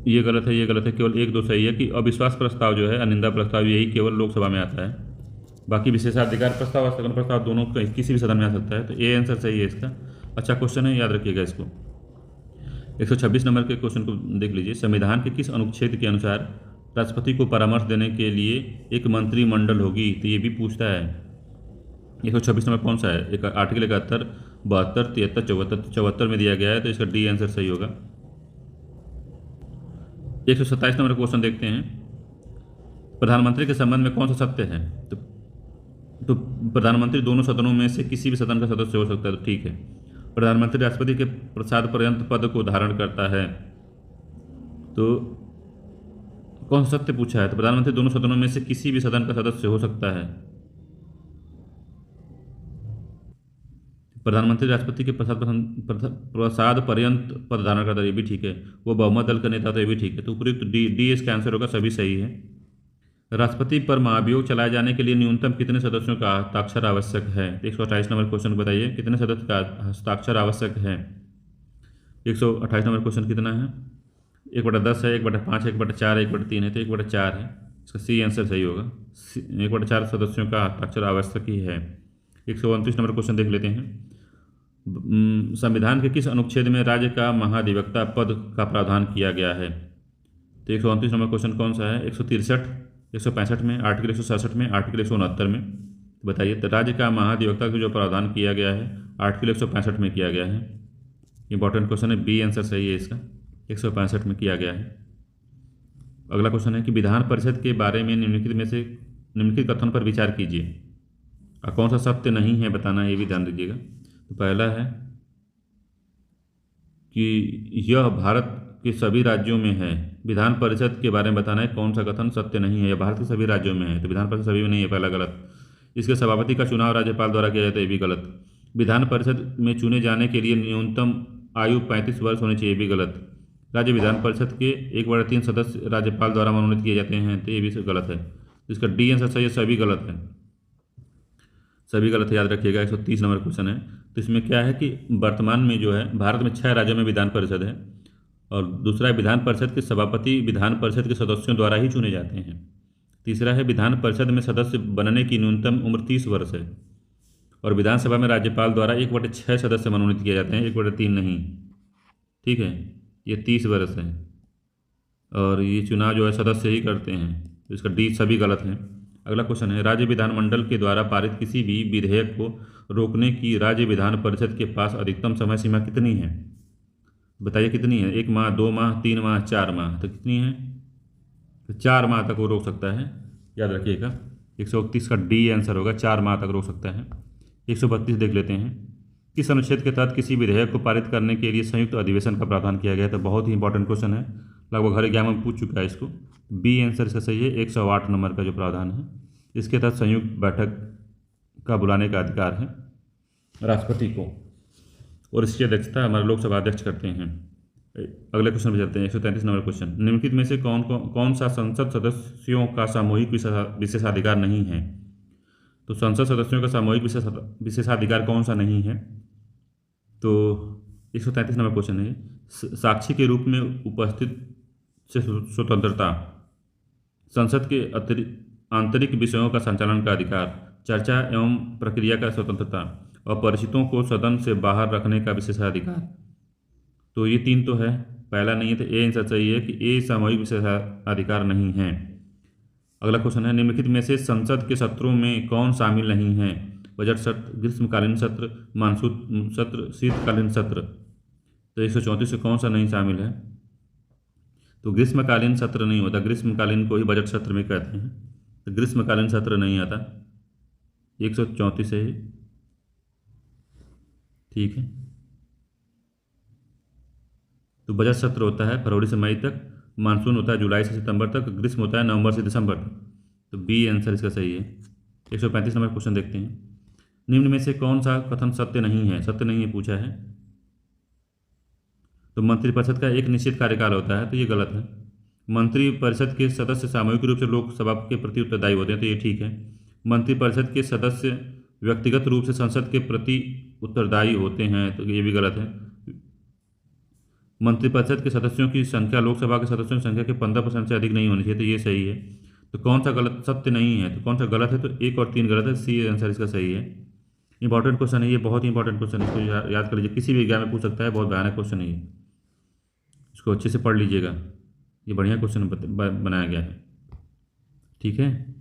ये गलत है, ये गलत है, केवल 1-2 सही है कि अविश्वास प्रस्ताव जो है, अनिंदा प्रस्ताव, यही केवल लोकसभा में आता है। बाकी विशेषाधिकार प्रस्ताव और स्थगन प्रस्ताव दोनों किसी भी सदन में आ सकता है। तो ए आंसर सही है इसका। अच्छा क्वेश्चन है, याद रखिएगा इसको। 126 नंबर के क्वेश्चन को देख लीजिए। संविधान के किस अनुच्छेद के अनुसार राष्ट्रपति को परामर्श देने के लिए एक मंत्रिमंडल होगी? तो ये भी पूछता है। 126 नंबर कौन सा है? एक आर्टिकल 71, 72, 73, 74 में दिया गया है, तो इसका डी आंसर सही होगा। 127 नंबर क्वेश्चन देखते हैं। प्रधानमंत्री के संबंध में कौन सा सत्य है? तो प्रधानमंत्री दोनों सदनों में से किसी भी सदन का सदस्य हो सकता है, तो ठीक है। प्रधानमंत्री राष्ट्रपति के प्रसाद पर्यंत पद को धारण करता है, तो कौन सा सत्य पूछा है? तो प्रधानमंत्री दोनों सदनों में से किसी भी सदन का सदस्य हो सकता है। प्रधानमंत्री राष्ट्रपति के प्रसाद पर्यंत पद धारण करता है, ये भी ठीक है। वो बहुमत दल का नेता, तो ये भी ठीक है। तो उपयुक्त डी इसका आंसर होगा, सभी सही है। राष्ट्रपति पर महाभियोग चलाए जाने के लिए न्यूनतम कितने सदस्यों का हस्ताक्षर आवश्यक है? 128 नंबर क्वेश्चन बताइए, कितने सदस्य का हस्ताक्षर आवश्यक है? 128 नंबर क्वेश्चन कितना है? 1/10 है, 1/5, 1/4, 1/3 है, तो 1/4 है। इसका सी आंसर सही होगा। 1/4 सदस्यों का हस्ताक्षर आवश्यक ही है। 129 नंबर क्वेश्चन देख लेते हैं। संविधान के किस अनुच्छेद में राज्य का महाधिवक्ता पद का प्रावधान किया गया है? तो 129 नंबर क्वेश्चन कौन सा है? 163, 165 में, आर्टिकल 167 में, आर्टिकल 169 में। बताइए, तो राज्य का महाधिवक्ता का जो प्रावधान किया गया है आर्टिकल 165 में किया गया है। इंपॉर्टेंट क्वेश्चन है, बी आंसर सही है इसका, 165 में किया गया है। अगला क्वेश्चन है कि विधान परिषद के बारे में निम्नलिखित कथन पर विचार कीजिए और कौन सा सत्य नहीं है बताना, ये भी ध्यान दीजिएगा। तो पहला है कि यह भारत के सभी राज्यों में है। विधान परिषद के बारे में बताना है कौन सा कथन सत्य नहीं है। यह भारत के सभी राज्यों में है, तो विधान परिषद सभी में नहीं है, पहला गलत। इसके सभापति का चुनाव राज्यपाल द्वारा किया जाता है, ये भी गलत। विधान परिषद में चुने जाने के लिए न्यूनतम आयु 35 वर्ष होनी चाहिए, भी गलत। राज्य विधान परिषद के 1/3 सदस्य राज्यपाल द्वारा मनोनीत किए जाते हैं, तो ये भी गलत है। इसका डी आंसर सही है, सभी गलत है, सभी गलत है, याद रखिएगा। 130 नंबर क्वेश्चन है। तो इसमें क्या है कि वर्तमान में जो है भारत में 6 राज्यों में विधान परिषद है, और दूसरा है विधान परिषद के सभापति विधान परिषद के सदस्यों द्वारा ही चुने जाते हैं। तीसरा है विधान परिषद में सदस्य बनने की न्यूनतम उम्र 30 वर्ष है, और विधानसभा में राज्यपाल द्वारा 1/6 सदस्य मनोनीत किए जाते हैं, 1/3 नहीं। ठीक है, ये 30 वर्ष है, और ये चुनाव जो है सदस्य ही करते हैं, तो इसका डी सभी गलत है। अगला क्वेश्चन है, राज्य विधानमंडल के द्वारा पारित किसी भी विधेयक को रोकने की राज्य विधान परिषद के पास अधिकतम समय सीमा कितनी है? बताइए कितनी है? 1 माह, 2 माह, 3 माह, 4 माह, तो कितनी है? तो 4 माह तक वो रोक सकता है, याद रखिएगा। 131 का डी आंसर होगा, 4 माह तक रोक सकता है। 132 देख लेते हैं, किस अनुच्छेद के तहत किसी विधेयक को पारित करने के लिए संयुक्त अधिवेशन का प्रावधान किया गया है? तो बहुत ही इंपॉर्टेंट क्वेश्चन है, लगभग हर एग्जाम में पूछ चुका है इसको। बी आंसर इसका सही है, 108 नंबर का जो प्रावधान है, इसके तहत संयुक्त बैठक का बुलाने का अधिकार है राष्ट्रपति को, और इसकी अध्यक्षता हमारे लोकसभा अध्यक्ष करते हैं। अगले क्वेश्चन पे चलते हैं। 133 नंबर क्वेश्चन, निम्नलिखित में से कौन सा संसद सदस्यों का सामूहिक विशेषाधिकार नहीं है? तो संसद सदस्यों का सामूहिक विशेषाधिकार कौन सा नहीं है? तो 133 नंबर क्वेश्चन है, साक्षी के रूप में उपस्थित से स्वतंत्रता, संसद के आंतरिक विषयों का संचालन का अधिकार, चर्चा एवं प्रक्रिया का स्वतंत्रता, और परिचितों को सदन से बाहर रखने का विशेषाधिकार। तो ये 3 तो है, पहला नहीं है, तो ए आंसर सही है कि ए सामूहिक विशेषाधिकार नहीं है। अगला क्वेश्चन है, निम्नलिखित में से संसद के सत्रों में कौन शामिल नहीं है? बजट सत्र, ग्रीष्मकालीन सत्र, मानसून सत्र, शीतकालीन सत्र। तो 134 से कौन सा नहीं शामिल है? तो ग्रीष्मकालीन सत्र नहीं होता, ग्रीष्मकालीन को ही बजट सत्र में कहते हैं, तो ग्रीष्मकालीन सत्र नहीं आता। 134 से ही ठीक है। तो बजट सत्र होता है फरवरी से मई तक, मानसून होता है जुलाई से सितंबर तक, ग्रीष्म होता है नवंबर से दिसंबर तक। तो बी आंसर इसका सही है। 135 नंबर क्वेश्चन देखते हैं, निम्न में से कौन सा कथन सत्य नहीं है? सत्य नहीं है पूछा है। तो मंत्रिपरिषद का एक निश्चित कार्यकाल होता है, तो ये गलत है। मंत्रिपरिषद के सदस्य सामूहिक रूप से लोकसभा के प्रति उत्तरदायी होते हैं, तो ये ठीक है। मंत्रिपरिषद के सदस्य व्यक्तिगत रूप से संसद के प्रति उत्तरदायी होते हैं, तो ये भी गलत है। मंत्रिपरिषद के सदस्यों की संख्या लोकसभा के सदस्यों की संख्या के 15% से अधिक नहीं होनी चाहिए, तो ये सही है। तो कौन सा गलत सत्य नहीं है? तो कौन सा गलत है? तो 1 और 3 गलत है, सी आंसर इसका सही है। इंपॉर्टेंट क्वेश्चन है ये, बहुत ही इंपॉर्टेंट क्वेश्चन है, इसको याद कर लीजिए, किसी भी एग्जाम में पूछ सकता है, बहुत भयानक क्वेश्चन है ये, इसको अच्छे से पढ़ लीजिएगा, ये बढ़िया क्वेश्चन बनाया गया है। ठीक है,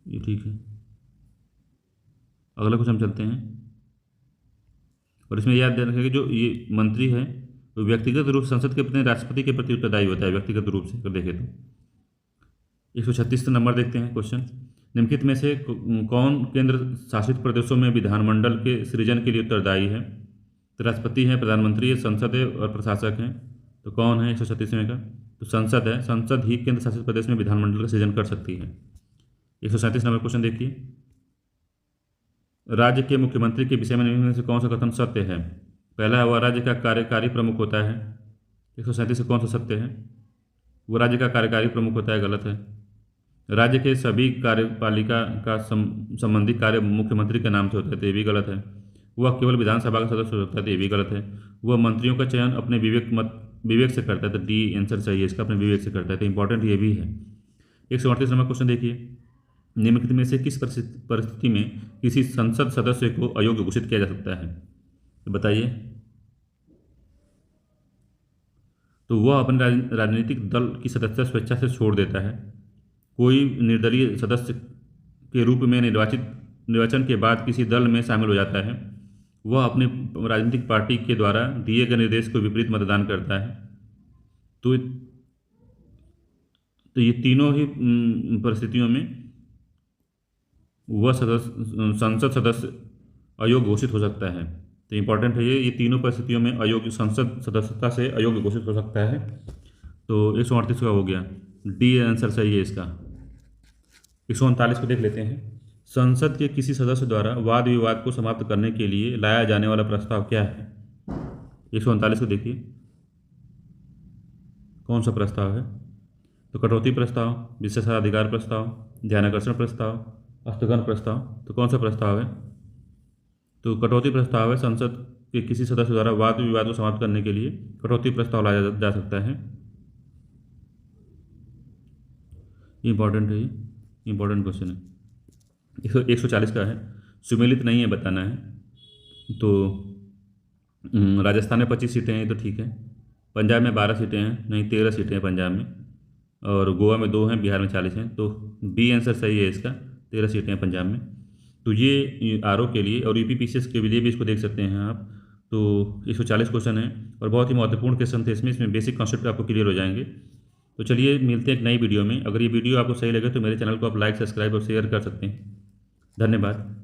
ये ठीक है। अगला क्वेश्चन चलते हैं, और इसमें याद रखिएगा जो ये मंत्री है तो व्यक्तिगत रूप से संसद के प्रति राष्ट्रपति के प्रति उत्तरदायी होता है, व्यक्तिगत रूप से अगर देखें तो। 136 नंबर देखते हैं क्वेश्चन, निम्नलिखित में से कौन केंद्र शासित प्रदेशों में विधानमंडल के सृजन के लिए उत्तरदायी है? तो राष्ट्रपति है, प्रधानमंत्री है, संसद है और प्रशासक हैं। तो कौन है 136वें का? तो संसद है, संसद ही केंद्र शासित प्रदेश में विधानमंडल का सृजन कर सकती है। 137 नंबर क्वेश्चन देखिए, राज्य के मुख्यमंत्री के विषय में निम्न में से कौन सा कथन सत्य है? पहला है, वह राज्य का कार्यकारी प्रमुख होता है। 137 से कौन सा सत्य है? वो राज्य का कार्यकारी प्रमुख होता है, गलत है। राज्य के सभी कार्यपालिका का संबंधित कार्य मुख्यमंत्री के नाम से होता है, तो ये भी गलत है। वह केवल विधानसभा का सदस्य हो सकता है, तो ये भी गलत है। वह मंत्रियों का चयन अपने विवेक से करता है, तो डी आंसर सही है इसका, अपने विवेक से करता है, तो इंपॉर्टेंट ये भी है। 138 नंबर क्वेश्चन देखिए, निम्नलिखित में से किस परिस्थिति में किसी संसद सदस्य को अयोग्य घोषित किया जा सकता है, तो बताइए। तो वह अपने राजनीतिक दल की सदस्यता स्वेच्छा से छोड़ देता है, कोई निर्दलीय सदस्य के रूप में निर्वाचन के बाद किसी दल में शामिल हो जाता है, वह अपनी राजनीतिक पार्टी के द्वारा दिए गए निर्देश को विपरीत मतदान करता है। तो ये तीनों ही परिस्थितियों में वह संसद सदस्य अयोग्य घोषित हो सकता है, तो इंपॉर्टेंट है ये तीनों परिस्थितियों में अयोग्य संसद सदस्यता से अयोग्य घोषित हो सकता है। तो 138 का हो गया, डी आंसर सही है इसका। 139 को देख लेते हैं, संसद के किसी सदस्य द्वारा वाद विवाद को समाप्त करने के लिए लाया जाने वाला प्रस्ताव क्या है। 139 को देखिए, कौन सा प्रस्ताव है, तो कटौती प्रस्ताव, विशेषाधिकार प्रस्ताव, ध्यानाकर्षण प्रस्ताव, स्थगन प्रस्ताव, तो कौन सा प्रस्ताव है, तो कटौती प्रस्ताव है। संसद के किसी सदस्य द्वारा वाद विवाद को समाप्त करने के लिए कटौती प्रस्ताव लाया जा सकता है, इंपॉर्टेंट है, ये इंपॉर्टेंट क्वेश्चन है। 140 का है, सुमेलित नहीं है बताना है। तो राजस्थान में 25 सीटें हैं, ये तो ठीक है। पंजाब में 12 सीटें हैं, नहीं 13 सीटें हैं पंजाब में, और गोवा में 2 हैं, बिहार में 40 हैं, तो बी आंसर सही है इसका, 13 सीटें हैं पंजाब में। तो ये आरओ के लिए और यूपीपीसीएस के लिए भी इसको देख सकते हैं आप। तो 140 क्वेश्चन है और बहुत ही महत्वपूर्ण क्वेश्चन थे इसमें बेसिक कॉन्सेप्ट आपको क्लियर हो जाएंगे। तो चलिए मिलते हैं एक नई वीडियो में। अगर ये वीडियो आपको सही लगे तो मेरे चैनल को आप लाइक, सब्सक्राइब और शेयर कर सकते हैं। धन्यवाद।